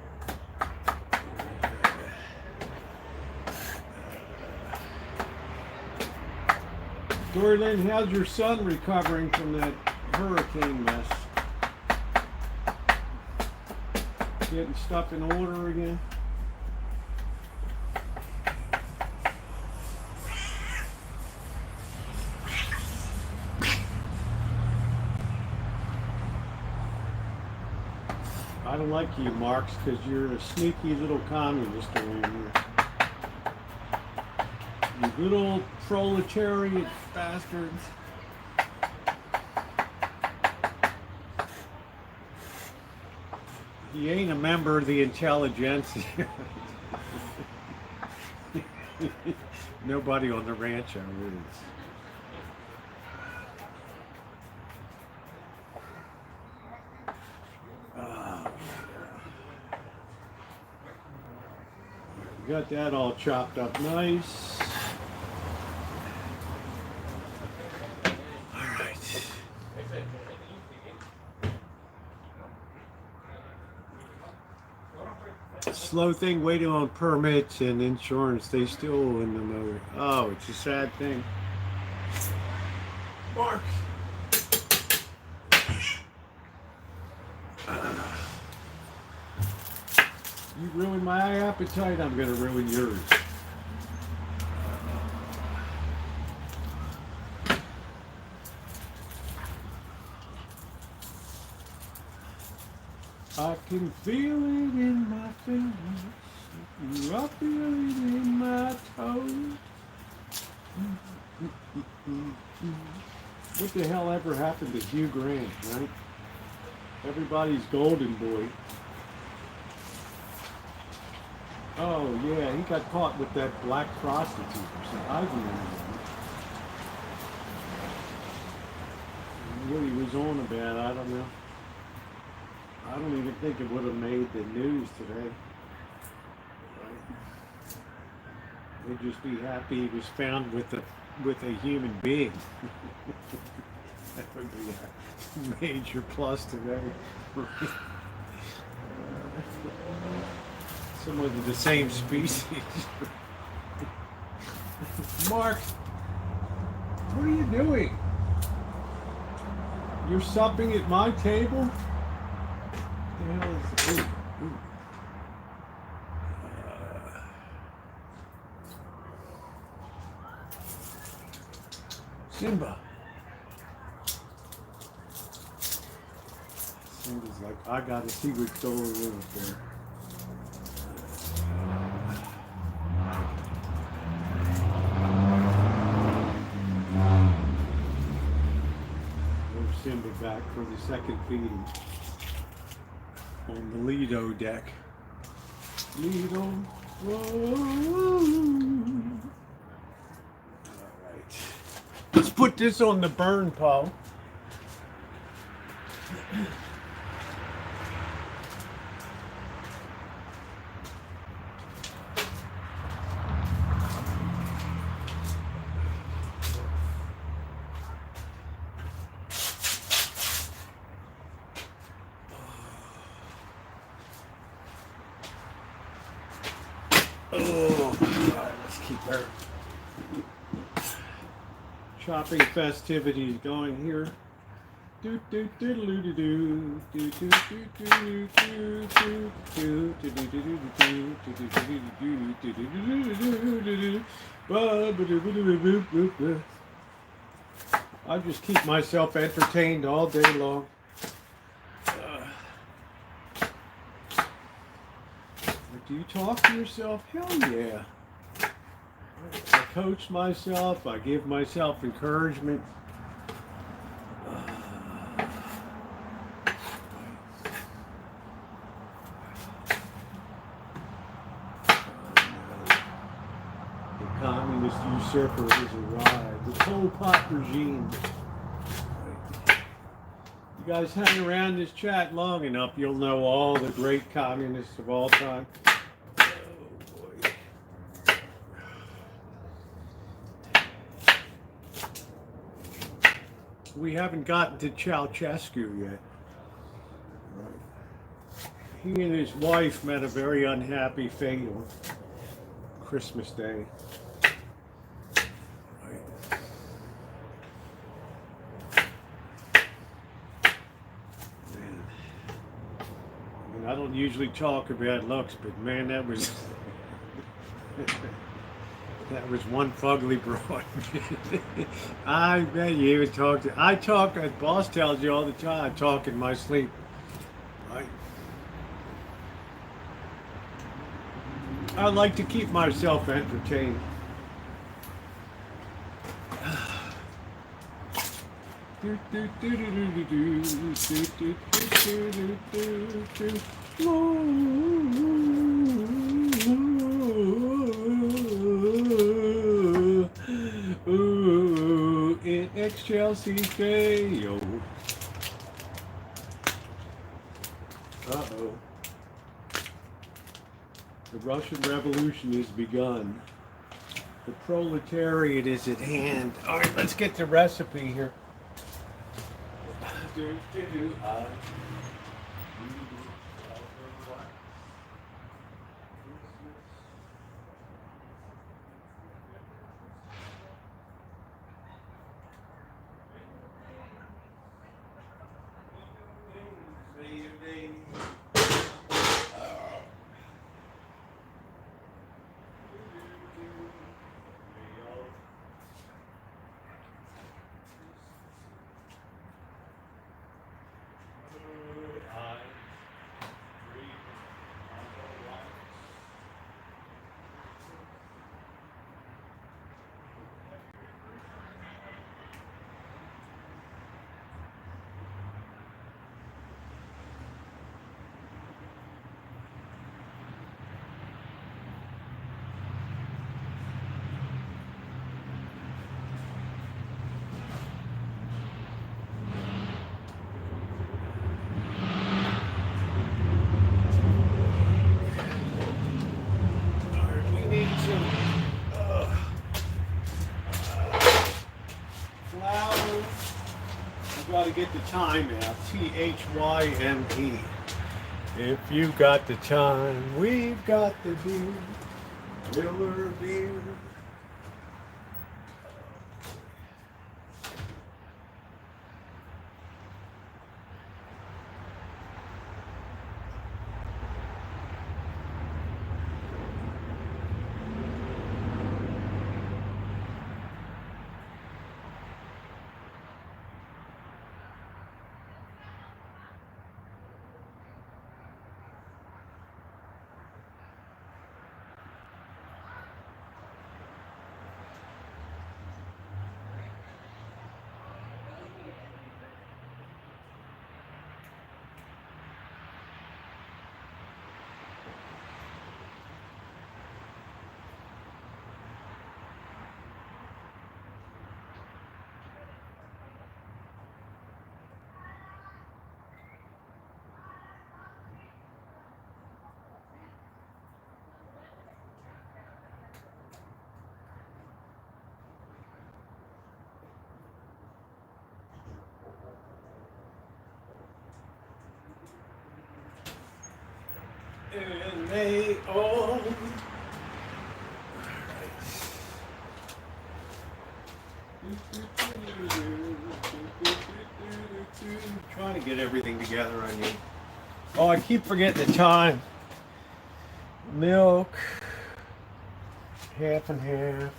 Dory Lynn, how's your son recovering from that hurricane mess? Getting stuff in order again? I don't like you, Marks, because you're a sneaky little communist around here. You good old proletariat bastards. He ain't a member of the intelligentsia. Nobody on the Rancho is. Got that all chopped up nice. All right. Slow thing waiting on permits and insurance. They still in the motor. Oh, it's a sad thing. Mark. You ruin my appetite, I'm going to ruin yours. I can feel it in my fingers. I feel it in my toes. What the hell ever happened to Hugh Grant, right? Everybody's golden boy. Oh, yeah, he got caught with that black prostitute or something. I remember that. What he was on about, I don't know. I don't even think it would have made the news today. They'd just be happy he was found with a human being. That would be a major plus today. Someone of the same species. Mark, what are you doing? You're supping at my table? What the hell is it? Simba. Simba's like, I gotta see what's going on there. Simba back for the second feeding. on the Lido deck. Lido. Whoa. Alright. Let's put this on the burn pile. Oh, right, let's keep our chopping festivities going here. I just keep myself entertained all day long. Do you talk to yourself? Hell yeah. I coach myself. I give myself encouragement. The communist usurper has arrived. The Pol Pot regime. You guys hang around this chat long enough, you'll know all the great communists of all time. We haven't gotten to Ceausescu yet. He and his wife met a very unhappy fate on Christmas Day. I don't usually talk about looks, but man, that was that was one fugly broad. I bet you even talk to. I talk. Boss tells you all the time. I talk in my sleep. Right. I like to keep myself entertained. In ex-Chelsea Day, yo. Uh-oh. The Russian Revolution has begun. The proletariat is at hand. All right, let's get the recipe here. Got to get the time out. THYME. If you got the time, we've got the beer. Miller beer. And they all. Trying to get everything together on you. Oh, I keep forgetting the time. Milk, half and half.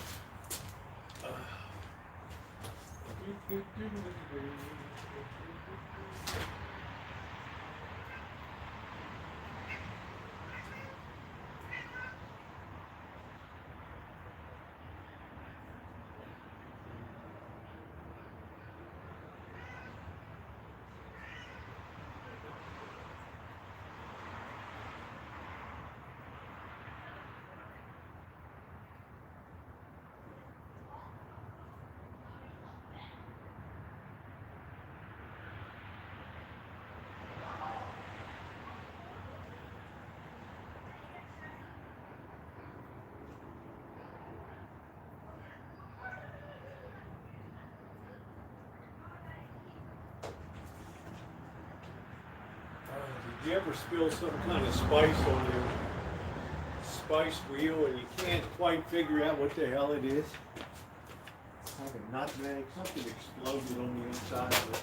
Did you ever spill some kind of spice on your spice wheel and you can't quite figure out what the hell it is? Like a nutmeg, something exploded on the inside of it.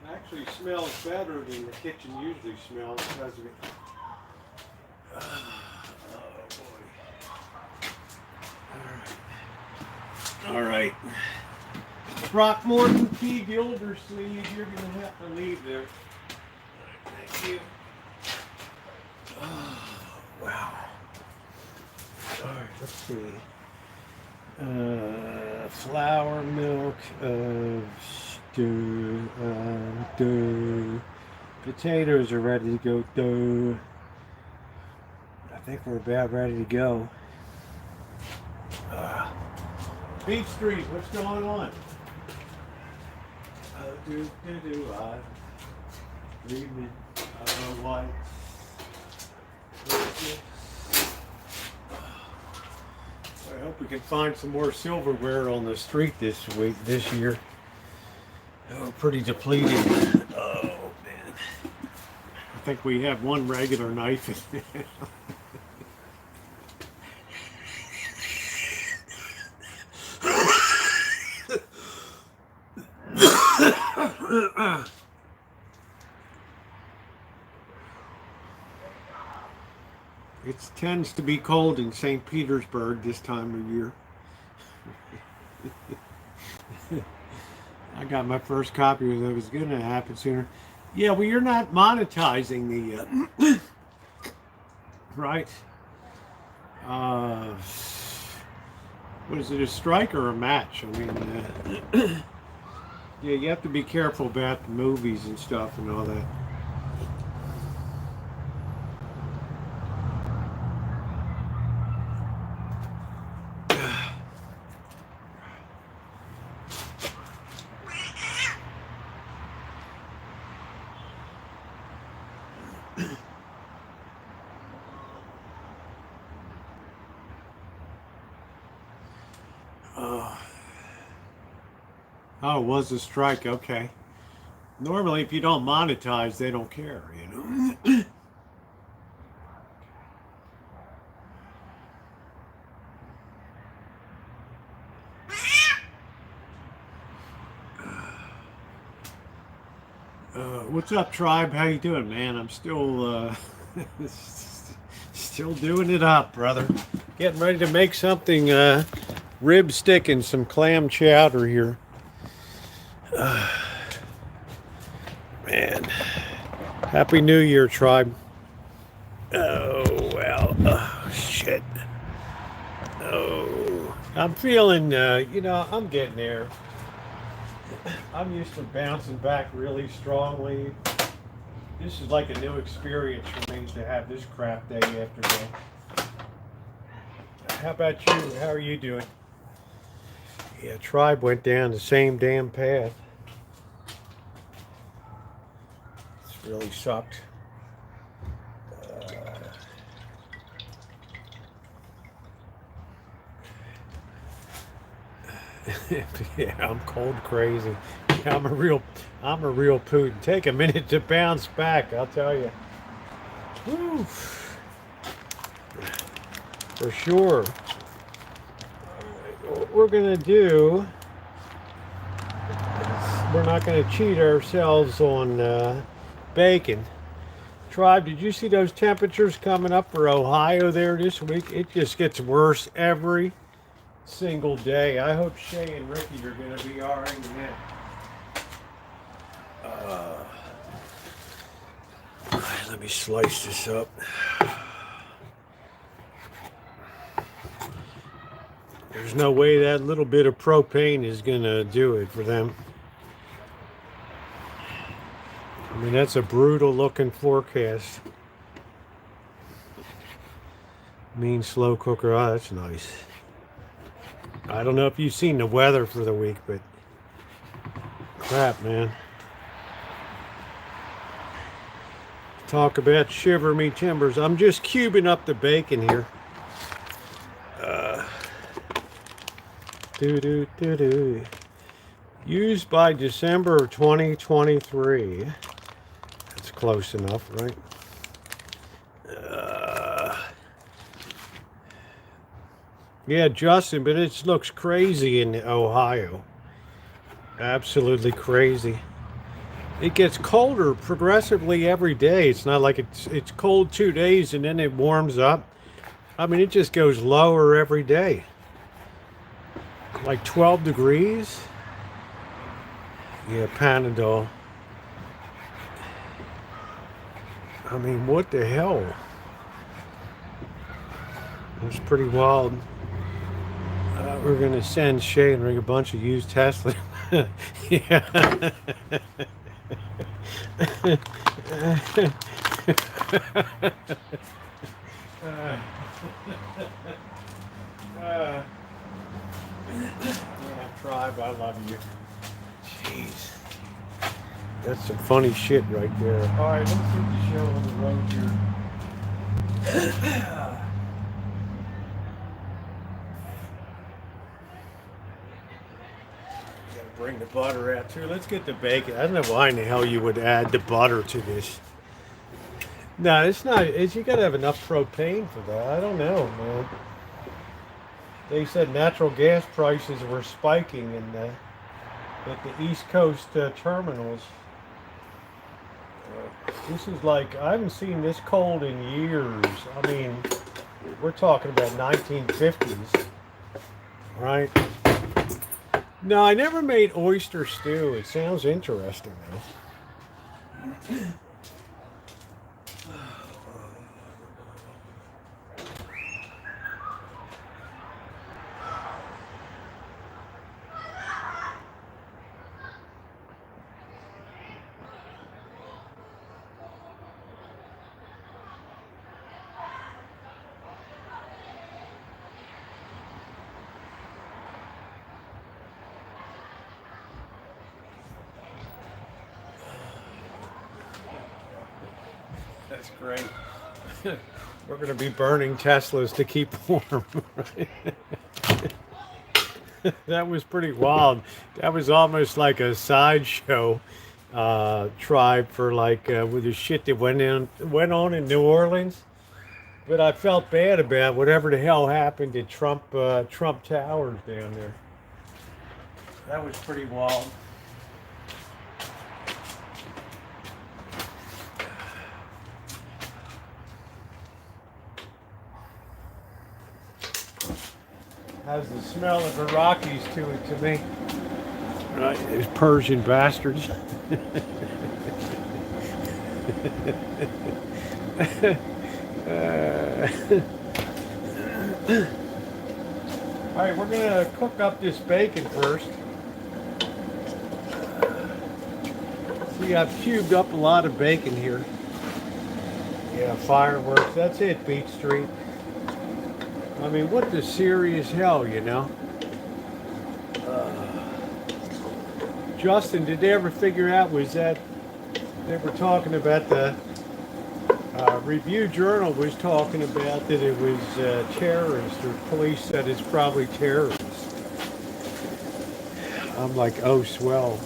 It actually smells better than the kitchen usually smells because of it. Oh boy. All right. Throckmorton P. Gildersleeve, you're going to have to leave there. Thank you. Oh, wow. All right, let's see. Flour, milk, stew. Potatoes are ready to go. I think we're about ready to go. Beach Street, what's going on? I dreaming of white. I hope we can find some more silverware on the street this year. Oh, pretty depleted. Oh man. I think we have one regular knife in there. It tends to be cold in St. Petersburg this time of year. I got my first copy of it. It was going to happen sooner. Yeah, well, you're not monetizing the right. What is it, a strike or a match? I mean, yeah, you have to be careful about the movies and stuff and all that. Oh, it was a strike. Okay. Normally, if you don't monetize, they don't care, you know. What's up, tribe? How you doing, man? I'm still still doing it up, brother. Getting ready to make something rib stick and some clam chowder here. Man, Happy New Year, tribe. Oh well, oh shit. Oh, I'm feeling, I'm getting there. I'm used to bouncing back really strongly. This is like a new experience for me to have this crap day after day. How about you? How are you doing? Yeah, tribe went down the same damn path. It's really sucked. Yeah, I'm cold crazy. I'm a real Putin. Take a minute to bounce back, I'll tell you. Woo. For sure. What we're going to do, we're not going to cheat ourselves on bacon. Tribe, did you see those temperatures coming up for Ohio there this week? It just gets worse every single day. I hope Shay and Ricky are going to be all right in that. Let me slice this up. There's no way that little bit of propane is going to do it for them. I mean, that's a brutal looking forecast. Mean slow cooker. Oh, that's nice. I don't know if you've seen the weather for the week, but crap, man. Talk about shiver me timbers. I'm just cubing up the bacon here. Used by December 2023. That's close enough, right? Yeah, Justin, but it looks crazy in Ohio. Absolutely crazy. It gets colder progressively every day. It's not like it's cold 2 days and then it warms up. I mean, it just goes lower every day. Like 12 degrees. Yeah, Panadol. I mean, what the hell? It's pretty wild. We're going to send Shay and Ring a bunch of used Tesla. Yeah. Tribe, I love you. Jeez. That's some funny shit right there. Alright, let's get the show on the road here. Gotta bring the butter out too. Let's get the bacon. I don't know why in the hell you would add the butter to this. No, it's not. You gotta have enough propane for that. I don't know, man. They said natural gas prices were spiking at the East Coast terminals. This is like, I haven't seen this cold in years. I mean, we're talking about 1950s, right? No, I never made oyster stew. It sounds interesting, though. That's great. We're going to be burning Teslas to keep warm. Right? That was pretty wild. That was almost like a sideshow tribe for like with the shit that went on in New Orleans. But I felt bad about whatever the hell happened to Trump Towers down there. That was pretty wild. Has the smell of the Rockies to it to me. Right, those Persian bastards. All right, we're gonna cook up this bacon first. See, I've cubed up a lot of bacon here. Yeah, fireworks. That's it, Beach Street. I mean, what the serious hell, you know? Justin, did they ever figure out, was that they were talking about the Review Journal was talking about that it was terrorists, or police said it's probably terrorists. I'm like, oh, swell.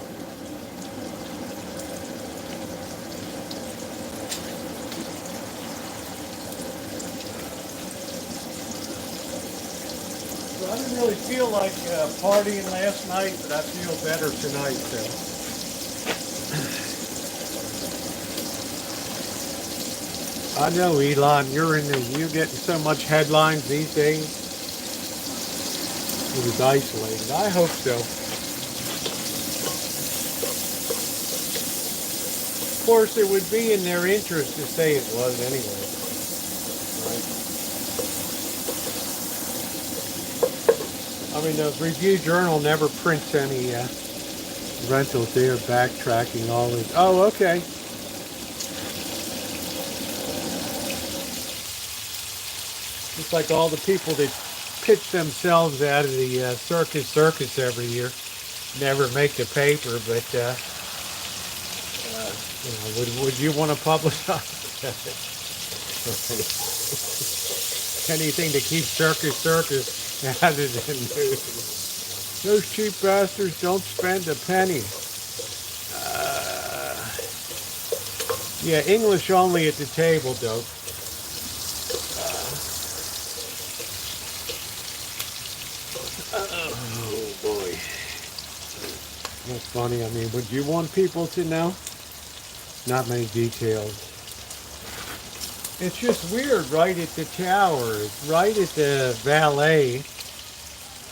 didn't really feel like partying last night, but I feel better tonight, so. I know, Elon, you're getting so much headlines these days. He was isolated. I hope so. Of course, it would be in their interest to say it was anyway. Right? I mean, the Review Journal never prints any rentals. They are backtracking all this. Oh, okay. It's like all the people that pitch themselves out of the circus every year never make the paper, but you know, would you want to publicize anything to keep circus out of the news? Those cheap bastards don't spend a penny. Yeah, English only at the table, though. Oh boy. That's funny. I mean, would you want people to know? Not many details. It's just weird right at the tower. It's right at the valet.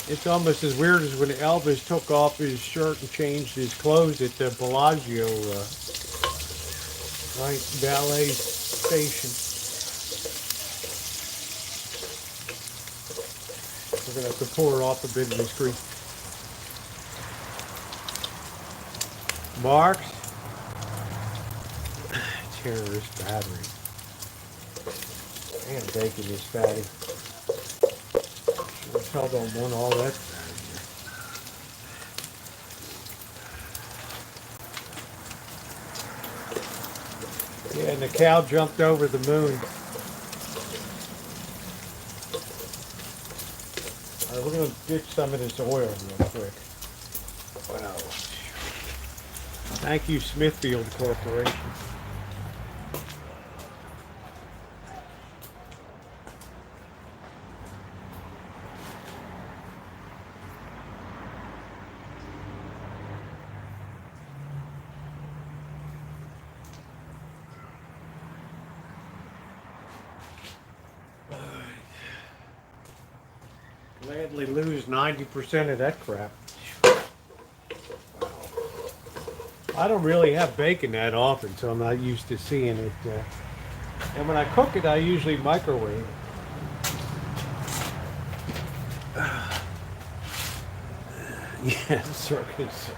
It's almost as weird as when Elvis took off his shirt and changed his clothes at the Bellagio, right, valet station. We're going to have to pour off a bit of this cream. Marks. Terrorist battery. Man, bacon is fatty. Sure as hell don't want all that fatty here. Yeah, and the cow jumped over the moon. All right, we're going to ditch some of this oil real quick. Wow. Thank you, Smithfield Corporation. Gladly lose 90% of that crap. Wow. I don't really have bacon that often, so I'm not used to seeing it. And when I cook it, I usually microwave. Yeah, circus.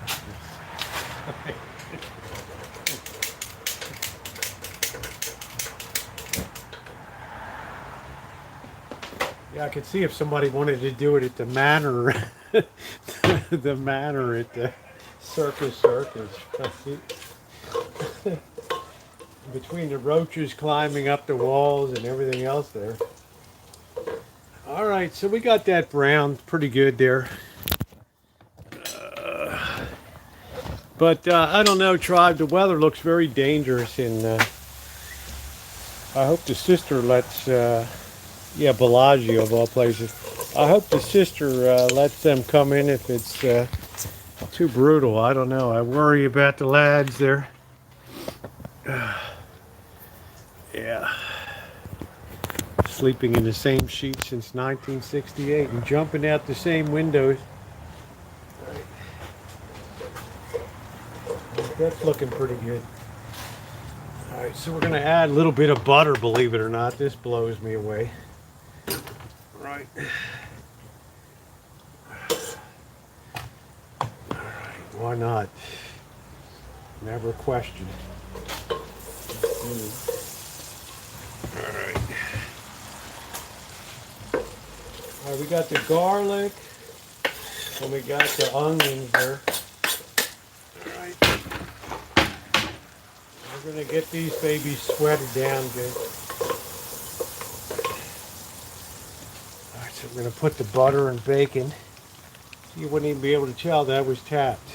Yeah, I could see if somebody wanted to do it at the manor, the manor at the circus. Between the roaches climbing up the walls and everything else there. All right, so we got that brown pretty good there. But I don't know, Tribe, the weather looks very dangerous, and I hope the sister lets... yeah, Bellagio of all places. I hope the sister lets them come in if it's too brutal. I don't know. I worry about the lads there. Yeah. Sleeping in the same sheet since 1968 and jumping out the same windows. That's looking pretty good. Alright, so we're going to add a little bit of butter, believe it or not. This blows me away. Right. Alright, why not? Never question. Alright. Alright, we got the garlic and we got the onions there. Alright. We're going to get these babies sweated down good. So we're going to put the butter and bacon. You wouldn't even be able to tell that was tapped.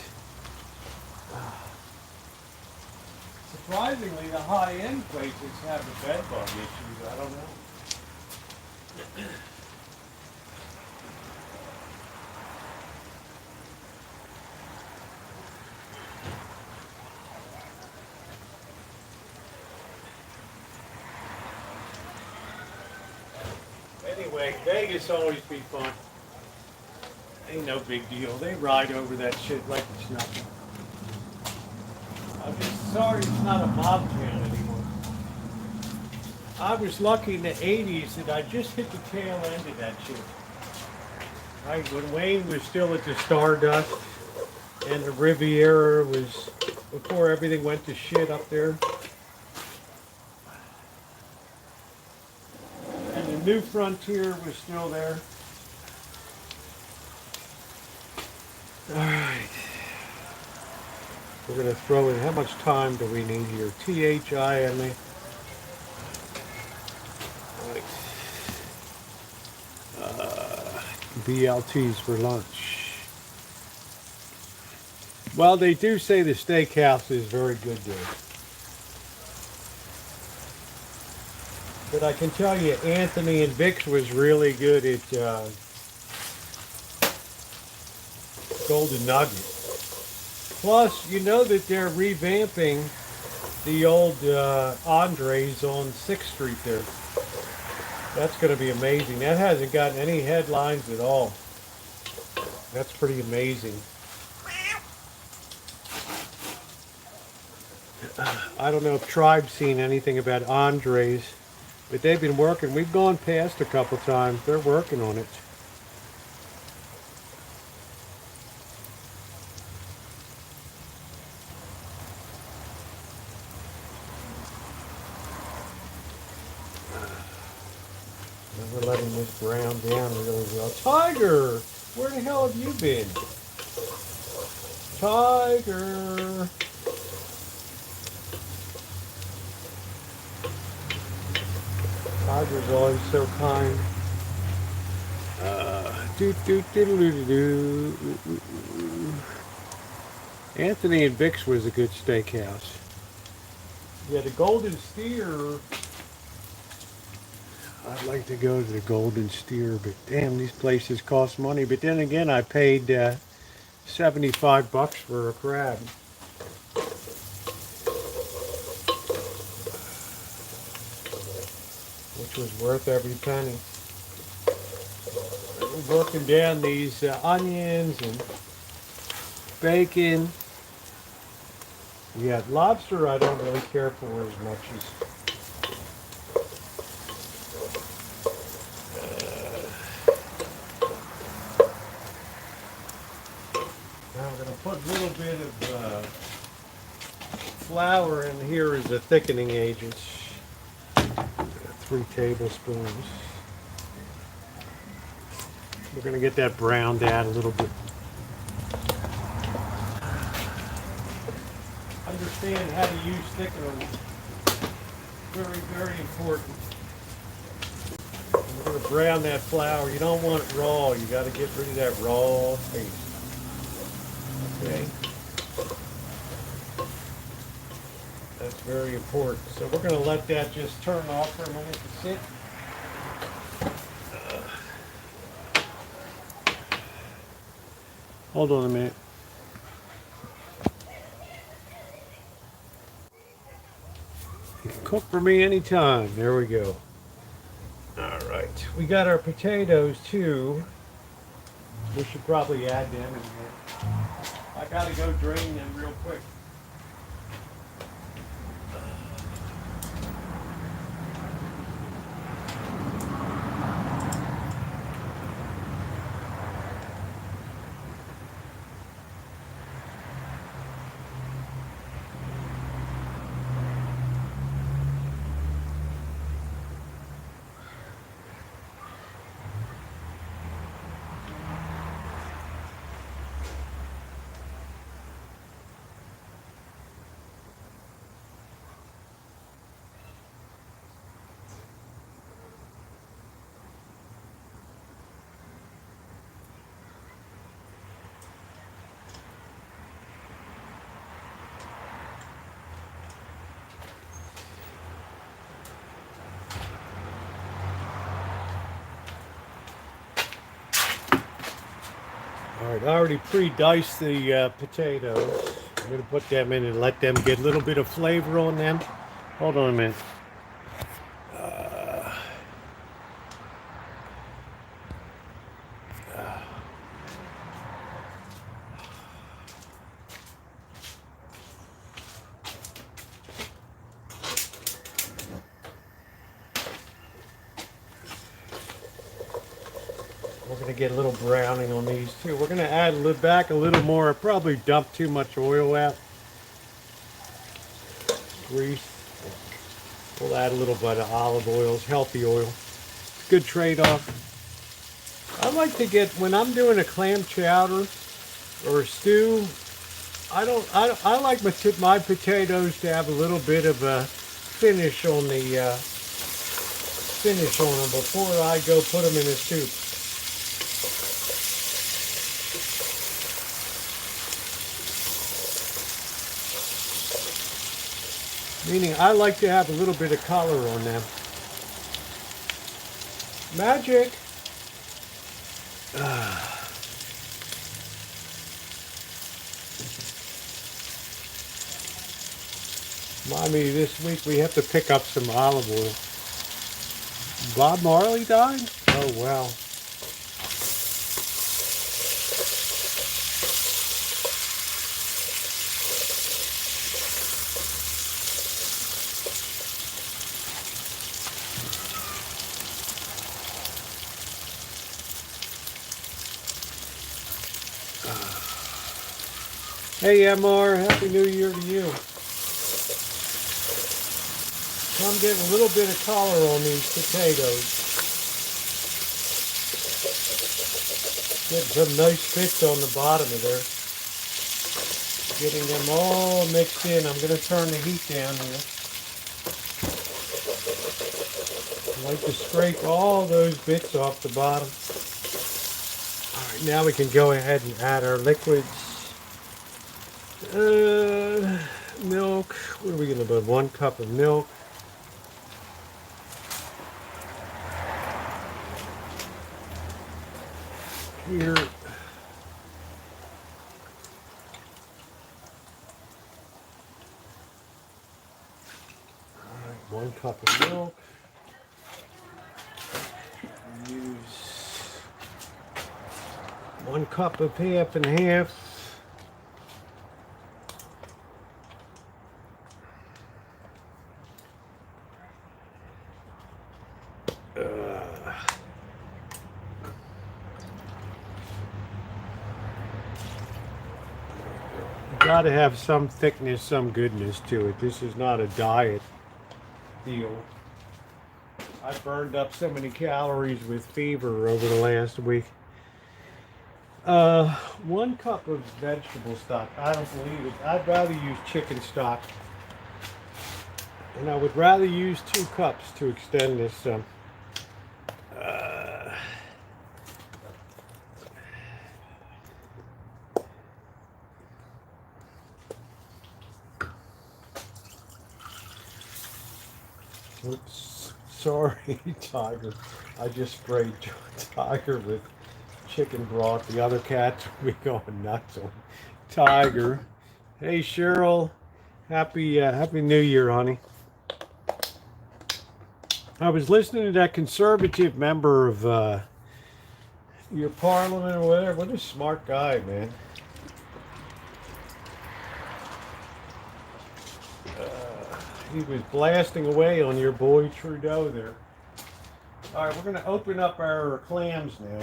Surprisingly, the high-end places have the bed bug issues. I don't know. anyway, Vegas always be fun. Ain't no big deal. They ride over that shit like it's nothing. I'm just sorry it's not a mob town anymore. I was lucky in the 80s that I just hit the tail end of that shit. Right, when Wayne was still at the Stardust and the Riviera was before everything went to shit up there. And the New Frontier was still there. Alright. We're going to throw in, how much time do we need here? THI and me. BLTs for lunch. Well, they do say the steakhouse is very good there. But I can tell you, Anthony and Vic's was really good at Golden Nugget. Plus, you know that they're revamping the old Andres on 6th Street there. That's going to be amazing. That hasn't gotten any headlines at all. That's pretty amazing. I don't know if Tribe's seen anything about Andres, but they've been working. We've gone past a couple times. They're working on it. We're letting this brown down really well. Tiger! Where the hell have you been? Tiger! Tiger's always so kind. Anthony and Vic's was a good steakhouse. Yeah, the Golden Steer. I'd like to go to the Golden Steer, but damn, these places cost money. But then again, I paid $75 for a crab. Which was worth every penny. We're working down these onions and bacon. Yeah, lobster I don't really care for as much as now we're going to put a little bit of flour in here as a thickening agent. 3 tablespoons. We're going to get that browned out a little bit. Understand how to use thickener. Very, very important. And we're going to brown that flour. You don't want it raw. You got to get rid of that raw taste. Okay. That's very important. So we're going to let that just turn off for a minute to sit. Hold on a minute. You can cook for me anytime. There we go. All right. We got our potatoes too. We should probably add them in here. I got to go drain them real quick. All right, I already pre-diced the potatoes. I'm going to put them in and let them get a little bit of flavor on them. Hold on a minute. We're going to get a little browning on these too. We're going to add back a little more. I probably dumped too much oil out. Grease. We'll add a little bit of olive oil. It's healthy oil. Good trade-off. I like to get, when I'm doing a clam chowder or a stew, I like my potatoes to have a little bit of a finish on them before I go put them in a soup. Meaning I like to have a little bit of color on them. Magic. Mommy, this week we have to pick up some olive oil. Bob Marley died? Oh, wow. Hey, MR, Happy New Year to you. I'm getting a little bit of color on these potatoes. Getting some nice bits on the bottom of there. Getting them all mixed in. I'm going to turn the heat down here. I like to scrape all those bits off the bottom. All right, now we can go ahead and add our liquids. Milk. What are we going to put? 1 cup of milk. Here. All right, 1 cup of milk. Use 1 cup of half and half. Got to have some thickness, some goodness to it. This is not a diet deal. I burned up so many calories with fever over the last week. 1 cup of vegetable stock. I don't believe it. I'd rather use chicken stock. And I would rather use 2 cups to extend this. Oops, sorry, Tiger. I just sprayed Tiger with chicken broth. The other cats will be going nuts on Tiger. Hey, Cheryl. Happy New Year, honey. I was listening to that conservative member of your parliament or whatever. What a smart guy, man. He was blasting away on your boy Trudeau there. All right, we're going to open up our clams now.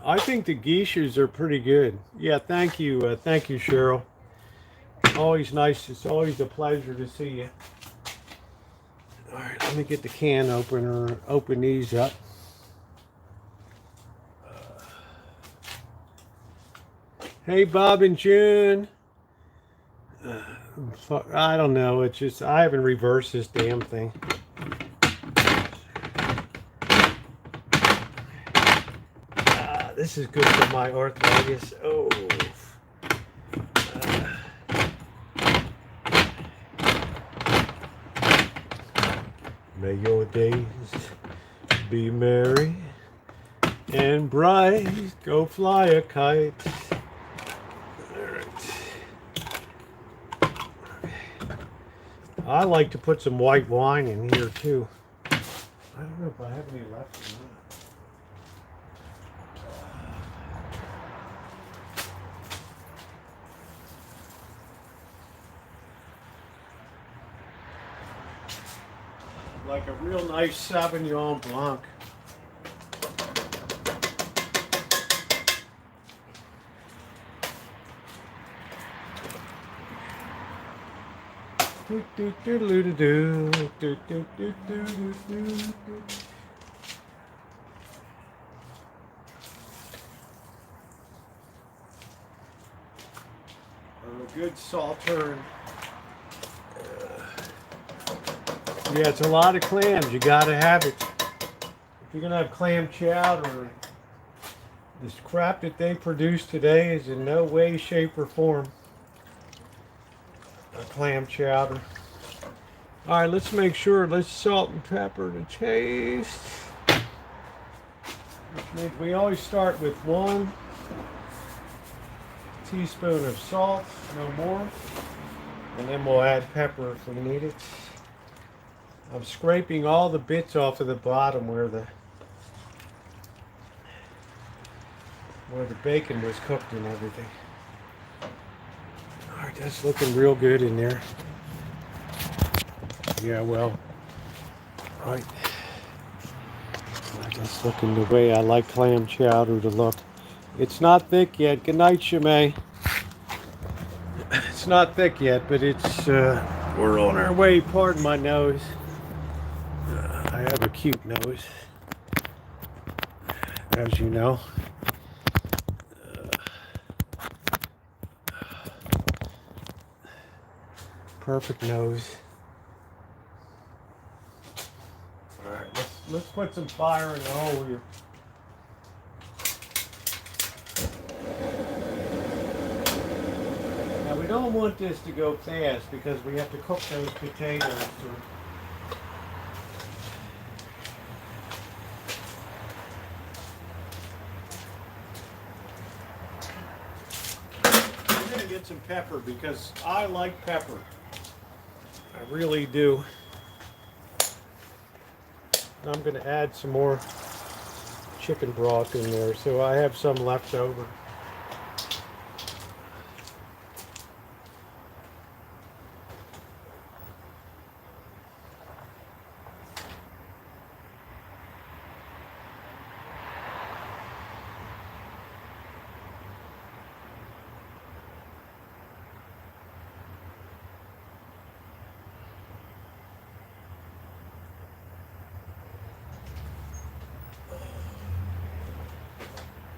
I think the geishas are pretty good. Yeah, thank you, Cheryl. Always nice. It's always a pleasure to see you. All right, let me get the can opener. Open these up. Hey, Bob and June. I don't know. It's just I haven't reversed this damn thing. This is good for my arthritis. Oh. May your days be merry and bright. Go fly a kite. I like to put some white wine in here too. I don't know if I have any left or not. Like a real nice Sauvignon Blanc. A good saltern. Yeah, it's a lot of clams. You gotta have it. If you're gonna have clam chowder, this crap that they produce today is in no way, shape, or form a clam chowder. All right, let's make sure. Let's salt and pepper to taste. Which means we always start with 1 teaspoon of salt, no more. And then we'll add pepper if we need it. I'm scraping all the bits off of the bottom where the bacon was cooked and everything. All right, that's looking real good in there. Yeah, well, right. That's looking the way I like clam chowder to look. It's not thick yet. Good night, Shimei. It's not thick yet, but it's, we're on our way. Pardon my nose. I have a cute nose, as you know. Perfect nose. All right, let's put some fire in the hole here. Now we don't want this to go fast because we have to cook those potatoes. I'm gonna get some pepper because I like pepper. I really do. I'm going to add some more chicken broth in there, so I have some left over.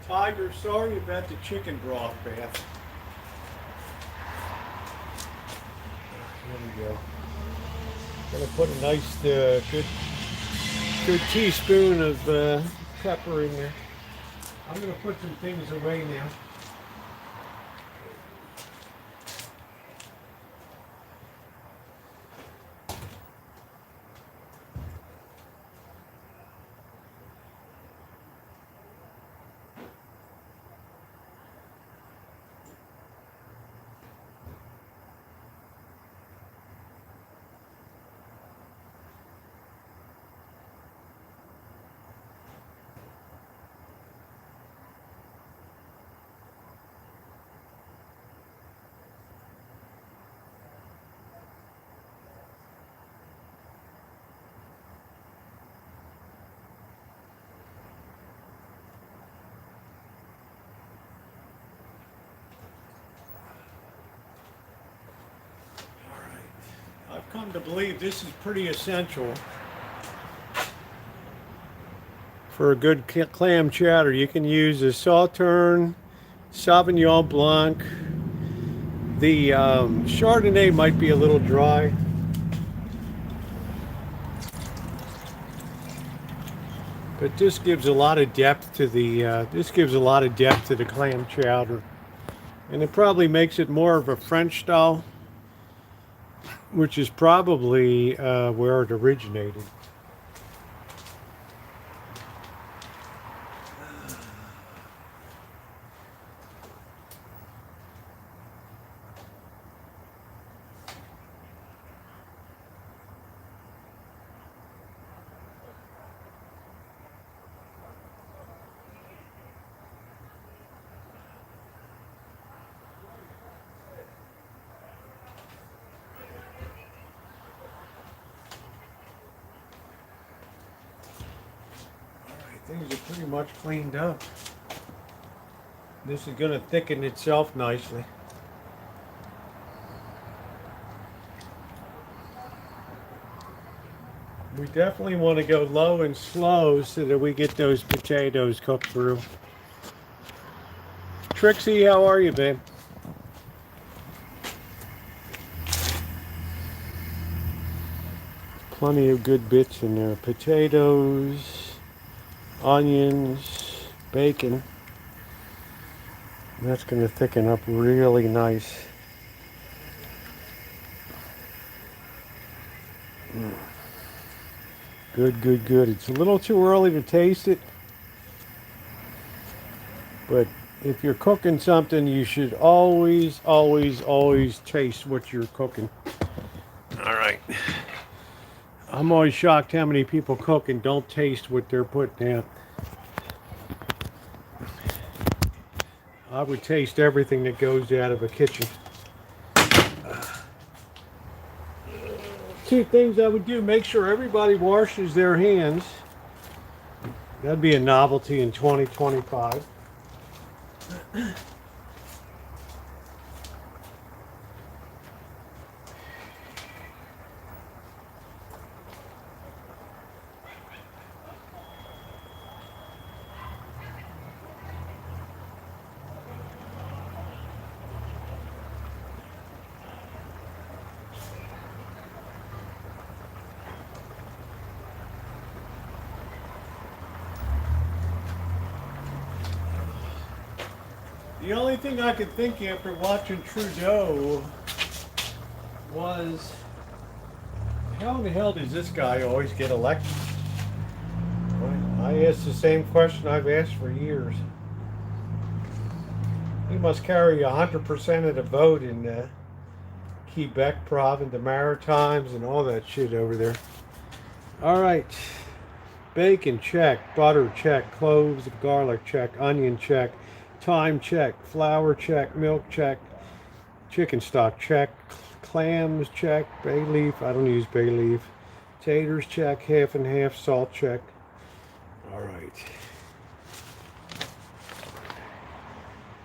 Tiger, sorry about the chicken broth bath. Here we go. Gonna put a nice, good teaspoon of pepper in there. I'm gonna put some things away now. I've come to believe this is pretty essential for a good clam chowder. You can use a Sauterne, Sauvignon Blanc. The Chardonnay might be a little dry. But this gives a lot of depth to the clam chowder. And it probably makes it more of a French style, which is probably where it originated. Things are pretty much cleaned up. This is going to thicken itself nicely. We definitely want to go low and slow so that we get those potatoes cooked through. Trixie, how are you, babe? Plenty of good bits in there. Potatoes, onions, bacon. That's going to thicken up really nice. Good, good, good. It's a little too early to taste it, but if you're cooking something, you should always, always, always taste what you're cooking. All right. I'm always shocked how many people cook and don't taste what they're putting out. I would taste everything that goes out of a kitchen. Two things I would do: make sure everybody washes their hands. That'd be a novelty in 2025. The only thing I could think after watching Trudeau was, how in the hell does this guy always get elected? I asked the same question I've asked for years. He must carry 100% of the vote in Quebec province, the Maritimes, and all that shit over there. All right. Bacon, check. Butter, check. Cloves of garlic, check. Onion, check. Thyme, check. Flour, check. Milk, check. Chicken stock, check. Clams, check. Bay leaf, I don't use bay leaf. Taters, check. Half and half. Salt, check. All right.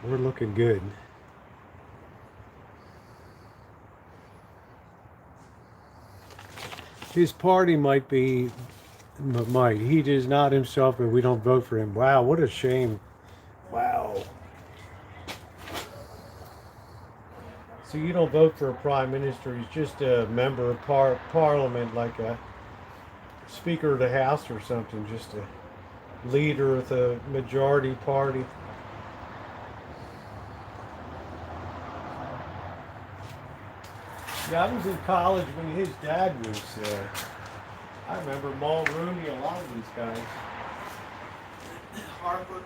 We're looking good. His party might be, he does not himself, but we don't vote for him. Wow, what a shame. Wow. So you don't vote for a prime minister, he's just a member of parliament, like a speaker of the house or something, just a leader of the majority party. Yeah, I was in college when his dad was, I remember Mulrooney, a lot of these guys. Harper.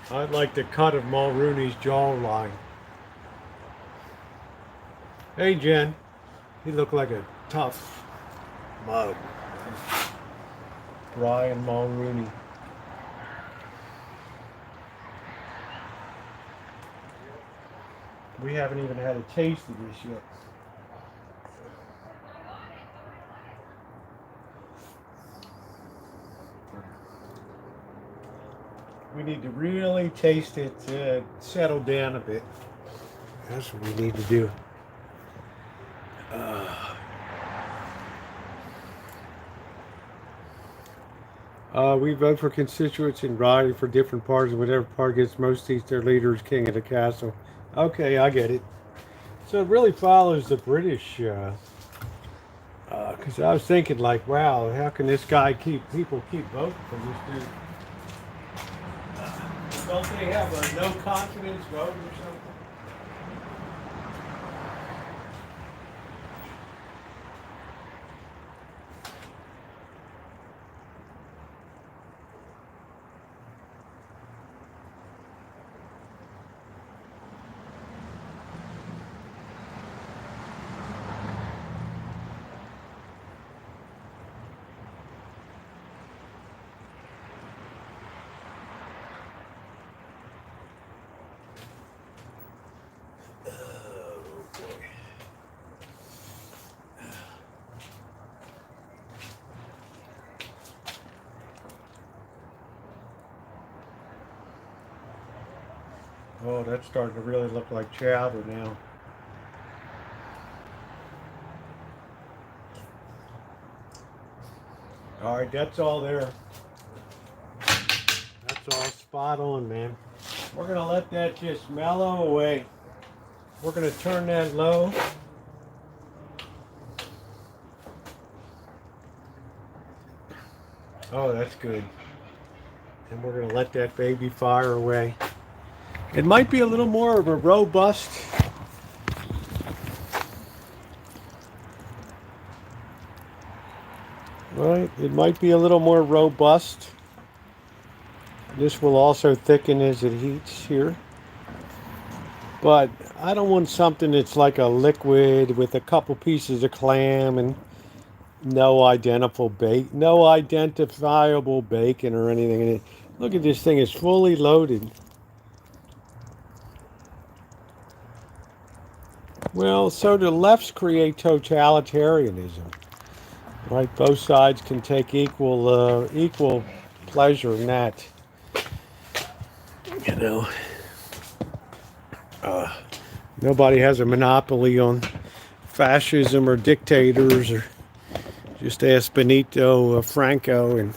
I'd like the cut of Mulrooney's jawline. Hey, Jen. He looked like a tough mug. Brian Mulrooney. We haven't even had a taste of this yet. We need to really taste it, settle down a bit. That's what we need to do. We vote for constituents and ride for different parties. Whatever party gets most seats, their leader is king of the castle. Okay, I get it. So it really follows the British. Because I was thinking, like, wow, how can this guy people keep voting for this dude? Don't they have a no confidence vote or something? Oh, that's starting to really look like chowder now. All right, that's all there. That's all spot on, man. We're gonna let that just mellow away. We're gonna turn that low. Oh, that's good. And we're gonna let that baby fire away. It might be a little more of a robust. Right, it might be a little more robust. This will also thicken as it heats here. But I don't want something that's like a liquid with a couple pieces of clam and no identifiable bacon or anything in it. Look at this thing, it's fully loaded. Well, so the lefts create totalitarianism, right? Both sides can take equal pleasure in that. You know, nobody has a monopoly on fascism or dictators, or just ask Benito Franco and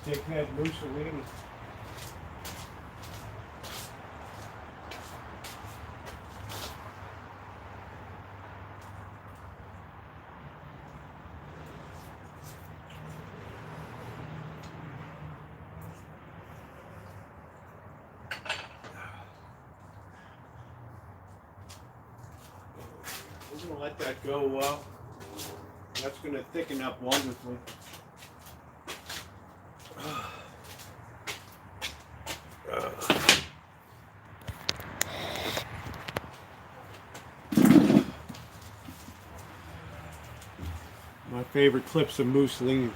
dickhead Mussolini. We're going to let that go. That's going to thicken up wonderfully. My favorite clips of Mussolini.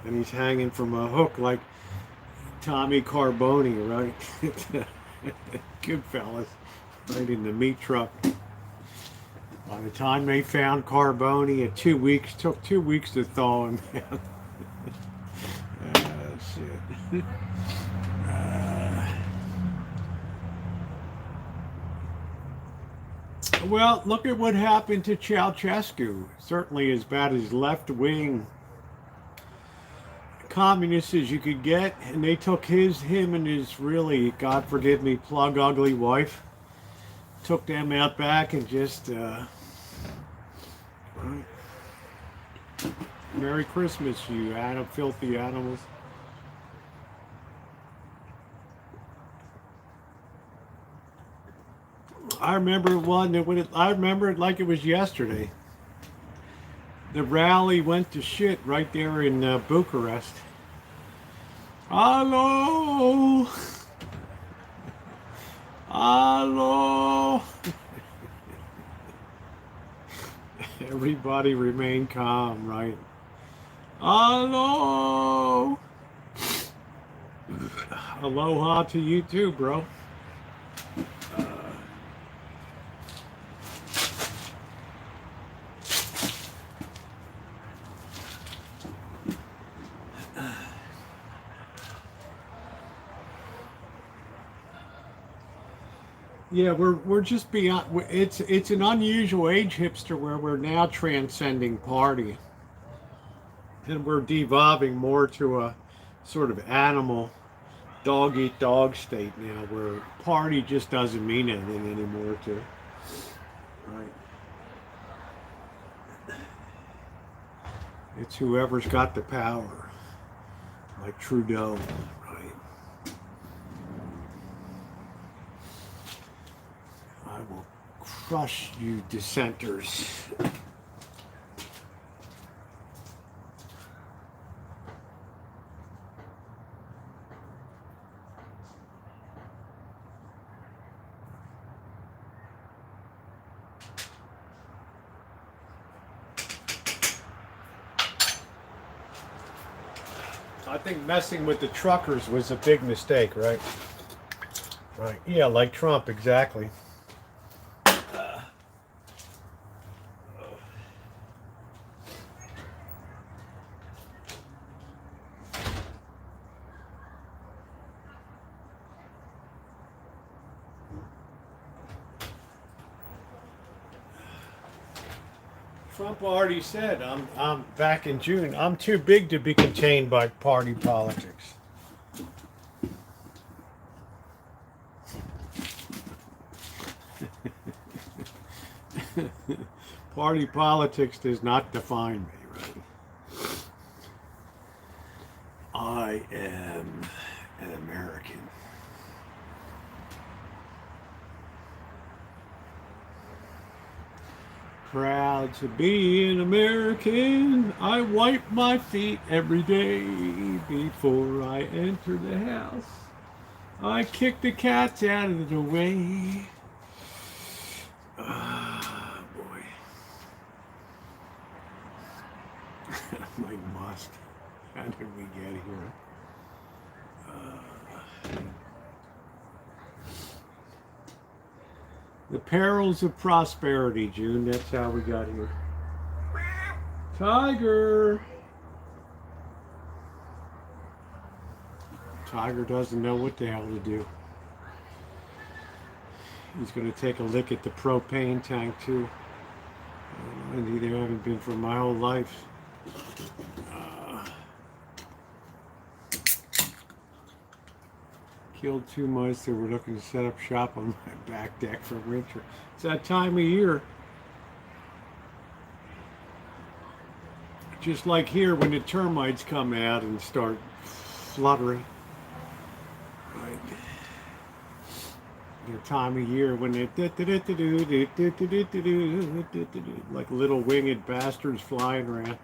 And he's hanging from a hook like Tommy Carboni, right? Good fellas, right in the meat truck. By the time they found Carboni, took 2 weeks to thaw him down. Shit. Well, look at what happened to Ceausescu. Certainly as bad as left-wing communist as you could get, and they took him and his really, God forgive me, plug ugly wife, took them out back and just Merry Christmas, you filthy animals. I remember I remember it like it was yesterday. The rally went to shit right there in Bucharest. Hello! Hello! Everybody remain calm, right? Hello! Aloha to you too, bro. Yeah, we're just beyond. It's an unusual age, hipster, where we're now transcending party, and we're devolving more to a sort of animal, dog eat dog state now, where party just doesn't mean anything anymore. Right? It's whoever's got the power, like Trudeau. I will crush you dissenters. I think messing with the truckers was a big mistake, right? Right. Yeah, like Trump, exactly. Trump already said I'm back in June. I'm too big to be contained by party politics. Party politics does not define me, right? I am an American. Proud to be an American. I wipe my feet every day before I enter the house. I kick the cats out of the way. Ah, boy. My must. How did we get here? The perils of prosperity, June. That's how we got here. Tiger! Tiger doesn't know what the hell to do. He's going to take a lick at the propane tank, too. I neither haven't been for my whole life. Killed 2 mice that were looking to set up shop on my back deck for winter. It's that time of year. Just like here when the termites come out and start fluttering. Right. Their time of year when they like little winged bastards flying around.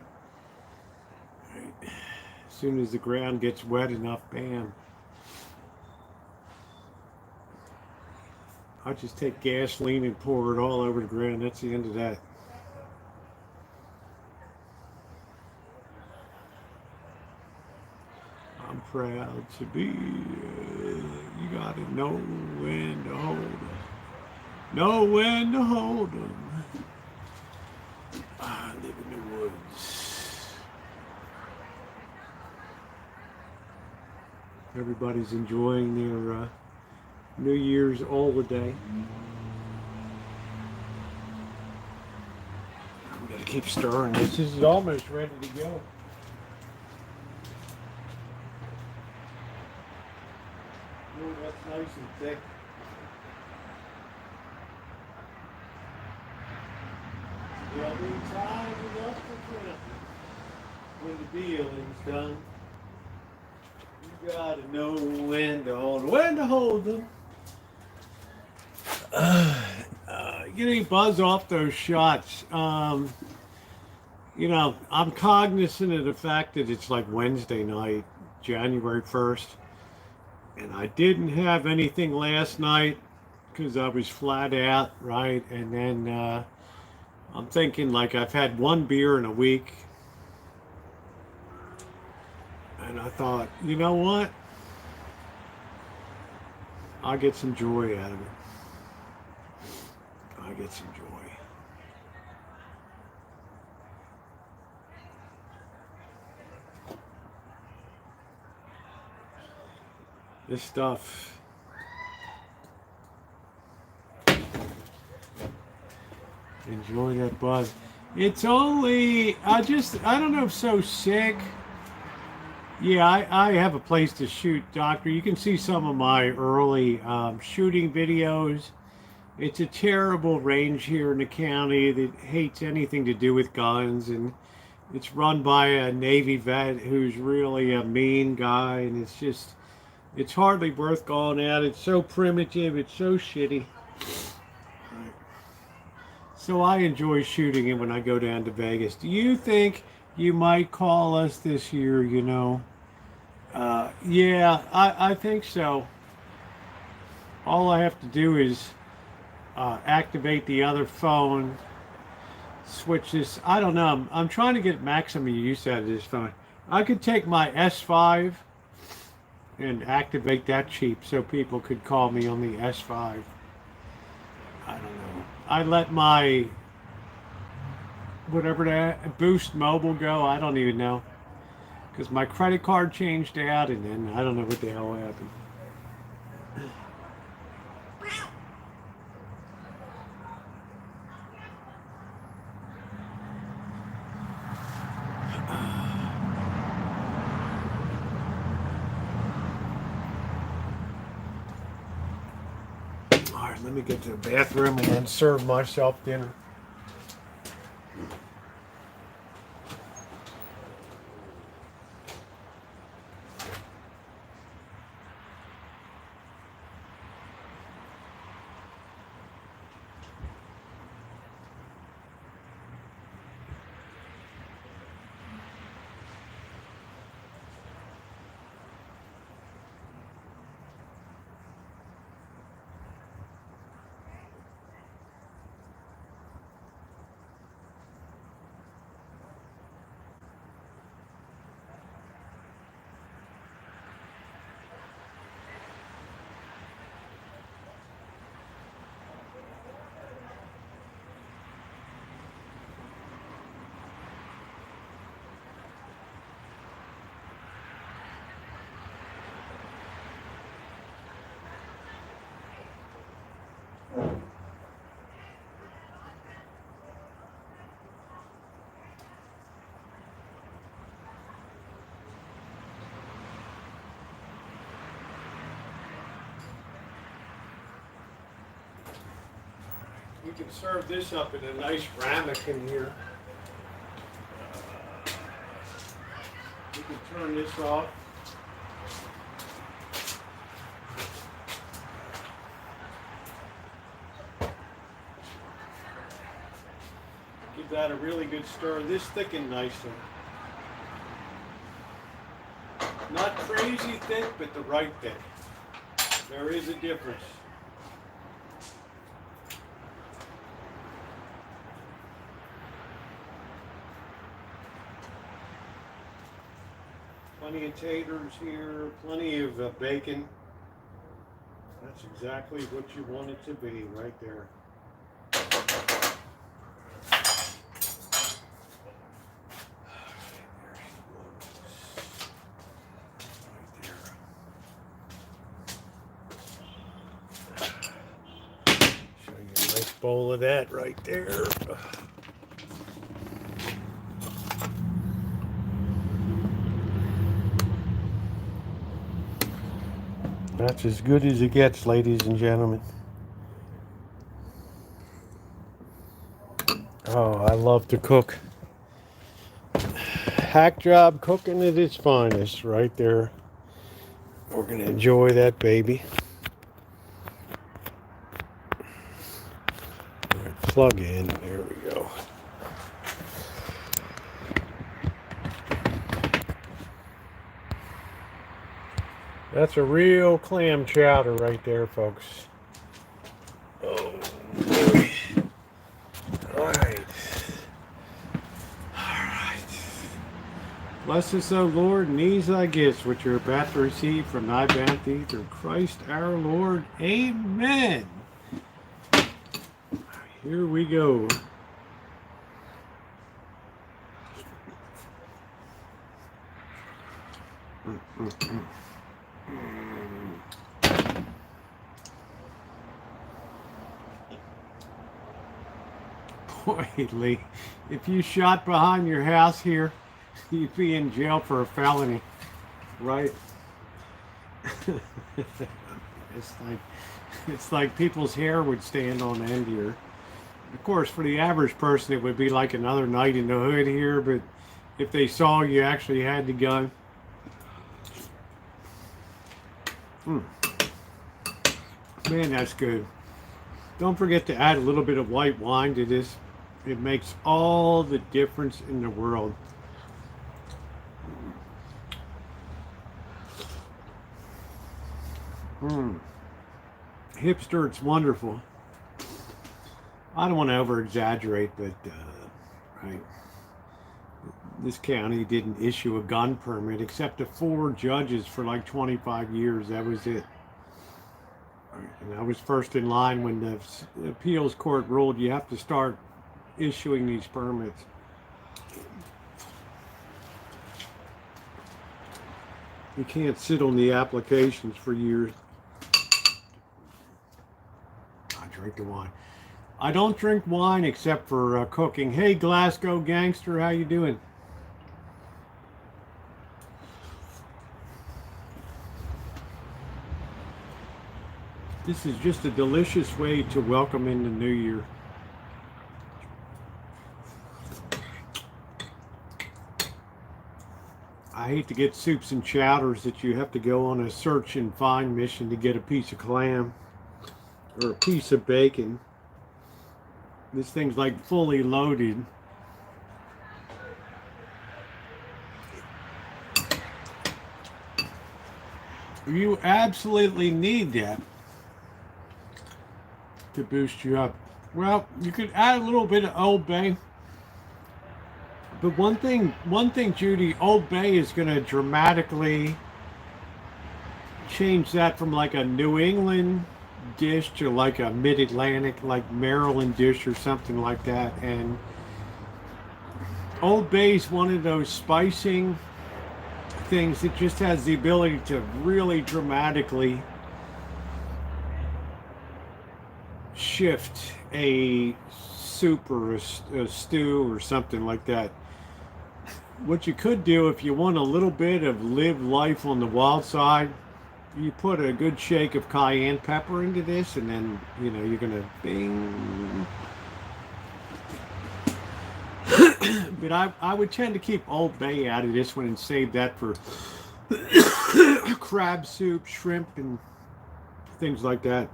Right. As soon as the ground gets wet enough, bam. I just take gasoline and pour it all over the ground. That's the end of that. I'm proud to be. You gotta know when to hold 'em. Know when to hold 'em. I live in the woods. Everybody's enjoying their New Year's holiday. I'm gonna keep stirring this. This is almost ready to go. Oh, that's nice and thick. There'll be time enough for plenty when the dealing's done. You gotta know when to hold them. Get any buzz off those shots. You know, I'm cognizant of the fact that it's like Wednesday night, January 1st, and I didn't have anything last night because I was flat out, right? And then I'm thinking like I've had 1 beer in a week, and I thought, you know what? I'll get some joy out of it. I get some joy. This stuff. Enjoy that buzz. It's only, I don't know if so sick. Yeah, I have a place to shoot, Doctor. You can see some of my early shooting videos. It's a terrible range here in the county that hates anything to do with guns, and it's run by a Navy vet who's really a mean guy, and it's hardly worth going out. It's so primitive, it's so shitty. So I enjoy shooting it when I go down to Vegas. Do you think you might call us this year, you know? Yeah, I think so. All I have to do is activate the other phone, switch this. I don't know. I'm trying to get maximum use out of this phone. I could take my S5 and activate that cheap so people could call me on the S5. I don't know. I let my whatever that Boost Mobile go. I don't even know because my credit card changed out, and then I don't know what the hell happened. Let me get to the bathroom and then serve myself dinner. We can serve this up in a nice ramekin here. We can turn this off. Give that a really good stir. This thickened nicely. Not crazy thick, but the right thick. There is a difference. Plenty of taters here, plenty of bacon. That's exactly what you want it to be right there. Show you a nice bowl of that right there. That's as good as it gets, ladies and gentlemen. Oh, I love to cook. Hack job cooking at its finest right there. We're going to enjoy that baby. All right, plug in. There we go. That's a real clam chowder right there, folks. Oh, boy. All right. Bless us, O Lord, and these thy gifts, which you're about to receive from thy bounty through Christ our Lord. Amen. Here we go. Boy, Lee, if you shot behind your house here, you'd be in jail for a felony, right? it's like people's hair would stand on end here. Of course, for the average person, it would be like another night in the hood here, but if they saw you actually had the gun. Man, that's good. Don't forget to add a little bit of white wine to this. It makes all the difference in the world. Hipster, it's wonderful. I don't want to over exaggerate, but right. This county didn't issue a gun permit except to 4 judges for like 25 years. That was it. And I was first in line when the appeals court ruled you have to start issuing these permits. You can't sit on the applications for years. I drink the wine. I don't drink wine except for cooking. Hey, Glasgow Gangster, how you doing? This is just a delicious way to welcome in the new year. I hate to get soups and chowders that you have to go on a search and find mission to get a piece of clam or a piece of bacon. This thing's like fully loaded. You absolutely need that to boost you up. Well, you could add a little bit of Old Bay. But one thing, Judy, Old Bay is going to dramatically change that from like a New England dish to like a mid-Atlantic, like Maryland dish or something like that. And Old Bay is one of those spicing things that just has the ability to really dramatically shift a soup or a stew or something like that. What you could do if you want a little bit of live life on the wild side, you put a good shake of cayenne pepper into this, and then you're gonna bing. But I would tend to keep Old Bay out of this one and save that for crab soup, shrimp, and things like that.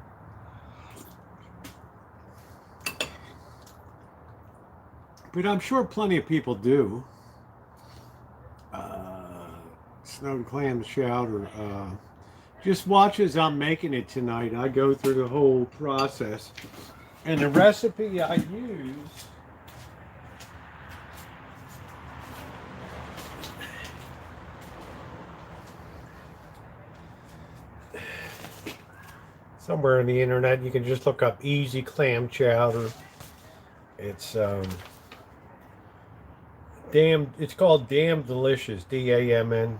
But I'm sure plenty of people do. Snowed clam chowder. Just watch as I'm making it tonight. I go through the whole process. And the recipe I use somewhere on the internet, you can just look up easy clam chowder. It's it's called Damn Delicious, DAMN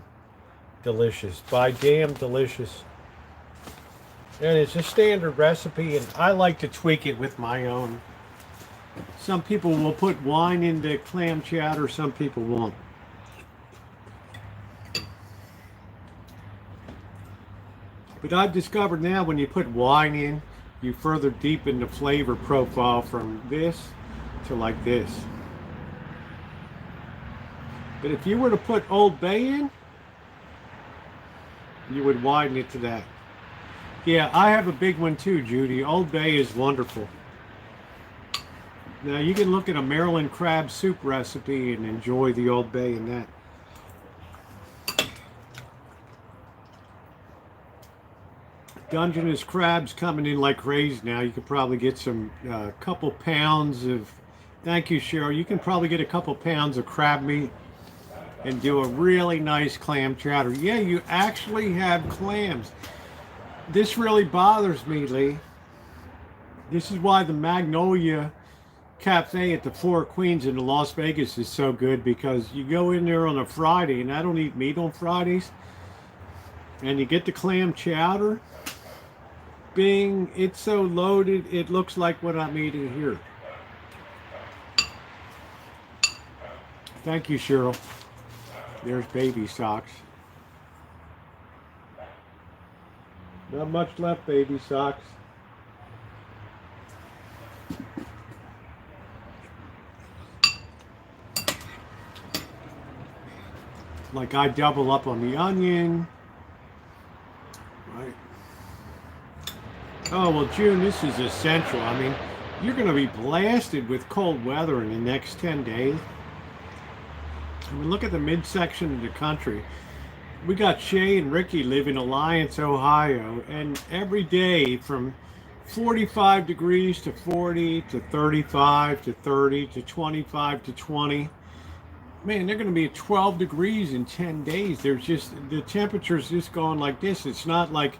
Delicious, by Damn Delicious. And it's a standard recipe, and I like to tweak it with my own. Some people will put wine into clam chowder, some people won't. But I've discovered now when you put wine in, you further deepen the flavor profile from this to like this. But if you were to put Old Bay in, you would widen it to that. Yeah, I have a big one too, Judy. Old Bay is wonderful. Now you can look at a Maryland crab soup recipe and enjoy the Old Bay in that. Dungeness crabs coming in like crazy now. You could probably get some couple pounds of, thank you, Cheryl. You can probably get a couple pounds of crab meat and do a really nice clam chowder. Yeah, you actually have clams. This really bothers me, Lee. This is why the Magnolia Cafe at the Four Queens in Las Vegas is so good, because you go in there on a Friday, and I don't eat meat on Fridays, and you get the clam chowder. Bing, it's so loaded, it looks like what I'm eating here. Thank you, Cheryl. There's baby socks. Not much left, baby socks. Like I double up on the onion. Right. Oh, well, June, this is essential. I mean, you're going to be blasted with cold weather in the next 10 days. I mean, look at the midsection of the country. We got Shay and Ricky live in Alliance, Ohio, and every day from 45 degrees to 40 to 35 to 30 to 25 to 20. Man, they're going to be at 12 degrees in 10 days. There's just, the temperature's just going like this. It's not like,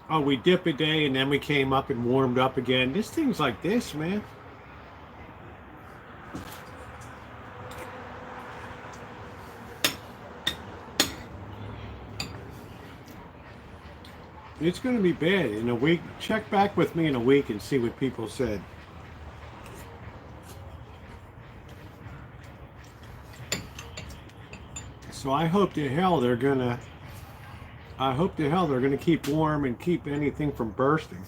oh, we dip a day and then we came up and warmed up again. This thing's like this, man. It's going to be bad in a week. Check back with me in a week and see what people said. So I hope to hell they're going to I hope to hell they're going to keep warm and keep anything from bursting.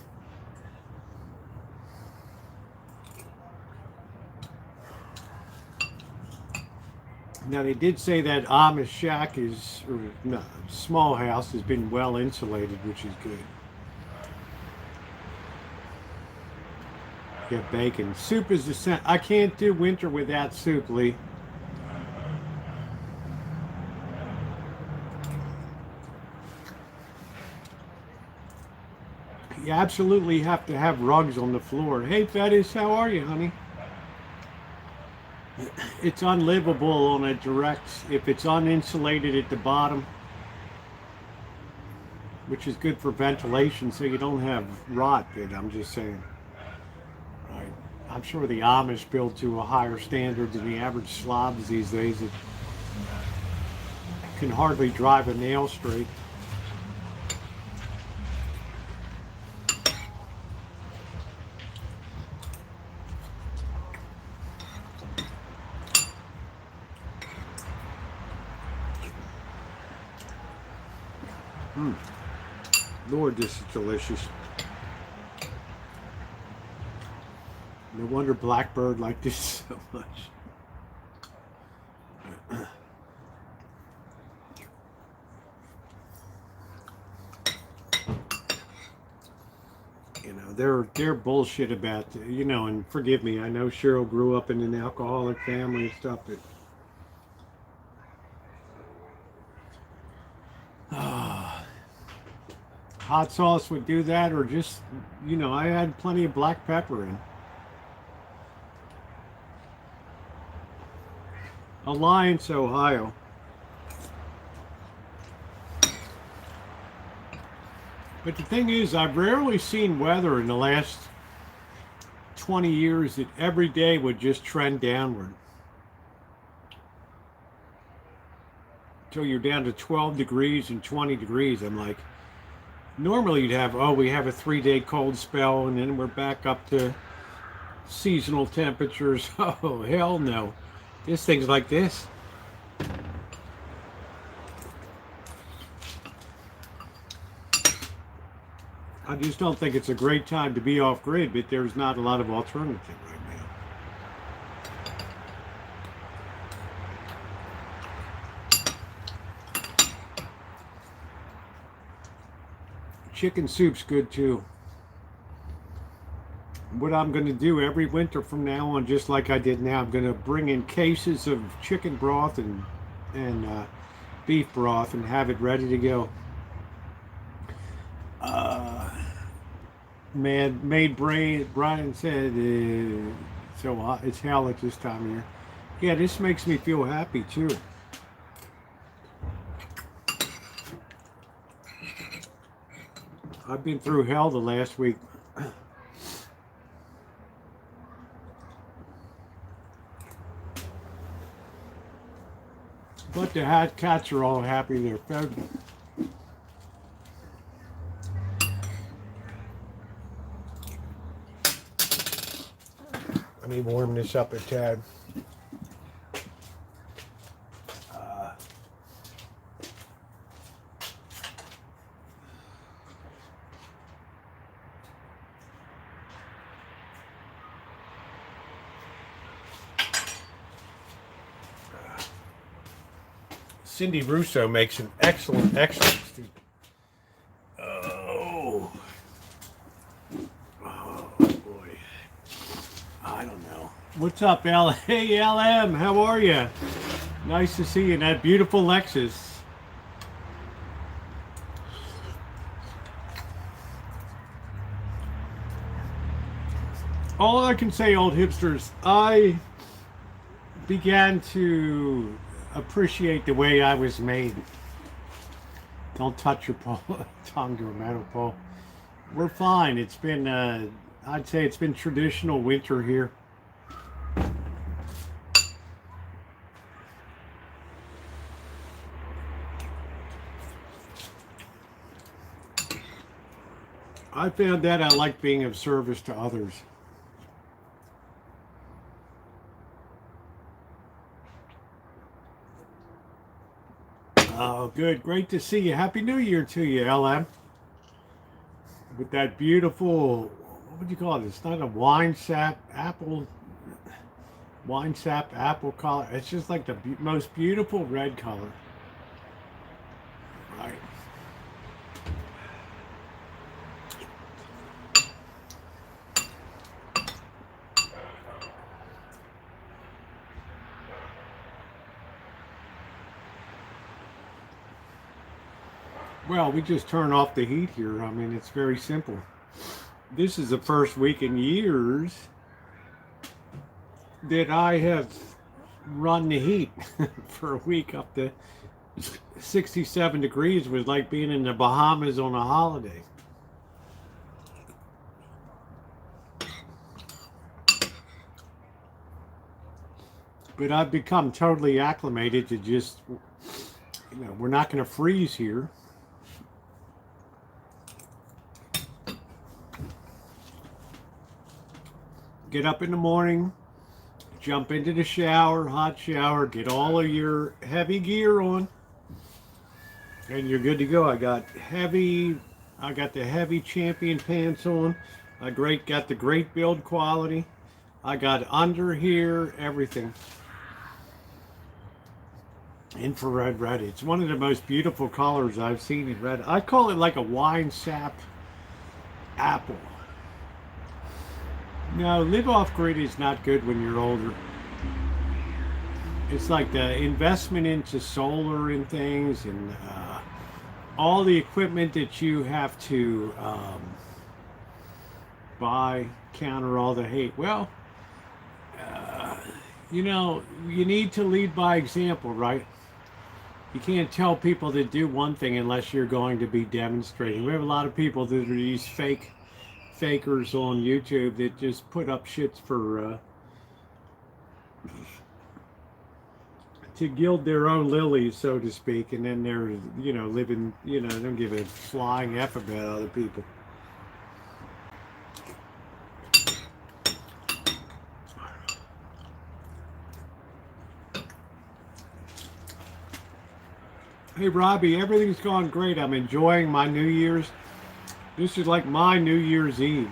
Now they did say that Amish shack is, or no, small house has been well insulated, which is good. Get bacon. Soup is the scent. I can't do winter without soup, Lee. You absolutely have to have rugs on the floor. Hey, Fetish, how are you, honey? It's unlivable on a direct, if it's uninsulated at the bottom, which is good for ventilation so you don't have rot, but I'm just saying. I'm sure the Amish build to a higher standard than the average slobs these days that can hardly drive a nail straight. Lord, this is delicious. No wonder Blackbird liked this so much. You know, they're bullshit about, you know, and forgive me, I know Cheryl grew up in an alcoholic family and stuff, but hot sauce would do that, or just, you know, I had plenty of black pepper in. Alliance, Ohio. But the thing is, I've rarely seen weather in the last 20 years that every day would just trend downward. Until you're down to 12 degrees and 20 degrees. I'm like, normally you'd have, oh, we have a 3-day cold spell and then we're back up to seasonal temperatures. Oh, hell no. This thing's like this. I just don't think it's a great time to be off grid, but there's not a lot of alternative right now. Chicken soup's good too. What I'm going to do every winter from now on, just like I did now, I'm going to bring in cases of chicken broth and beef broth and have it ready to go. Brian said, so it's hell at this time of year. Yeah, this makes me feel happy too. I've been through hell the last week. But the cats are all happy they're fed. Let me warm this up a tad. Cindy Russo makes an excellent stew. Oh boy. I don't know. What's up, L? Hey, LM, how are you? Nice to see you in that beautiful Lexus. All I can say, old hipsters, I began to appreciate the way I was made. Don't touch your tongue to a metal pole. We're fine. It's been, I'd say it's been traditional winter here. I found that I like being of service to others. Oh, good. Great to see you. Happy New Year to you, LM. With that beautiful, what would you call it? It's not a wine sap apple color. It's just like the most beautiful red color. Right. Well, we just turn off the heat here. I mean, it's very simple. This is the first week in years that I have run the heat for a week up to 67 degrees. Was like being in the Bahamas on a holiday. But I've become totally acclimated to just, we're not going to freeze here. Get up in the morning, jump into the shower, hot shower, get all of your heavy gear on, and you're good to go. I got the heavy Champion pants on. Got the great build quality. I got under here, everything. Infrared red. It's one of the most beautiful colors I've seen in red. I call it like a wine sap apple. No, live off grid is not good when you're older. It's like the investment into solar and things, and all the equipment that you have to buy, counter all the hate. Well, you need to lead by example, right? You can't tell people to do one thing unless you're going to be demonstrating. We have a lot of people that are these fakers on YouTube that just put up shits for to gild their own lilies, so to speak, and then they're living, don't give a flying F about other people. Hey Robbie, everything's gone great. I'm enjoying my New Year's. This is like my New Year's Eve.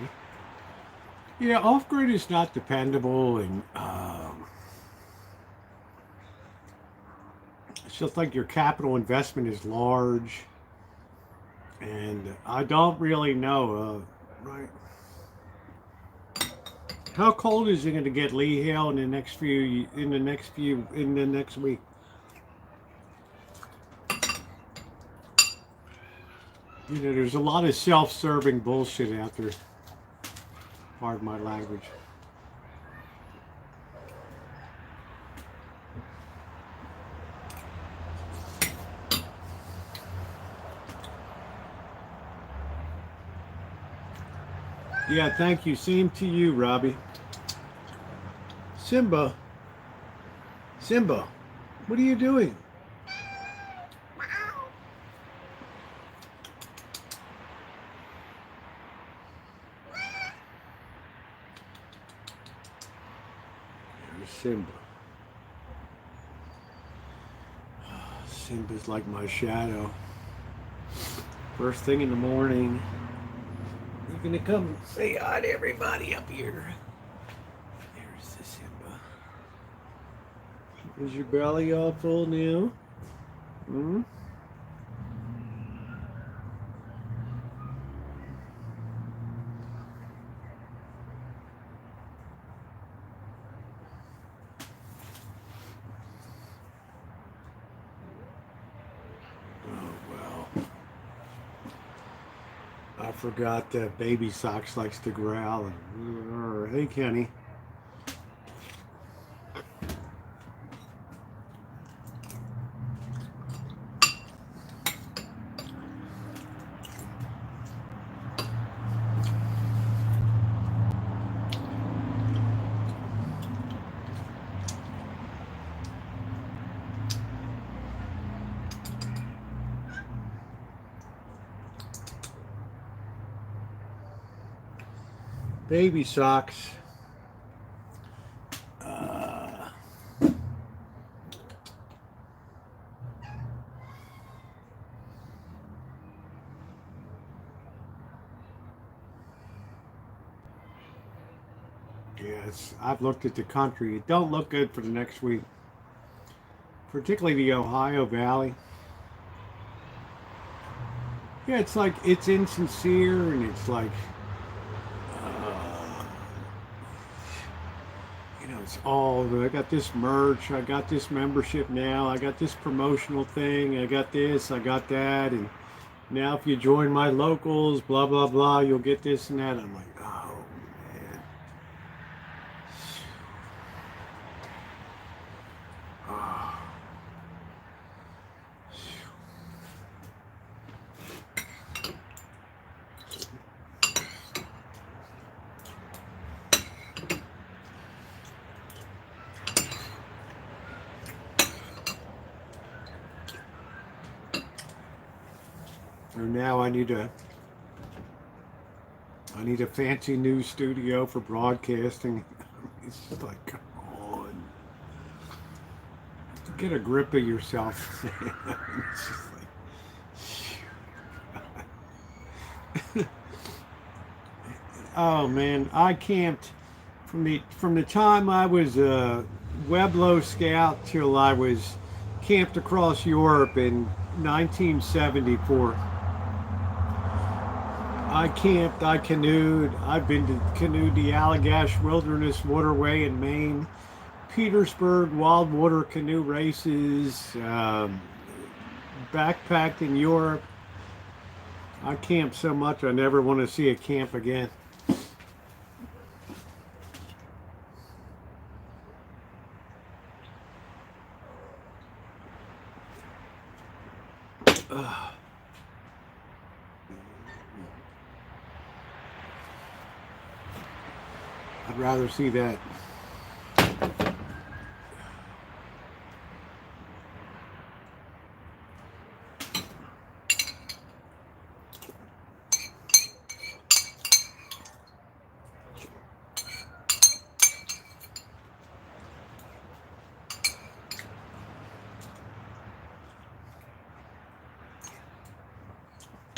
Yeah, off-grid is not dependable, and it's just like your capital investment is large, and I don't really know, right? How cold is it going to get, Lee Hale, in the next week? There's a lot of self-serving bullshit out there. Pardon my language. Yeah, thank you. Same to you, Robbie. Simba, what are you doing? Simba. Simba's like my shadow. First thing in the morning, you're gonna come say hi to everybody up here. There's the Simba. Is your belly all full now? Hmm? I forgot that Baby Socks likes to growl. Hey, Kenny. Baby Socks. Yes, I've looked at the country. It don't look good for the next week, particularly the Ohio Valley. Yeah, it's like it's insincere, and it's like, uh, it's all. I got this merch. I got this membership now. I got this promotional thing. I got this. I got that, and now if you join my locals, blah blah blah, you'll get this and that. I'm like, oh man. Oh. And now I need a fancy new studio for broadcasting. It's just like, come on, get a grip of yourself. It's just like, oh man, I camped from the time I was a Weblo scout till I was camped across Europe in 1974. I camped, I canoed, canoed the Allagash Wilderness Waterway in Maine, Petersburg wild water canoe races, backpacked in Europe. I camped so much I never want to see a camp again. I'd rather see that.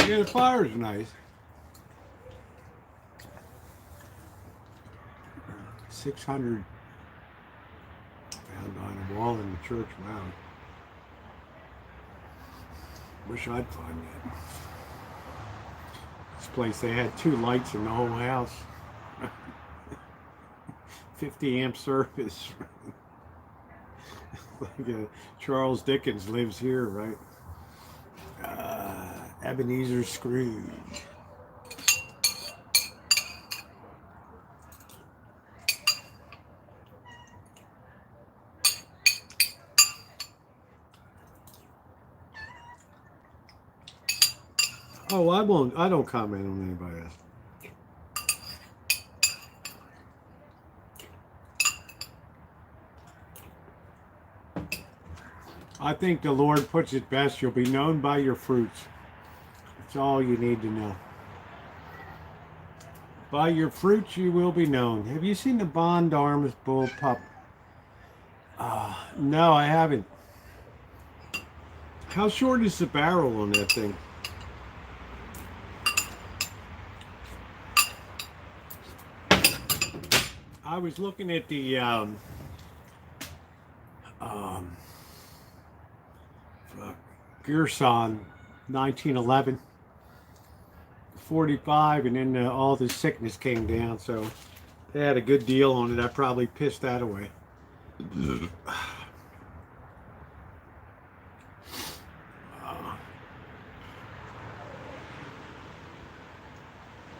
Yeah, the fire's nice. 600 found on a wall in the church. Wow. Wish I'd find that. This place, they had 2 lights in the whole house. 50 amp service. Like Charles Dickens lives here, right? Ebenezer Scrooge. Oh, I won't. I don't comment on anybody else. I think the Lord puts it best. You'll be known by your fruits. That's all you need to know. By your fruits you will be known. Have you seen the Bond Arms bull pup? No, I haven't. How short is the barrel on that thing? I was looking at the Gerson 1911 45, and then all the sickness came down, so they had a good deal on it. I probably pissed that away.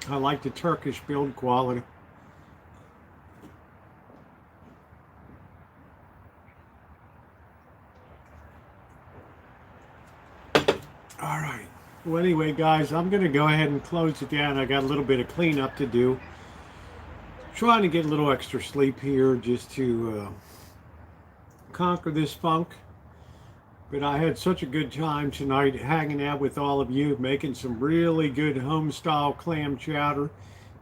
I like the Turkish build quality. All right. Well, anyway, guys, I'm going to go ahead and close it down. I got a little bit of cleanup to do. Trying to get a little extra sleep here just to conquer this funk. But I had such a good time tonight hanging out with all of you, making some really good home-style clam chowder.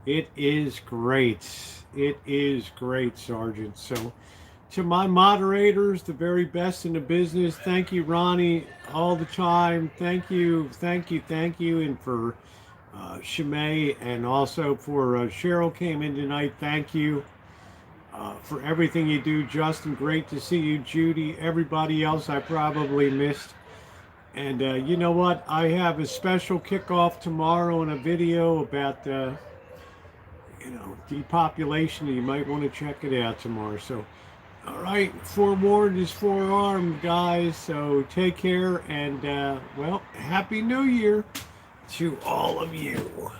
It is great. It is great, Sergeant. So, to my moderators, the very best in the business, thank you, Ronnie, all the time. Thank you, thank you, thank you. And for Shimei, and also for Cheryl came in tonight, thank you. for everything you do. Justin, great to see you. Judy, everybody else I probably missed. And you know what? I have a special kickoff tomorrow in a video about, depopulation. You might want to check it out tomorrow. So, all right, forewarned is forearmed, guys. So take care and, well, Happy New Year to all of you.